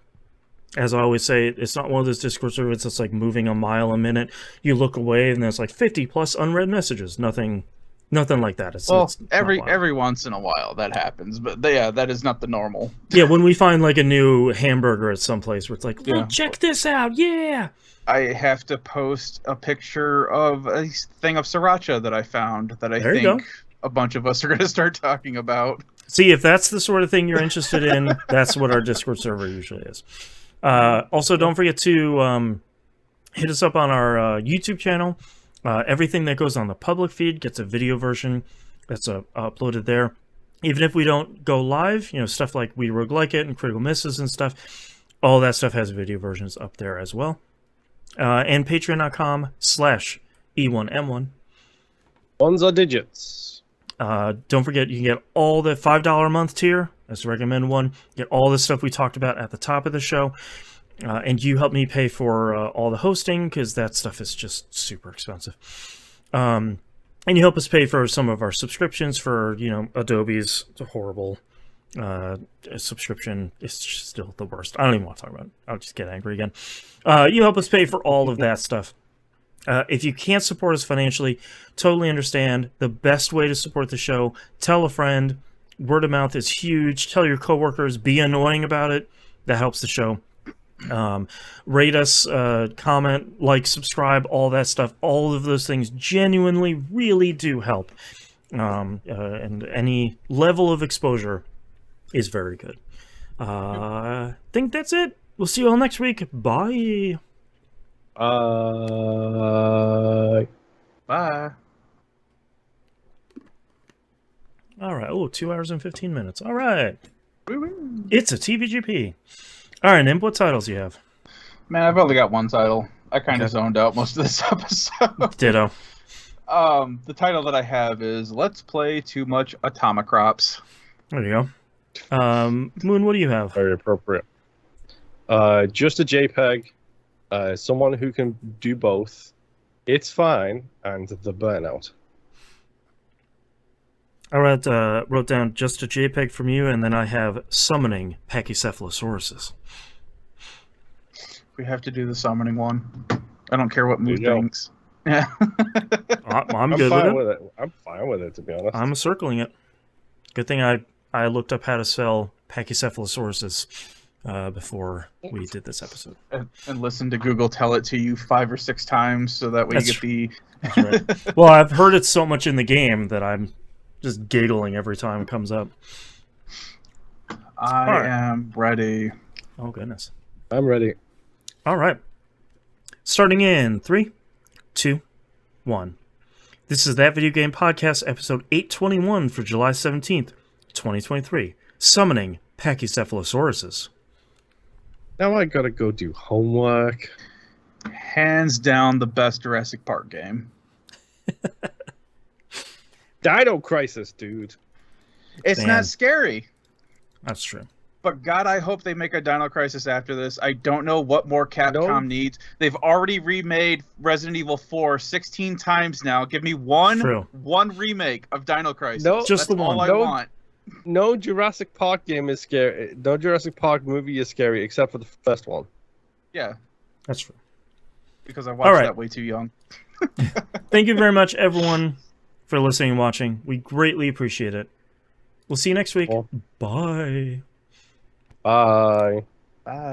Speaker 2: As I always say, it's not one of those Discord servers that's like moving a mile a minute. You look away and there's like 50 plus unread messages. Nothing like that. It's
Speaker 3: every once in a while that happens, but that is not the normal.
Speaker 2: Yeah, when we find like a new hamburger at some place where it's like, check this out, yeah.
Speaker 3: I have to post a picture of a thing of sriracha that I found that I think a bunch of us are going to start talking about.
Speaker 2: See, if that's the sort of thing you're interested in, that's what our Discord server usually is. Also, don't forget to hit us up on our YouTube channel. Everything that goes on the public feed gets a video version that's uploaded there. Even if we don't go live, stuff like We Roguelike It and Critical Misses and stuff, all that stuff has video versions up there as well. And patreon.com/E1M1.
Speaker 1: Ones are digits.
Speaker 2: Don't forget, you can get all the $5 a month tier. That's the recommended one. Get all the stuff we talked about at the top of the show. And you help me pay for all the hosting, because that stuff is just super expensive. And you help us pay for some of our subscriptions for, Adobe's horrible a subscription is still the worst. I don't even want to talk about it. I'll just get angry again. You help us pay for all of that stuff. If you can't support us financially, totally understand. The best way to support the show, tell a friend. Word of mouth is huge. Tell your coworkers. Be annoying about it. That helps the show. Rate us, comment, like, subscribe, all that stuff. All of those things genuinely really do help. And any level of exposure is very good. I think that's it. We'll see you all next week. Bye.
Speaker 3: Bye.
Speaker 2: All right. Oh, 2 hours and 15 minutes. All right.
Speaker 3: Woo-woo.
Speaker 2: It's a TVGP. All right, Nimb, what titles do you have?
Speaker 3: Man, I've only got one title. I kind of
Speaker 2: Okay.
Speaker 3: zoned out most of this episode.
Speaker 2: Ditto.
Speaker 3: The title that I have is Let's Play Too Much Atomicrops.
Speaker 2: There you go. Moon, what do you have?
Speaker 1: Very appropriate. Just a JPEG. Someone who can do both. It's fine, and the burnout.
Speaker 2: I wrote down just a JPEG from you, and then I have summoning Pachycephalosauruses.
Speaker 3: We have to do the summoning one. I don't care what Moon
Speaker 1: There you go.
Speaker 3: thinks. Yeah.
Speaker 2: I'm good
Speaker 1: fine
Speaker 2: with it.
Speaker 1: with it. I'm fine with it, to be honest.
Speaker 2: I'm circling it. Good thing I looked up how to spell Pachycephalosauruses before we did this episode.
Speaker 3: and listen to Google tell it to you 5 or 6 times so that way
Speaker 2: That's
Speaker 3: you get the...
Speaker 2: That's right. Well, I've heard it so much in the game that I'm just giggling every time it comes up.
Speaker 3: I am ready.
Speaker 2: Oh, goodness.
Speaker 1: I'm ready.
Speaker 2: All right. Starting in 3, 2, 1. This is That Video Game Podcast, episode 821 for July 17th, 2023. Summoning Pachycephalosauruses.
Speaker 1: Now I gotta go do homework.
Speaker 3: Hands down the best Jurassic Park game.
Speaker 1: Dino Crisis, dude.
Speaker 3: It's
Speaker 2: Man.
Speaker 3: not scary.
Speaker 2: That's true.
Speaker 3: But God, I hope they make a Dino Crisis after this. I don't know what more Capcom needs. They've already remade Resident Evil 4 16 times now. Give me one remake of Dino Crisis.
Speaker 1: No,
Speaker 2: just
Speaker 3: That's
Speaker 2: the one.
Speaker 3: all I want.
Speaker 1: No Jurassic Park game is scary. No Jurassic Park movie is scary except for the first one.
Speaker 3: Yeah,
Speaker 2: That's true.
Speaker 3: because I watched that way too young.
Speaker 2: Thank you very much, everyone, for listening and watching. We greatly appreciate it. We'll see you next week.
Speaker 1: Cool.
Speaker 2: Bye.
Speaker 1: Bye.
Speaker 3: Bye.